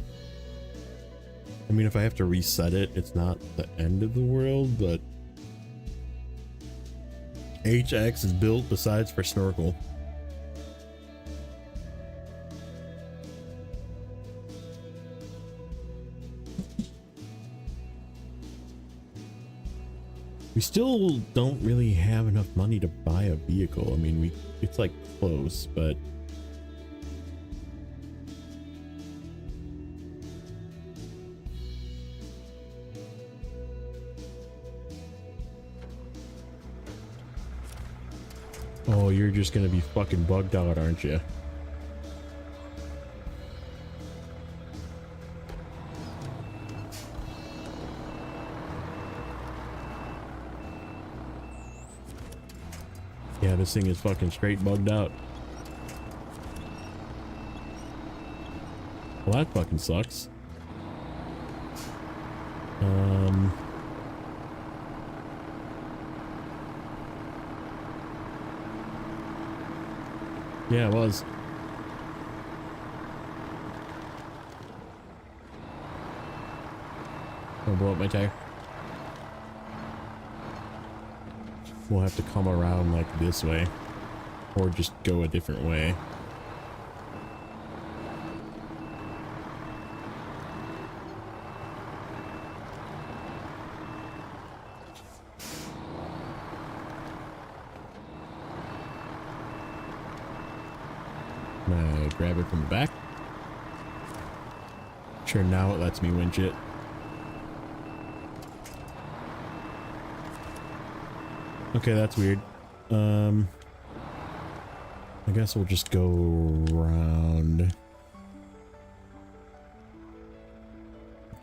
Speaker 1: I mean, if I have to reset it, it's not the end of the world, but... HX is built besides for snorkel. We still don't really have enough money to buy a vehicle. I mean, it's like close, but... Oh, you're just gonna be fucking bugged out, aren't you? Yeah, this thing is fucking straight bugged out. Well, that fucking sucks. Yeah, it was. I'll blow up my tire. We'll have to come around like this way, or just go a different way. Can I grab it from the back? Sure, now it lets me winch it. Okay, that's weird. I guess we'll just go around.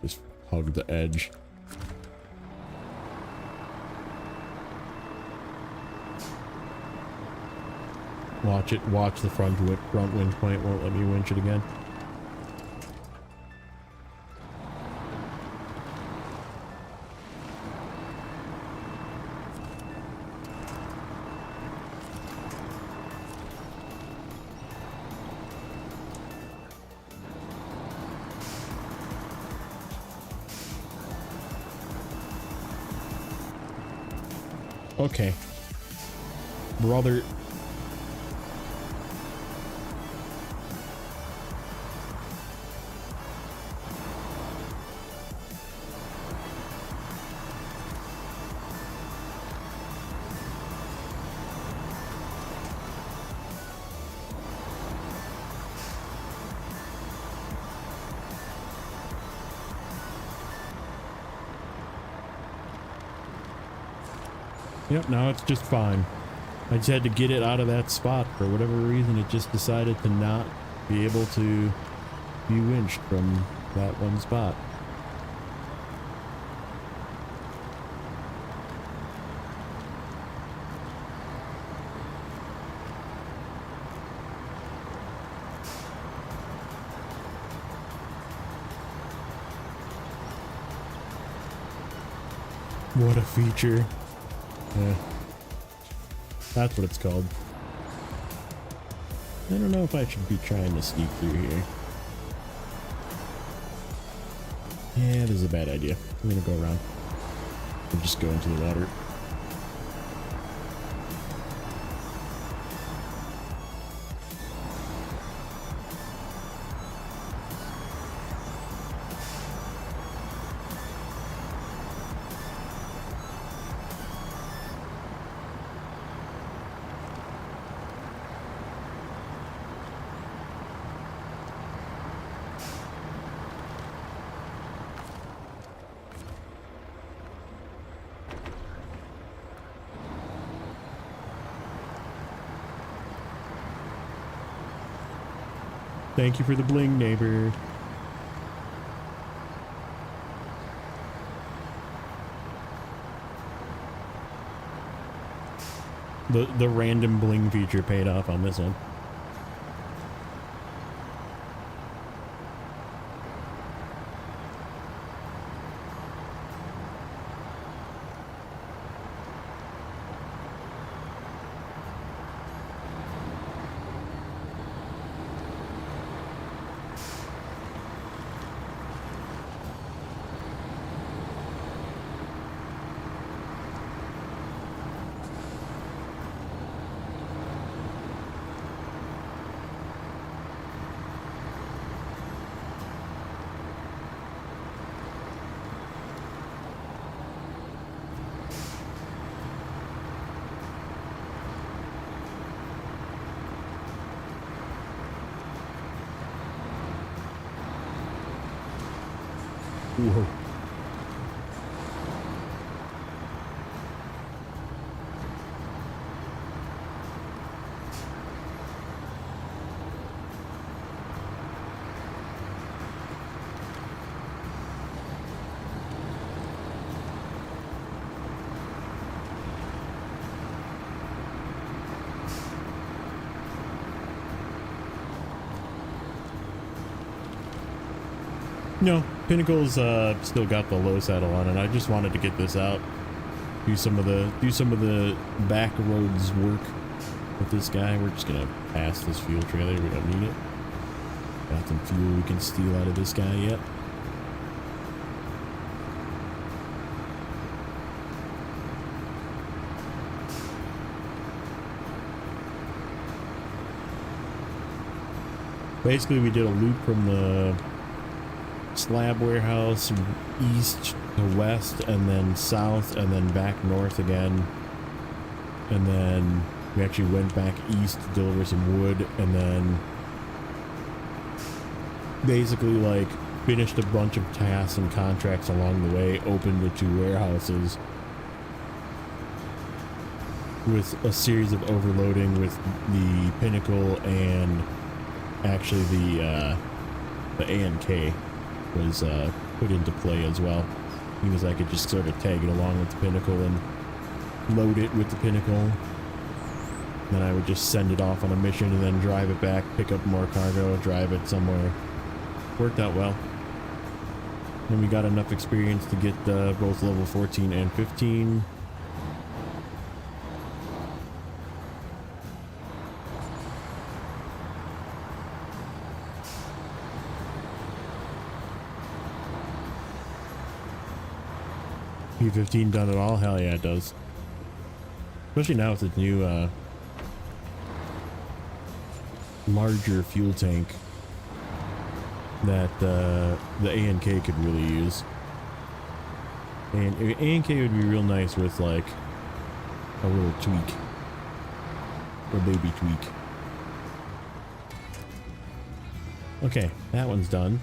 Speaker 1: Just hug the edge. Watch it. Watch the front winch point. Won't let me winch it again. Okay, brother. Yep, now it's just fine. I just had to get it out of that spot. For whatever reason, it just decided to not be able to be winched from that one spot. What a feature. Yeah. That's what it's called. I don't know if I should be trying to sneak through here. Yeah, this is a bad idea. I'm gonna go around and just go into the water. Thank you for the bling, neighbor. The random bling feature paid off on this one. Whoa. No, Pinnacle's still got the low saddle on, and I just wanted to get this out. Do some of the back roads work with this guy. We're just gonna pass this fuel trailer. We don't need it. Got some fuel we can steal out of this guy yet. Basically, we did a loop from the slab warehouse east to west, and then south, and then back north again, and then we actually went back east to deliver some wood, and then basically like finished a bunch of tasks and contracts along the way, opened the 2 warehouses with a series of overloading with the Pinnacle, and actually the A&K was put into play as well, because I could just sort of tag it along with the Pinnacle and load it with the Pinnacle. Then I would just send it off on a mission and then drive it back, pick up more cargo, drive it somewhere. Worked out well. And we got enough experience to get both level 14 and 15. P15 done it all? Hell yeah, it does. Especially now with its new larger fuel tank that the A&K could really use. And A&K would be real nice with like a little tweak. A baby tweak. Okay, that one's done.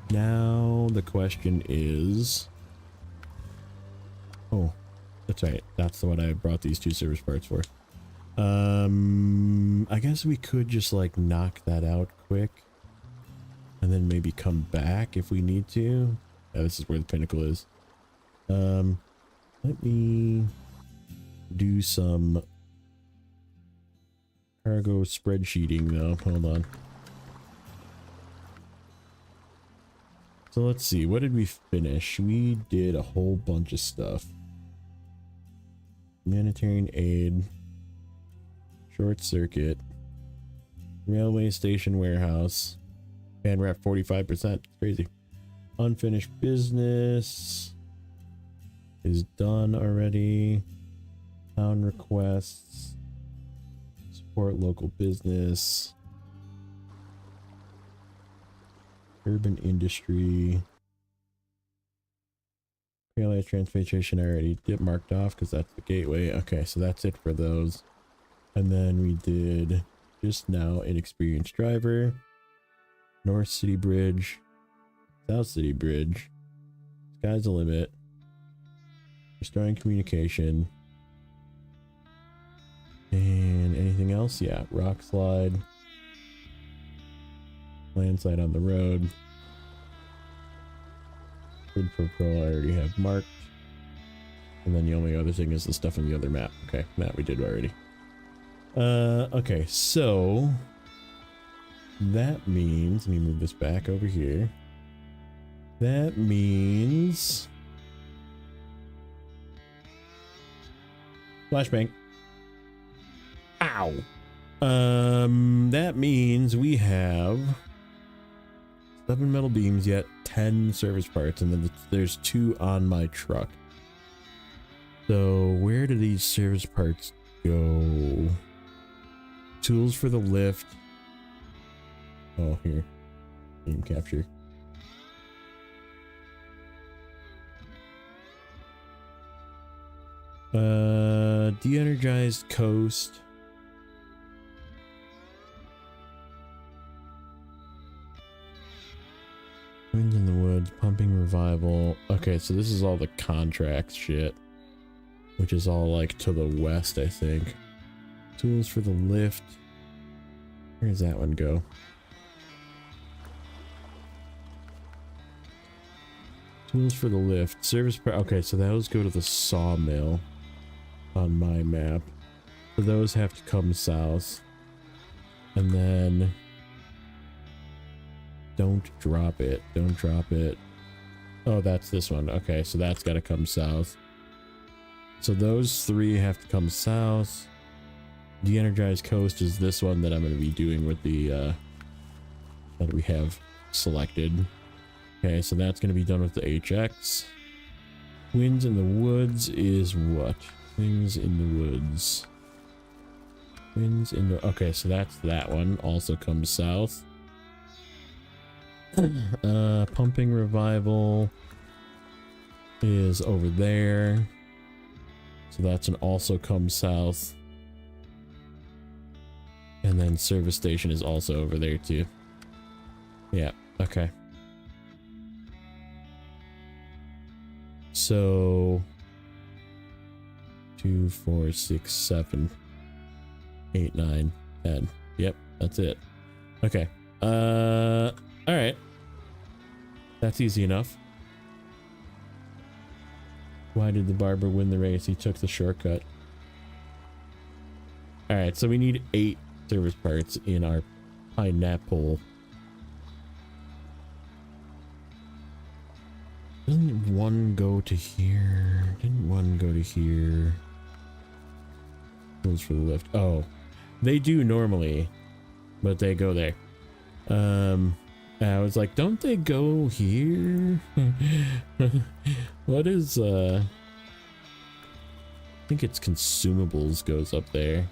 Speaker 1: Now the question is... Oh, that's right. That's what I brought these 2 service parts for. I guess we could just like knock that out quick. And then maybe come back if we need to. Yeah, this is where the Pinnacle is. Let me do some cargo spreadsheeting though. Hold on. So let's see, what did we finish? We did a whole bunch of stuff. Humanitarian aid, short circuit, railway station warehouse, and we're at 45%. Crazy. Unfinished business is done already. Town requests, support local business. Urban industry. Pale transportation I already did marked off because that's the gateway. Okay, so that's it for those. And then we did just now inexperienced driver, North City Bridge, South City Bridge, sky's the limit, restoring communication, and anything else? Yeah, rock slide. Landslide on the road. Good for Pro I already have marked. And then the only other thing is the stuff in the other map. Okay, that we did already. Okay, so that means, let me move this back over here. That means flashbang. Ow. That means we have 7 metal beams, yet 10 service parts, and then there's 2 on my truck. So where do these service parts go? Tools for the lift. Oh, here. Game capture. De-energized coast. Winds in the woods, pumping revival. Okay, so this is all the contracts shit, which is all like to the west, I think. Tools for the lift. Where does that one go? Tools for the lift. Service. Okay, so those go to the sawmill on my map. So those have to come south. And then don't drop it. Don't drop it. Oh, that's this one. Okay, so that's got to come south. So those 3 have to come south. De-energized coast is this one that I'm going to be doing with the that we have selected. Okay, so that's going to be done with the HX. Winds in the woods is what? Winds in the woods. Winds in the... Okay, so that's that one. Also comes south. Pumping revival is over there. So that's an also comes south. And then service station is also over there too. Yeah, okay. So 2, 4, 6, 7, 8, 9, 10. Yep, that's it. Okay. All right. That's easy enough. Why did the barber win the race? He took the shortcut. All right, so we need 8 service parts in our pineapple. Didn't one go to here? Didn't one go to here? Tools for the lift. Oh, they do normally, but they go there. I was like, don't they go here? What is I think it's consumables goes up there.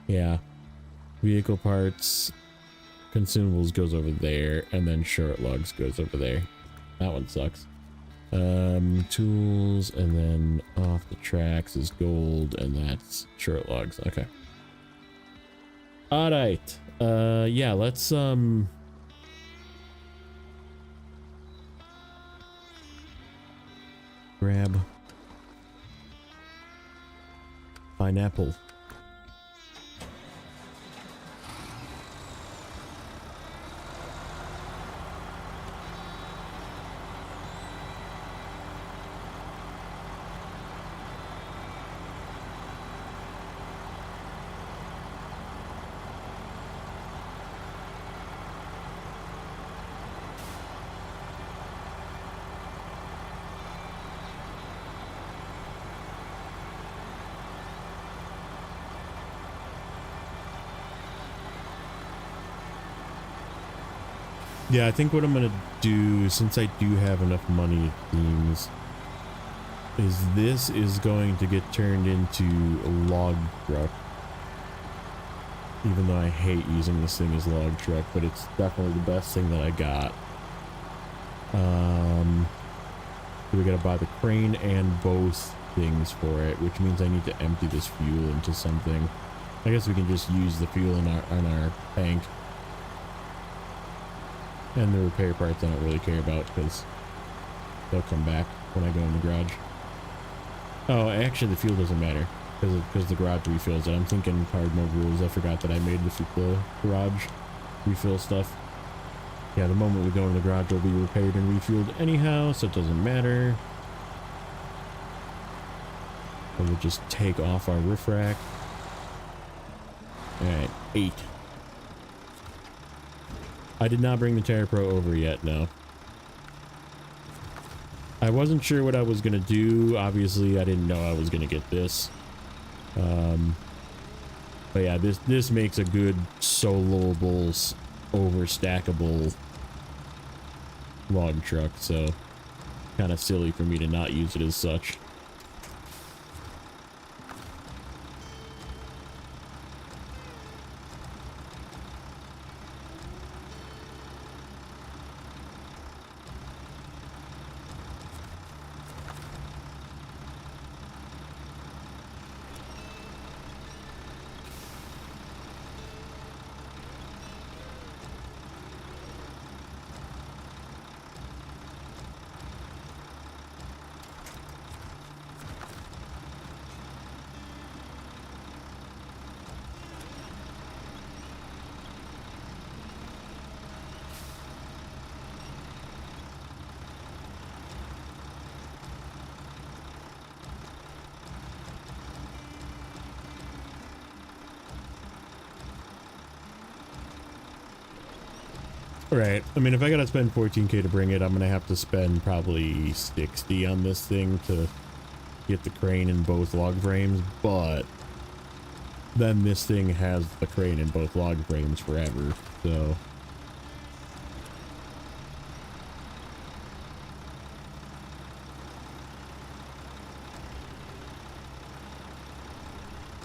Speaker 1: Yeah, vehicle parts, consumables goes over there, and then short logs goes over there. That one sucks. Tools, and then off the tracks is gold, and that's short logs. Okay. All right. Yeah, let's grab pineapple. Yeah, I think what I'm gonna do, since I do have enough money, it seems, is this is going to get turned into a log truck. Even though I hate using this thing as log truck, but it's definitely the best thing that I got. We gotta buy the crane and both things for it, which means I need to empty this fuel into something. I guess we can just use the fuel in our tank. And the repair parts I don't really care about because they'll come back when I go in the garage. Oh, actually the fuel doesn't matter because the garage refills it. I'm thinking hard mode rules. I forgot that I made the garage refill stuff. Yeah, the moment we go in the garage, will be repaired and refueled anyhow, so it doesn't matter. And we'll just take off our roof rack. Alright, 8. I did not bring the Terra Pro over yet, no. I wasn't sure what I was going to do. Obviously, I didn't know I was going to get this. But yeah, this makes a good soloable, overstackable log truck, so kind of silly for me to not use it as such. Right. I mean, if I gotta spend 14K to bring it, I'm gonna have to spend probably 60 on this thing to get the crane in both log frames, but then this thing has the crane in both log frames forever, so...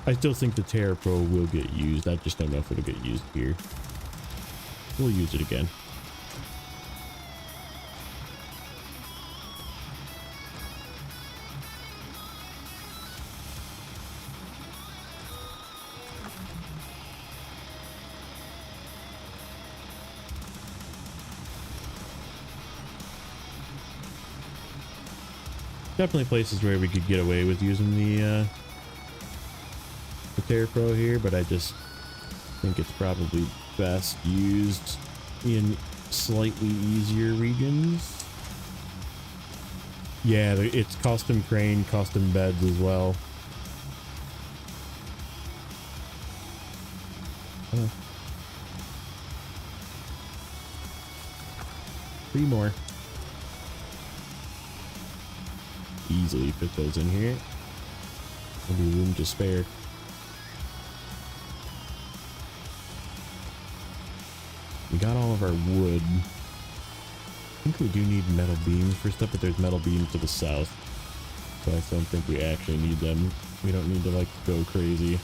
Speaker 1: I still think the Terra Pro will get used. I just don't know if it'll get used here. We'll use it again. Definitely places where we could get away with using the Terra Pro here, but I just think it's probably best used in slightly easier regions. Yeah, it's custom crane, custom beds as well. Oh. 3 more. Easily fit those in here. There'll be room to spare. We got all of our wood. I think we do need metal beams for stuff, but there's metal beams to the south. So I don't think we actually need them. We don't need to, like, go crazy.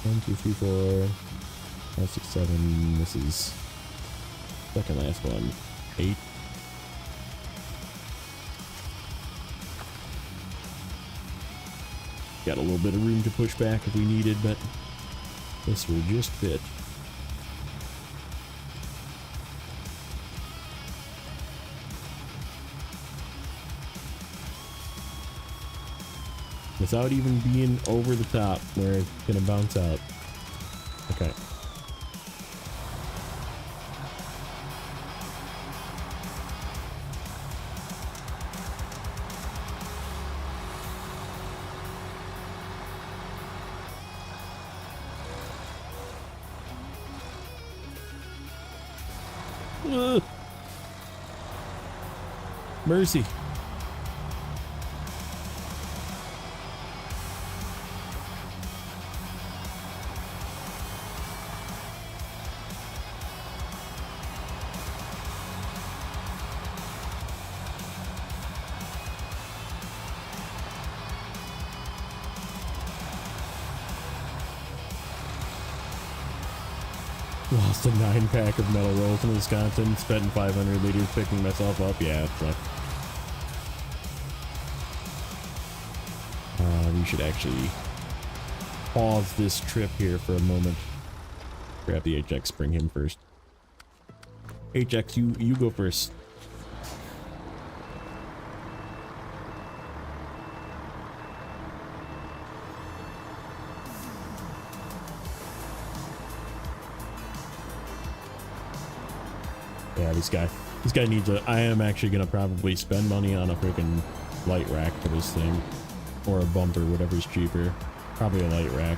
Speaker 1: One, two, three, 4, 5, 6, 7. This is second last one. 8. Got a little bit of room to push back if we needed, but this will just fit. Without even being over the top where it's gonna bounce out. Okay. Ugh. Mercy. Lost a 9-pack of metal rolls in Wisconsin, spent 500 liters picking myself up. Yeah, it's like... we should actually pause this trip here for a moment. Grab the HX, bring him first. HX, you go first. yeah, this guy needs a, I am actually gonna probably spend money on a freaking light rack for this thing, or a bumper, whatever's cheaper. Probably a light rack,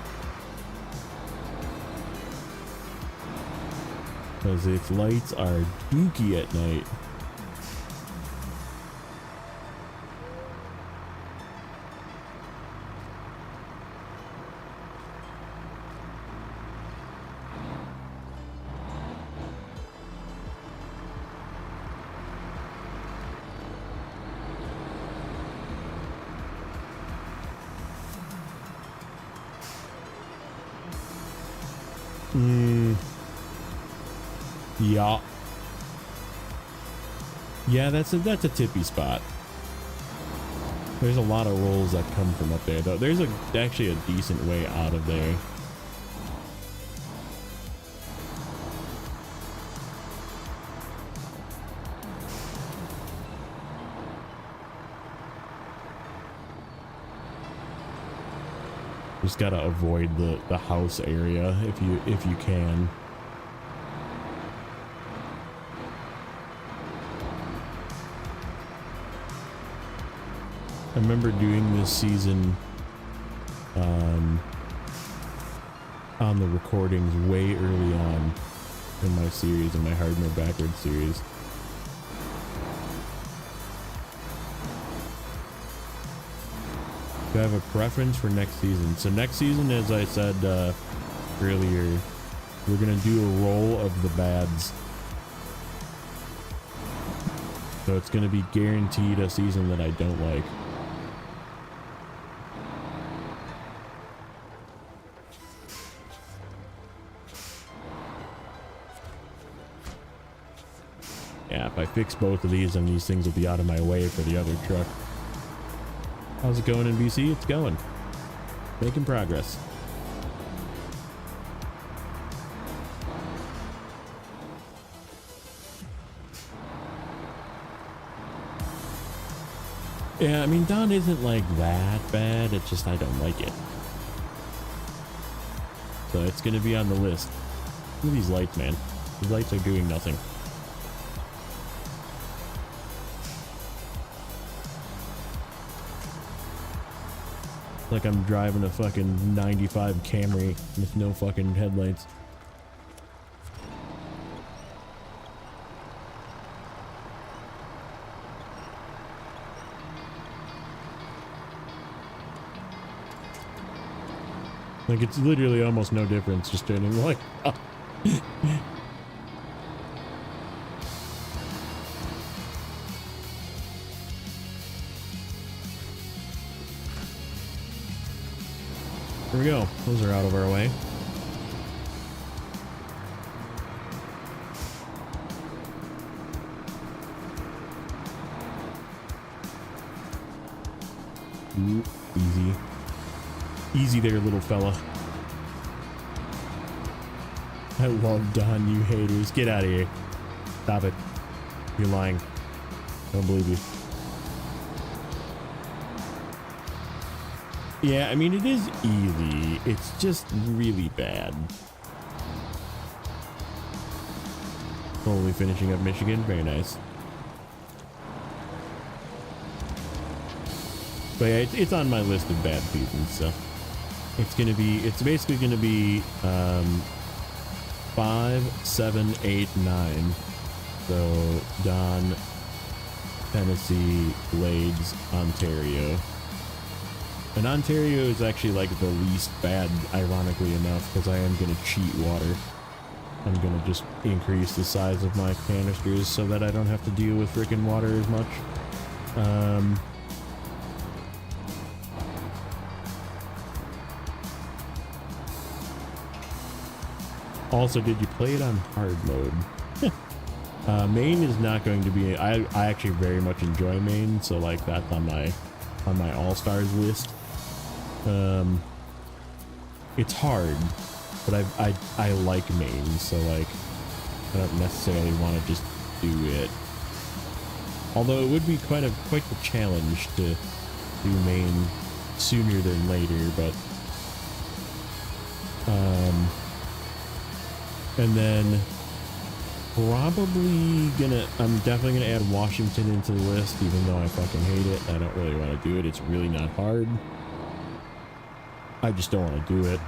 Speaker 1: because its lights are dookie at night. Yeah. Yeah, that's a tippy spot. There's a lot of rolls that come from up there, though. There's actually a decent way out of there. Just gotta avoid the house area if you can. I remember doing this season on the recordings way early on in my series, in my Hard Mode Backwards series. Do I have a preference for next season? So next season, as I said earlier, we're gonna do a roll of the bads. So it's gonna be guaranteed a season that I don't like. Yeah, if I fix both of these, then these things will be out of my way for the other truck. How's it going in BC? It's going. Making progress. Yeah, I mean, Dawn isn't like that bad. It's just I don't like it. So it's going to be on the list. Look at these lights, man. These lights are doing nothing. Like I'm driving a fucking 95 Camry with no fucking headlights. Like it's literally almost no difference just turning like up. Here we go. Those are out of our way. Ooh, easy. Easy there, little fella. I love Don, you haters. Get out of here. Stop it. You're lying. Don't believe you. Yeah, I mean, it is easy. It's just really bad. Slowly finishing up Michigan. Very nice. But yeah, it's on my list of bad seasons, so it's basically gonna be 5, 7, 8, 9. So Don, Tennessee, Blades, Ontario. And Ontario is actually like the least bad, ironically enough, because I am going to cheat water. I'm going to just increase the size of my canisters so that I don't have to deal with frickin' water as much. Also, did you play it on hard mode? Main is not going to be... I actually very much enjoy Main, so like that's on my all-stars list. It's hard, but I like Main, so like I don't necessarily want to just do it. Although it would be quite the challenge to do Main sooner than later, but and then I'm definitely gonna add Washington into the list, even though I fucking hate it. I don't really want to do it. It's really not hard. I just don't want to do it.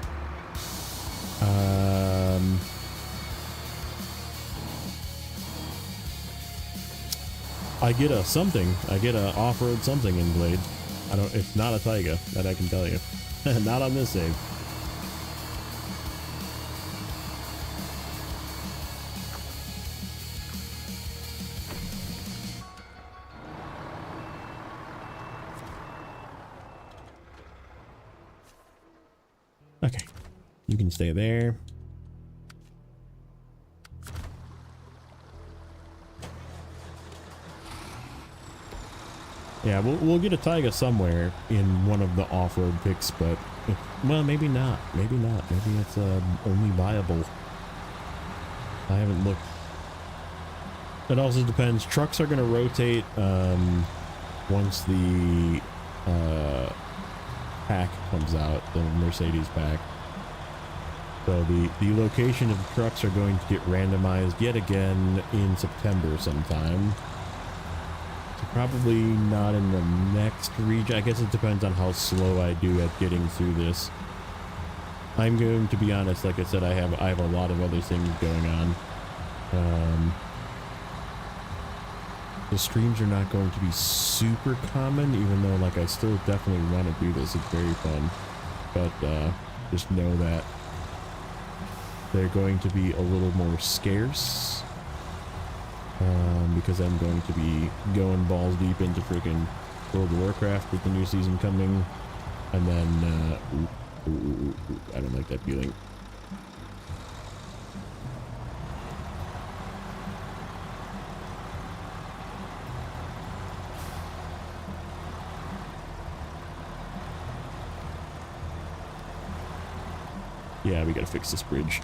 Speaker 1: I get a something. I get a off-road something in Blade. It's not a Taiga, that I can tell you. Not on this save. Okay, you can stay there. Yeah, we'll get a Taiga somewhere in one of the off-road picks, but well, maybe not. Maybe not. Maybe it's only viable. I haven't looked. It also depends. Trucks are going to rotate once the pack comes out, the Mercedes pack. So the location of the trucks are going to get randomized yet again in September sometime. So probably not in the next region. I guess it depends on how slow I do at getting through this. I'm going to be honest, like I said, I have a lot of other things going on. The streams are not going to be super common, even though like I still definitely want to do this. It's very fun. But just know that they're going to be a little more scarce. Because I'm going to be going balls deep into freaking World of Warcraft with the new season coming. And then, I don't like that feeling. Yeah, we gotta fix this bridge.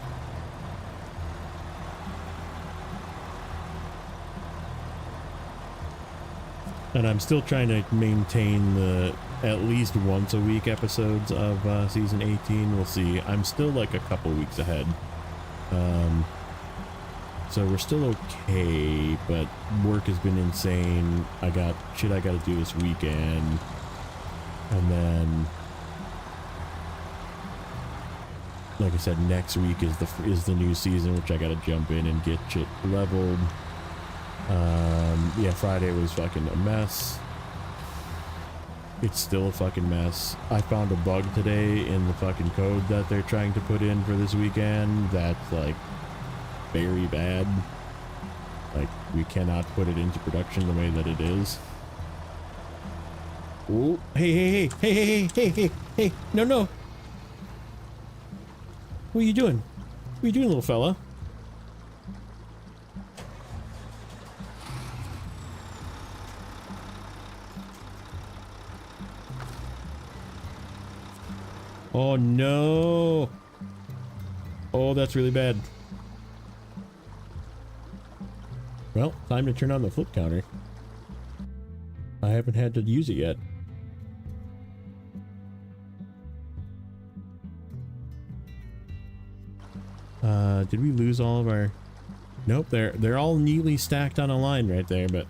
Speaker 1: And I'm still trying to maintain the at least once a week episodes of season 18. We'll see. I'm still like a couple weeks ahead. So we're still okay, but work has been insane. I got shit I gotta do this weekend. And then, like I said, next week is the new season, which I gotta jump in and get shit leveled. Yeah, Friday was fucking a mess. It's still a fucking mess. I found a bug today in the fucking code that they're trying to put in for this weekend that's like very bad. Like, we cannot put it into production the way that it is. Ooh, hey, no. What are you doing? What are you doing, little fella? Oh no! Oh, that's really bad. Well, time to turn on the flip counter. I haven't had to use it yet. Did we lose all of our... Nope, they're all neatly stacked on a line right there, but...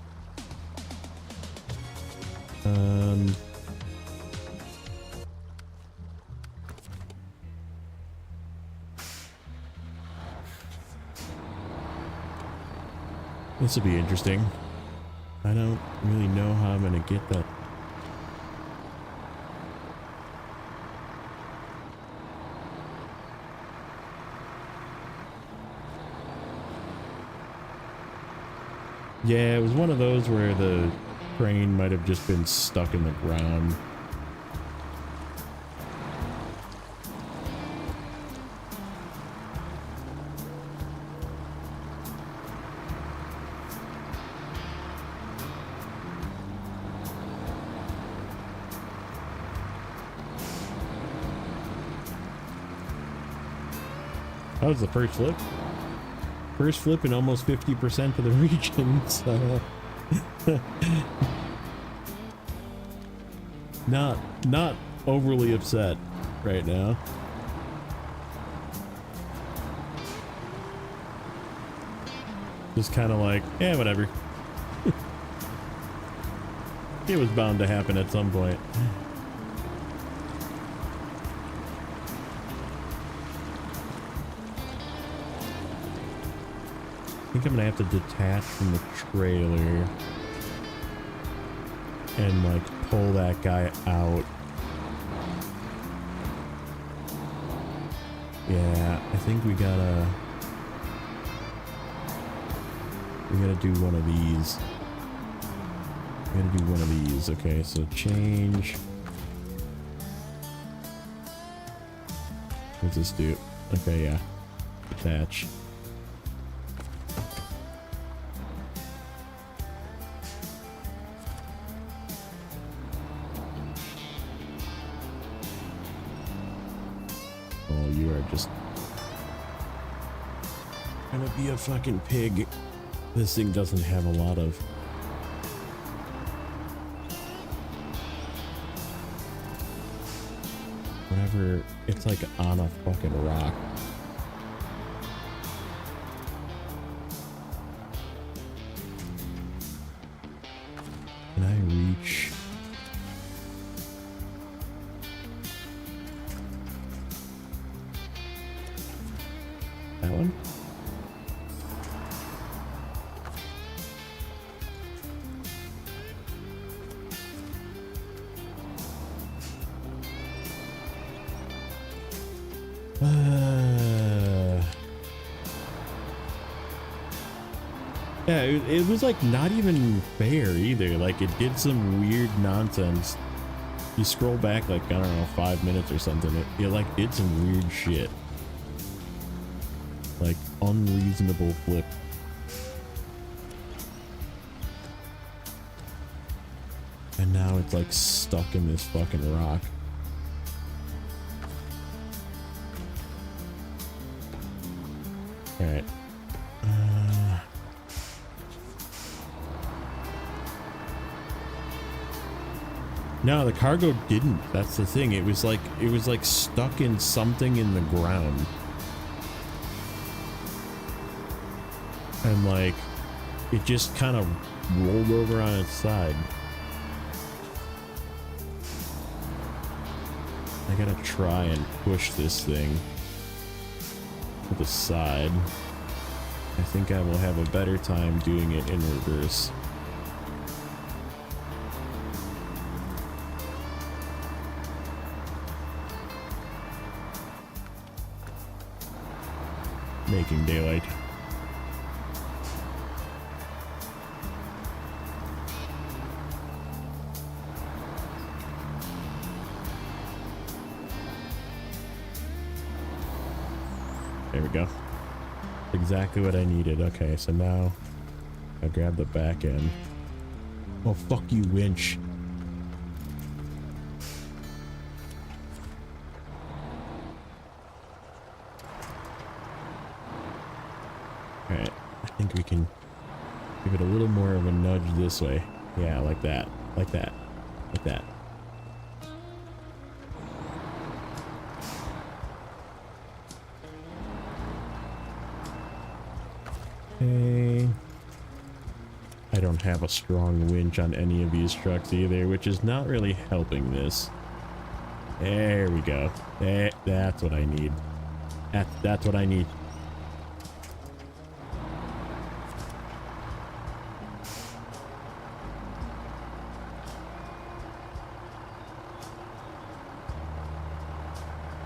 Speaker 1: This will be interesting. I don't really know how I'm gonna get that. Yeah, it was one of those where the crane might have just been stuck in the ground. That was the first flip. First flip in almost 50% of the region, so... not overly upset right now. Just kind of like, yeah, whatever. It was bound to happen at some point. I think I'm gonna have to detach from the trailer and like pull that guy out. Yeah, I think we gotta do one of these. We gotta do one of these. Okay, so change. What's this do? Okay, yeah. Attach. Oh, you are just gonna be a fucking pig. This thing doesn't have a lot of whatever. It's like on a fucking rock. Can I reach? That one? Yeah, it was like not even fair either. Like it did some weird nonsense. You scroll back like, I don't know, 5 minutes or something. It like did some weird shit. Like unreasonable flip. And now it's like stuck in this fucking rock. All right. No, the cargo didn't. That's the thing. It was like stuck in something in the ground. And like it just kind of rolled over on its side. I gotta try and push this thing to the side. I think I will have a better time doing it in reverse. Making daylight. There we go. Exactly what I needed. Okay, so now I grab the back end. Oh, fuck you, winch. Alright, I think we can give it a little more of a nudge this way. Yeah, like that. Like that. Like that. Okay. I don't have a strong winch on any of these trucks either, which is not really helping this. There we go. That's what I need. That's what I need.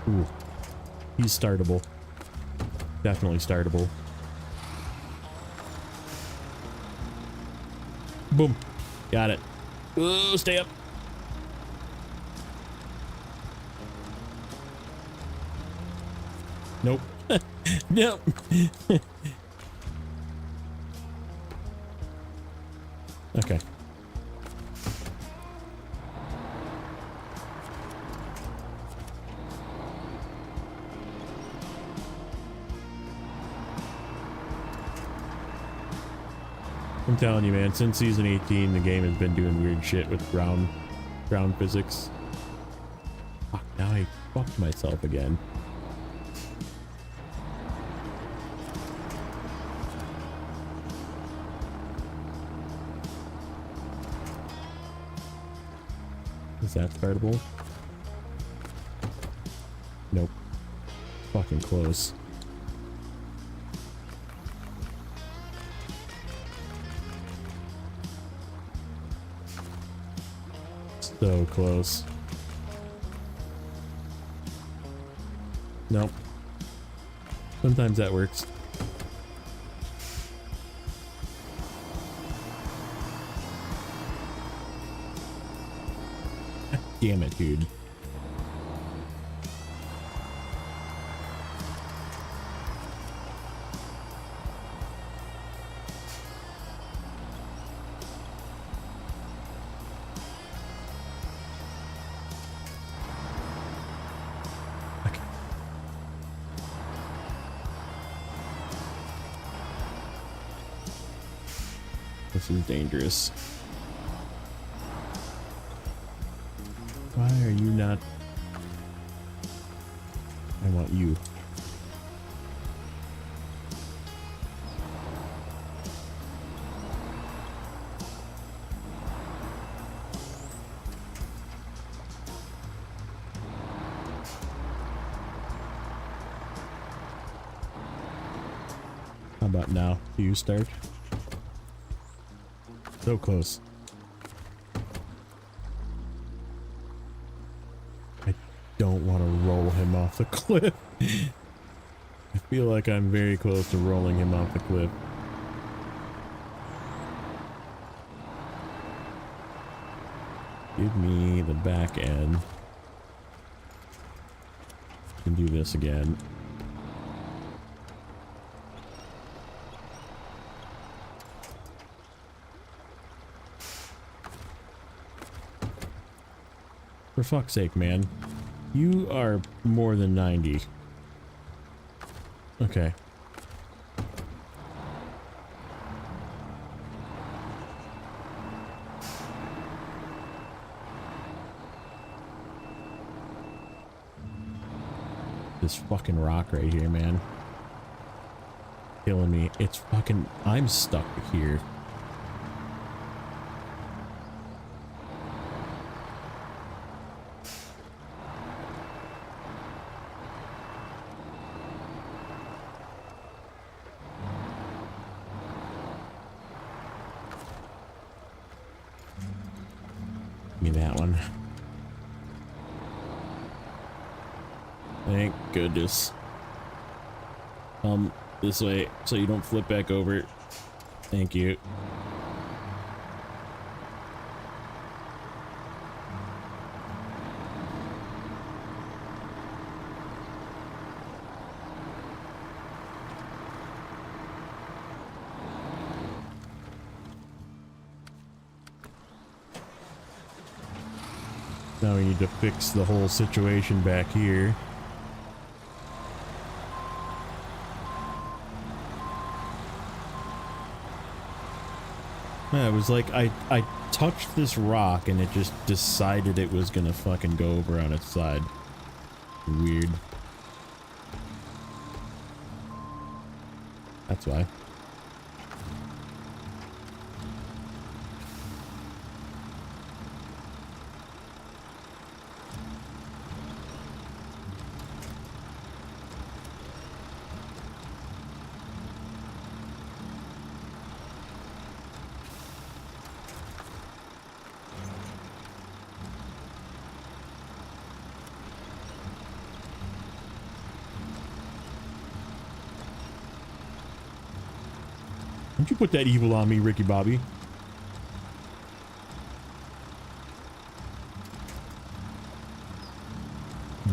Speaker 1: Ooh. He's startable. Definitely startable. Boom. Got it. Oh, stay up. Nope. Nope. Okay. I'm telling you, man, since season 18, the game has been doing weird shit with ground physics. Fuck, now I fucked myself again. Is that startable? Nope. Fucking close. So close. Nope. Sometimes that works. Damn it, dude. Okay. This is dangerous. Why are you not? I want you. How about now? Do you start? So close. Don't want to roll him off the cliff. I feel like I'm very close to rolling him off the cliff. Give me the back end. Can do this again. For fuck's sake, man. You are more than 90. Okay. This fucking rock right here, man. Killing me. It's fucking... I'm stuck here. Give me that one. Thank goodness. This way so you don't flip back over. Thank you. Now we need to fix the whole situation back here. Yeah, it was like I touched this rock and it just decided it was gonna fucking go over on its side. Weird. That's why. Don't you put that evil on me, Ricky Bobby.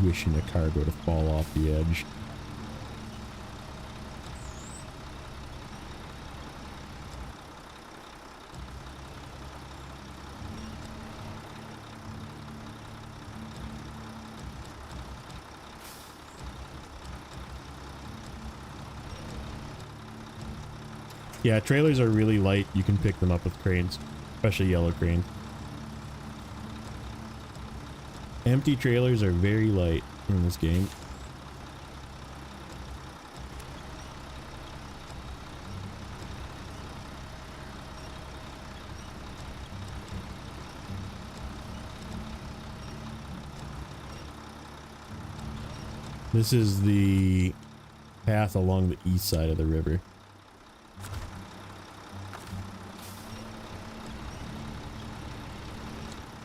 Speaker 1: Wishing a cargo to fall off the edge. Yeah, trailers are really light. You can pick them up with cranes, especially yellow crane. Empty trailers are very light in this game. This is the path along the east side of the river.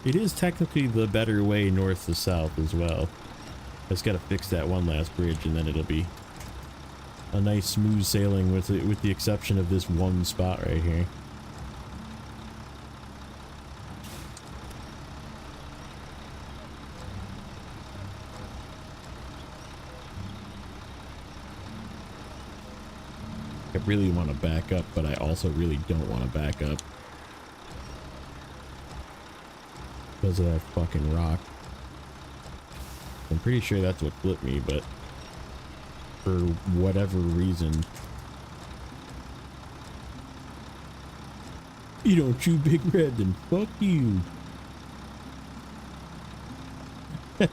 Speaker 1: It is technically the better way north to south as well. Just gotta fix that one last bridge and then it'll be a nice smooth sailing with the exception of this one spot right here. I really want to back up, but I also really don't want to back up because of that fucking rock. I'm pretty sure that's what flipped me, but for whatever reason, you don't chew Big Red, then fuck you.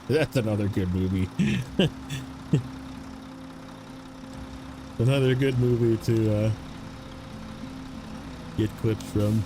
Speaker 1: That's another good movie. Another good movie to get clips from.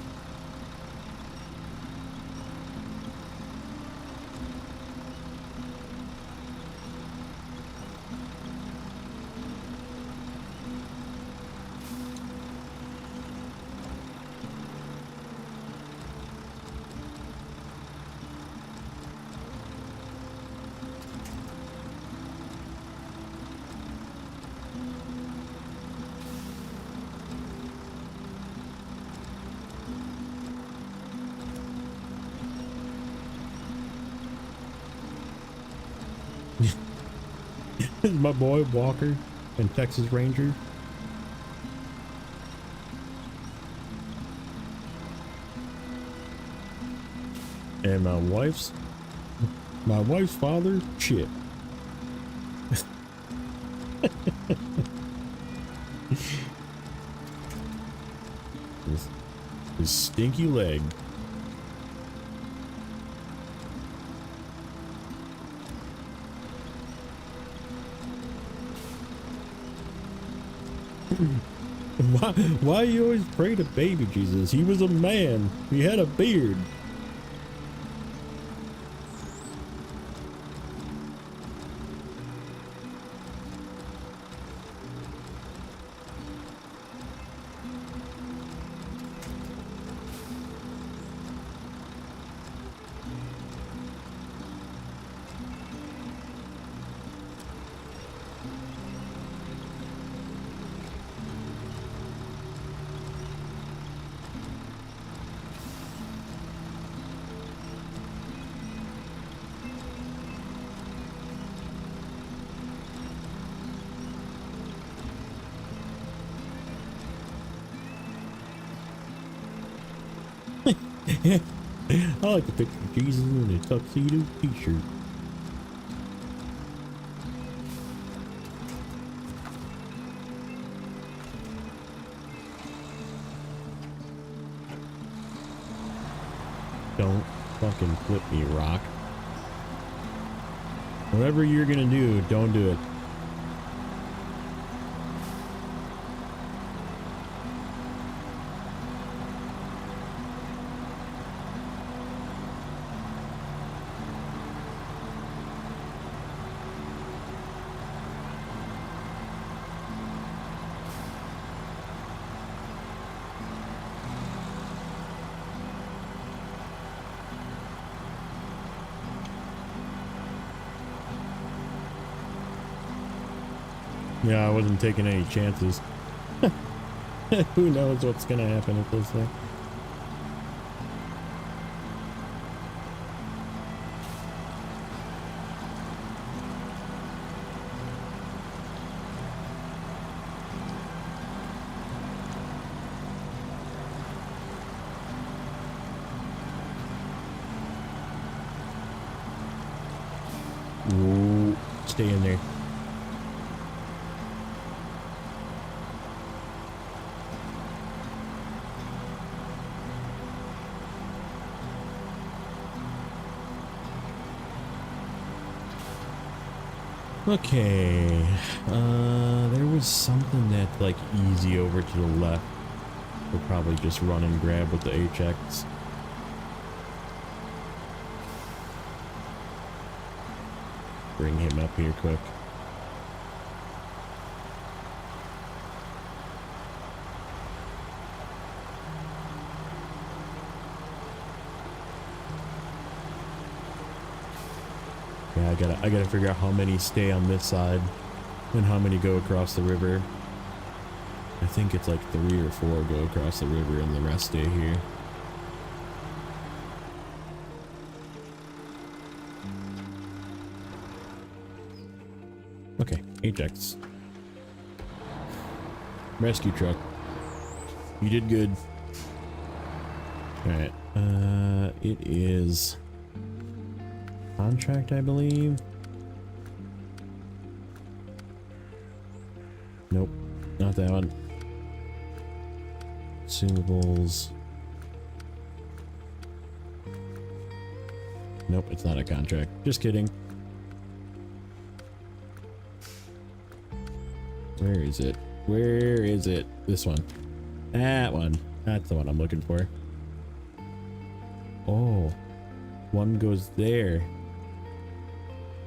Speaker 1: This is my boy Walker and Texas Ranger. And my wife's father, Chip. His stinky leg. Why you always pray to baby Jesus? He was a man. He had a beard. I like to picture Jesus in a tuxedo t-shirt. Don't fucking flip me, Rock. Whatever you're gonna do, don't do it. Yeah, I wasn't taking any chances. Who knows what's gonna happen with this thing? Ooh, stay in there. Okay, there was something that like easy over to the left. We'll probably just run and grab with the HX. Bring him up here quick. Yeah, I gotta figure out how many stay on this side and how many go across the river. I think it's like 3 or 4 go across the river and the rest stay here. Okay, Ajax. Rescue truck. You did good. Alright, it is contract, I believe. Nope, not that one. Consumables. Nope, it's not a contract. Just kidding. Where is it? Where is it? This one. That one. That's the one I'm looking for. Oh, one goes there.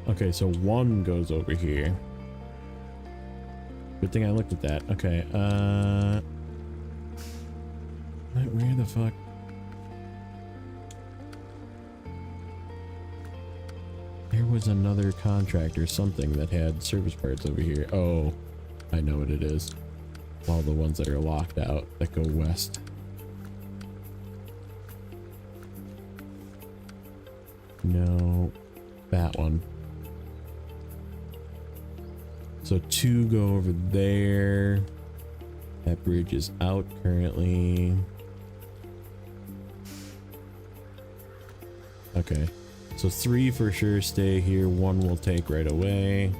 Speaker 1: Okay, so one goes over here. Good thing I looked at that. Okay, where the fuck? There was another contract or something that had service parts over here. Oh, I know what it is. All the ones that are locked out that go west. No, that one. So 2 go over there. That bridge is out currently. Okay, so 3 for sure stay here. 1 will take right away.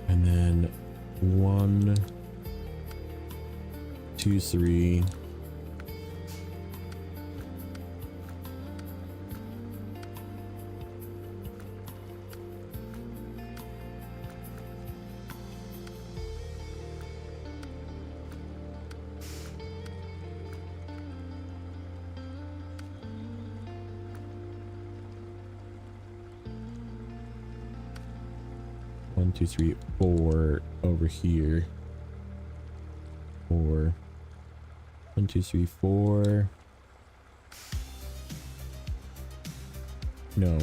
Speaker 1: And then 1, 2, 3. One, 2, 3, 4 over here. 4. 1, 2, 3, 4. No.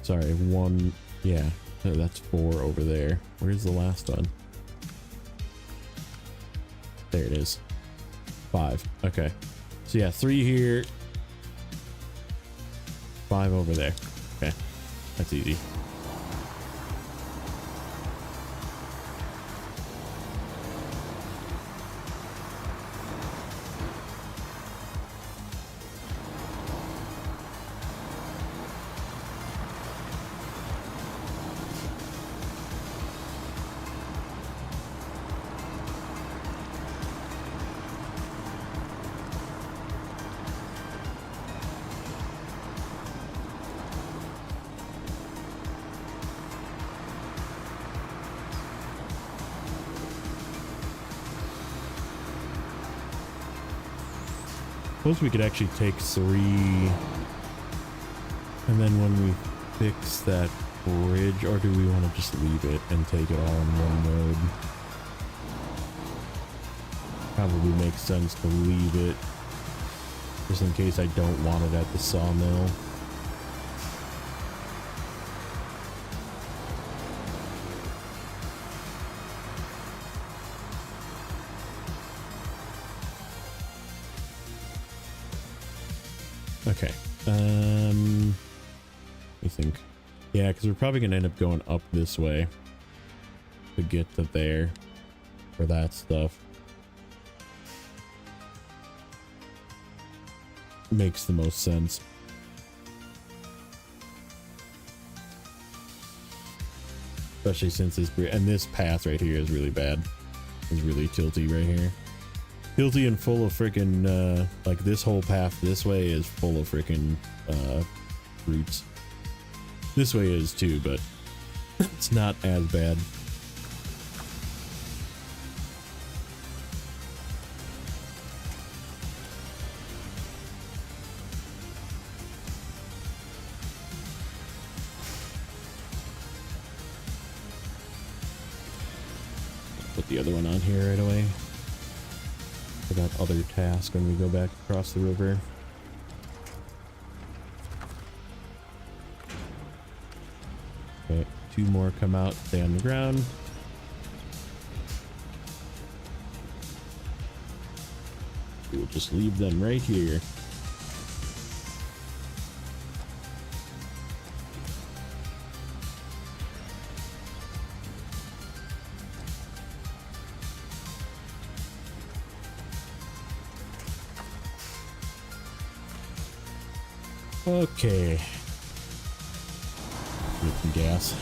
Speaker 1: Sorry, 1. Yeah, no, that's 4 over there. Where's the last one? There it is. 5. Okay. So yeah, 3 here. 5 over there. Okay. That's easy. Suppose we could actually take 3, and then when we fix that bridge, or do we want to just leave it and take it all in one load? Probably makes sense to leave it, just in case I don't want it at the sawmill. Okay, let me think. Yeah, because we're probably going to end up going up this way to get to there for that stuff. Makes the most sense. Especially since this bridge, and this path right here is really bad. It's really tilty right here. Tilty and full of freaking, like this whole path this way is full of freaking, roots. This way is too, but it's not as bad. Put the other one on here right away. for that other task when we go back across the river. Okay, 2 more come out, stay on the ground. We'll just leave them right here. Okay. Get some gas.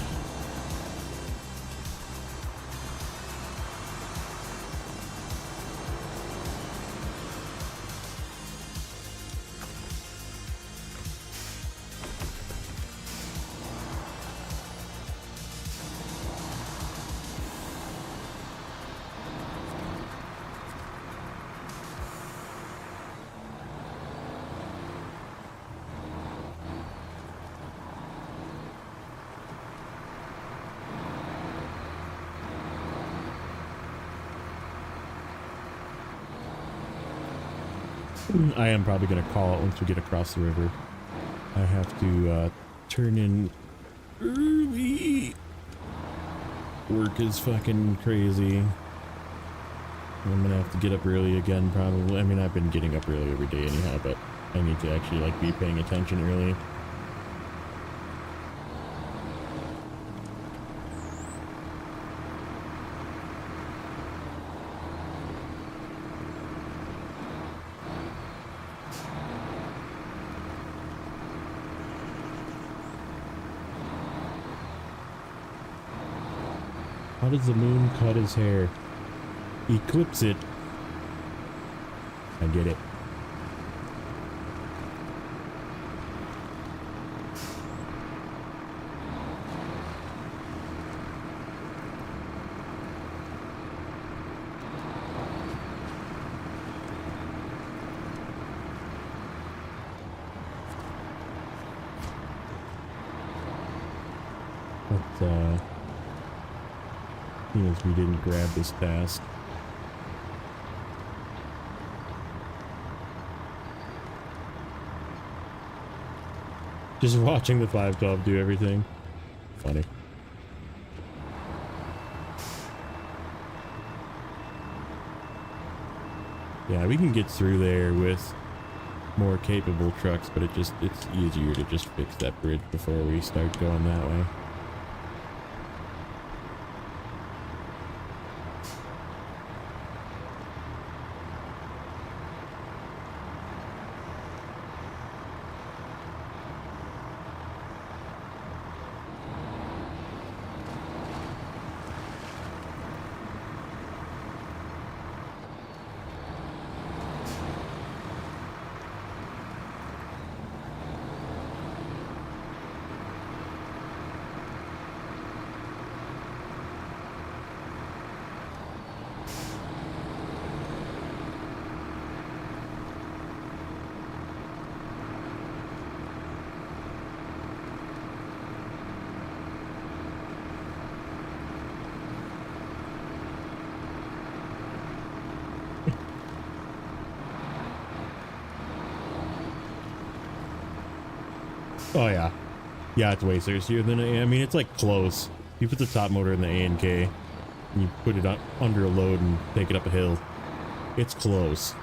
Speaker 1: I am probably going to call it once we get across the river. I have to turn in early. Work is fucking crazy. I'm going to have to get up early again probably. I mean, I've been getting up early every day anyhow, but I need to actually like be paying attention early. How does the moon cut his hair? Eclipse it. I get it. But, as we didn't grab this task. Just watching the 512 do everything. Funny. Yeah, we can get through there with more capable trucks, but it's easier to just fix that bridge before we start going that way. Oh yeah. Yeah, it's way thirstier than I mean, it's like close. You put the top motor in the A&K and you put it on, under a load and take it up a hill. It's close.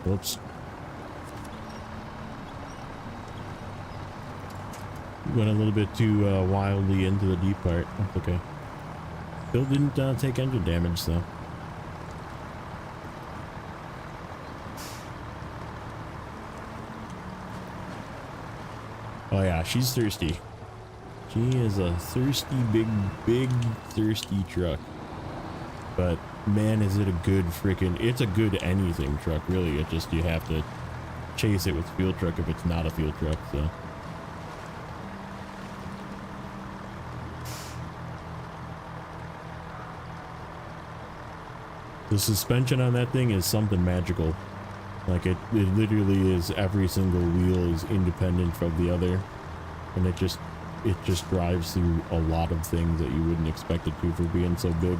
Speaker 1: Whoops. Went a little bit too wildly into the deep part. That's okay. Still didn't take engine damage though. Oh yeah, she's thirsty. She is a thirsty, big thirsty truck. But man, is it a good freaking, it's a good anything truck, really. It just, you have to chase it with fuel truck if it's not a fuel truck, so. The suspension on that thing is something magical. Like it literally is, every single wheel is independent from the other. And it just drives through a lot of things that you wouldn't expect it to for being so big.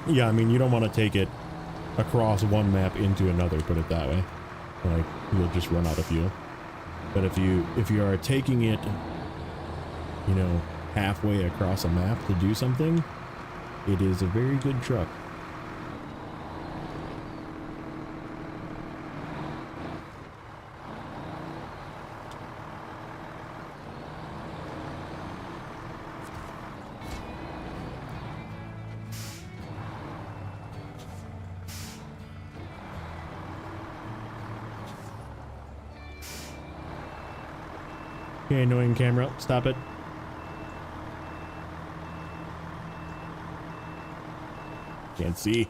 Speaker 1: Yeah, I mean, you don't want to take it across one map into another, put it that way. Like, you'll just run out of fuel. But if you are taking it, you know, halfway across a map to do something, it is a very good truck. Okay, annoying camera, stop it. Can't see.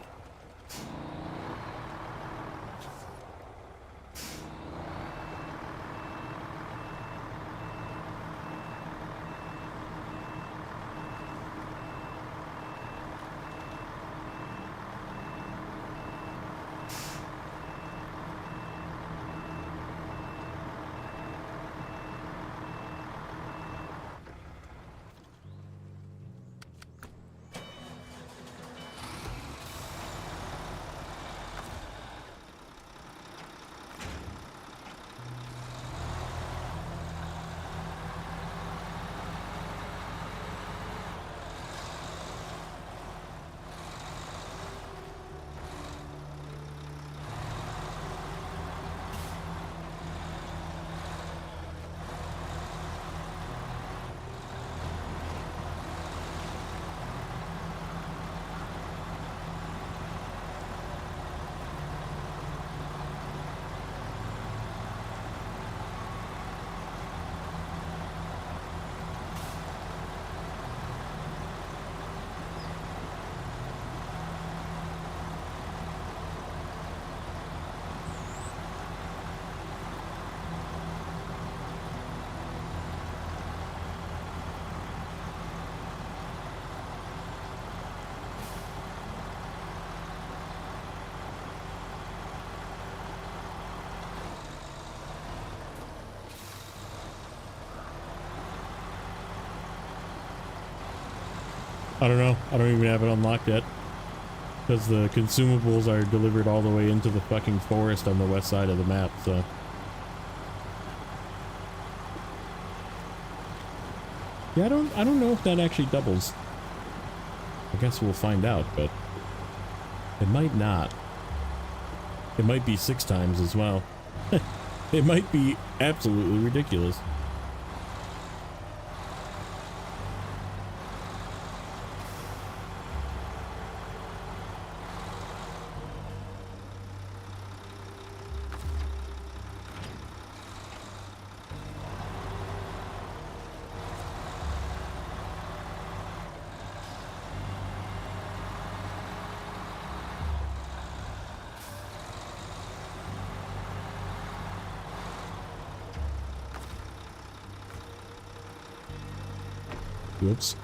Speaker 1: I don't know. I don't even have it unlocked yet. Because the consumables are delivered all the way into the fucking forest on the west side of the map, so. Yeah, I don't know if that actually doubles. I guess we'll find out, but it might not. It might be 6 times as well. It might be absolutely ridiculous. Whoops.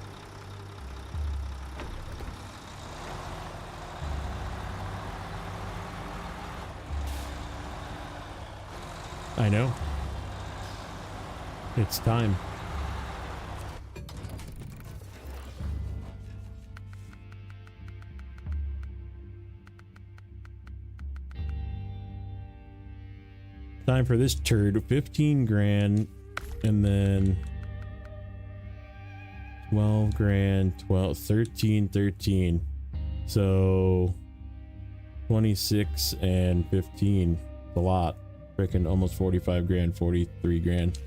Speaker 1: I know. It's time. Time for this turd. 15 grand and then 12 grand, 13. So 26 and 15. A lot. Freaking almost 45 grand, 43 grand.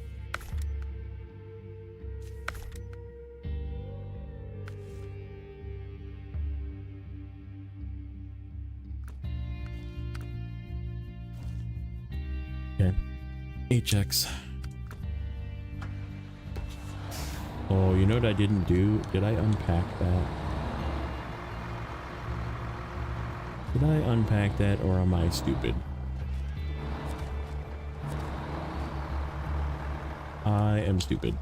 Speaker 1: HX. Oh, you know what I didn't do? Did I unpack that? Did I unpack that, or am I stupid? I am stupid.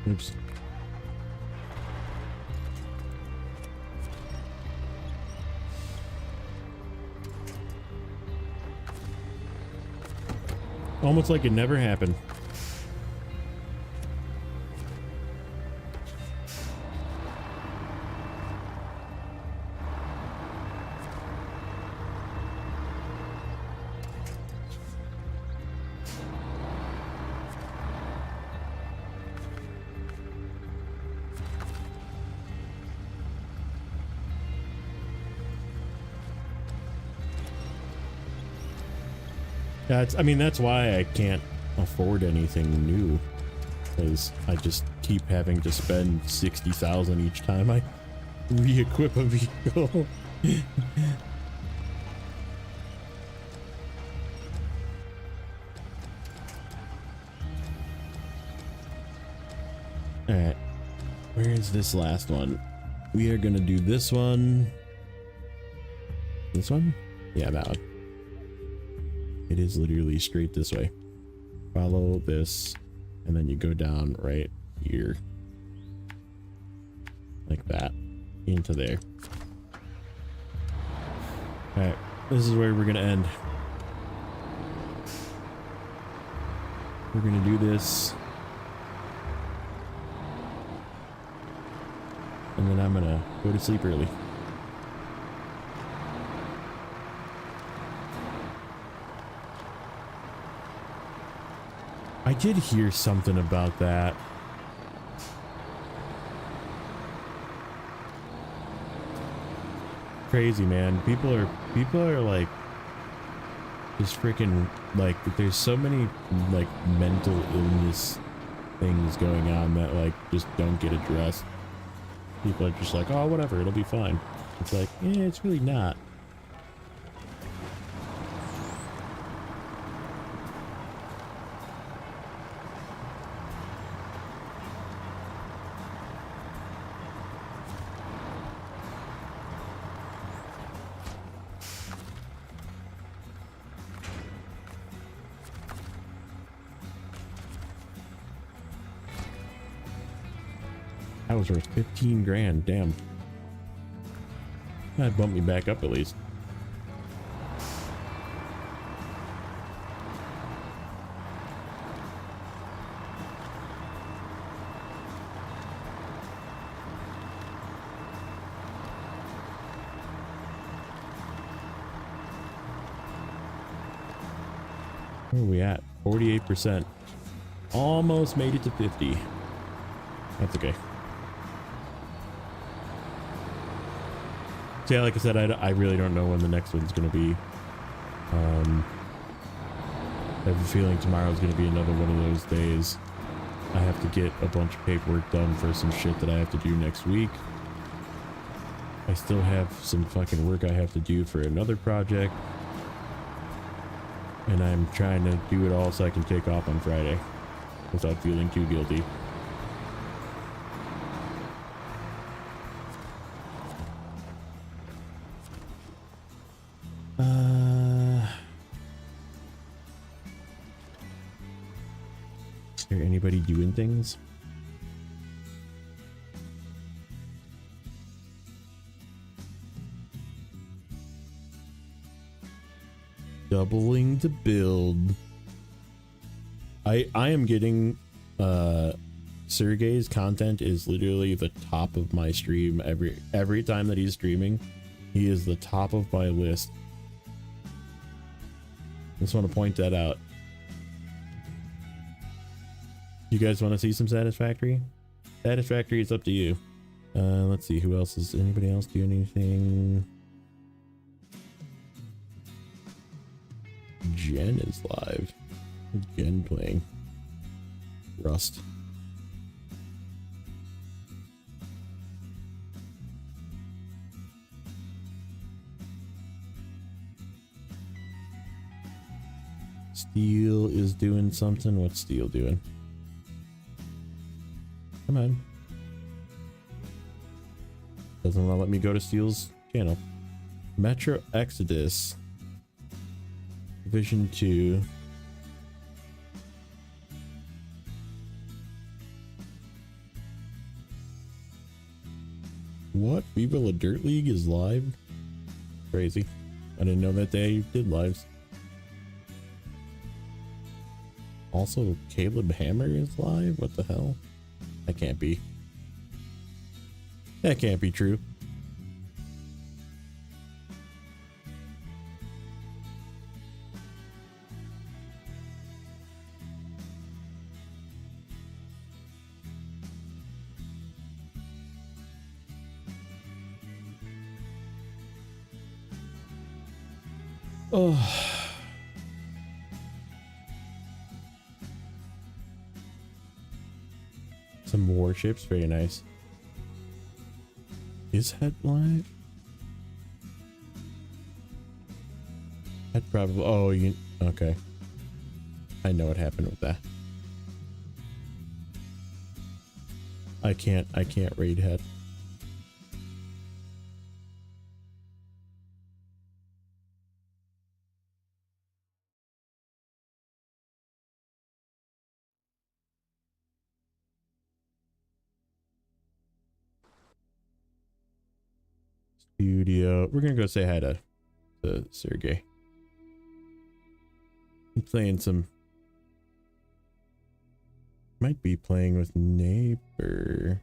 Speaker 1: Oops. Almost like it never happened. I mean, that's why I can't afford anything new, because I just keep having to spend 60,000 each time I re-equip a vehicle. All right, where is this last one? We are gonna do this one. This one? Yeah, that one. It is literally straight this way. Follow this, and then you go down right here. Like that. Into there. Alright, this is where we're gonna end. We're gonna do this. And then I'm gonna go to sleep early. I did hear something about that. Crazy, man. People are like just freaking like, there's so many like mental illness things going on that like just don't get addressed. People are just like, oh, whatever, it'll be fine. It's like, yeah, it's really not. That was worth 15 grand, damn. That bumped me back up at least. Where are we at? 48%. Almost made it to 50. That's okay. So yeah, like I said, I really don't know when the next one's going to be. I have a feeling tomorrow's going to be another one of those days. I have to get a bunch of paperwork done for some shit that I have to do next week. I still have some fucking work I have to do for another project. And I'm trying to do it all so I can take off on Friday without feeling too guilty. there anybody doing things? Doubling the build. I am getting Sergey's content is literally the top of my stream every time that he's streaming. He is the top of my list. Just want to point that out. You guys want to see some Satisfactory? Satisfactory is up to you. Let's see who else is. Anybody else do anything? Jen is live. What's Jen playing? Rust. Steel is doing something. What's Steel doing? Come on. Doesn't want to let me go to Steel's channel. Metro Exodus. Division 2. What? Viva La Dirt League is live? Crazy. I didn't know that they did lives. Also, Caleb Hammer is live? What the hell? That can't be. That can't be true. Oh. Some warships, very nice. Is Head live? Head probably. Oh, you okay? I know what happened with that. I can't raid Head. Studio. We're gonna go say hi to Sergey. I'm playing some. Might be playing with Neighbor.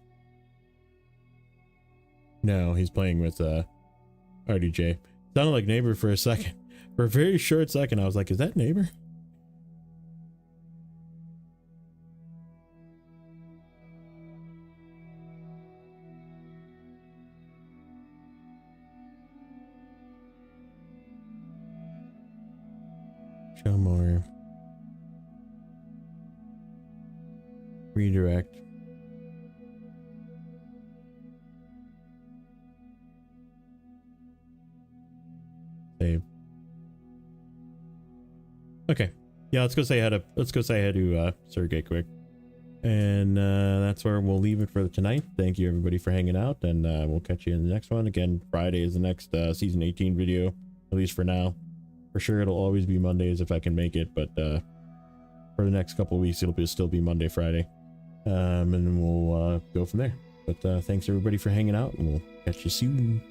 Speaker 1: No, he's playing with RDJ. Sounded like Neighbor for a second. For a very short second, I was like, "Is that Neighbor?" Show more. Redirect. Save. Okay. Yeah, let's go say hi to Sergey quick. And that's where we'll leave it for tonight. Thank you everybody for hanging out, and we'll catch you in the next one. Again, Friday is the next season 18 video, at least for now. For sure it'll always be Mondays if I can make it, but for the next couple of weeks it'll still be Monday, Friday. And then we'll go from there. But thanks everybody for hanging out, and we'll catch you soon.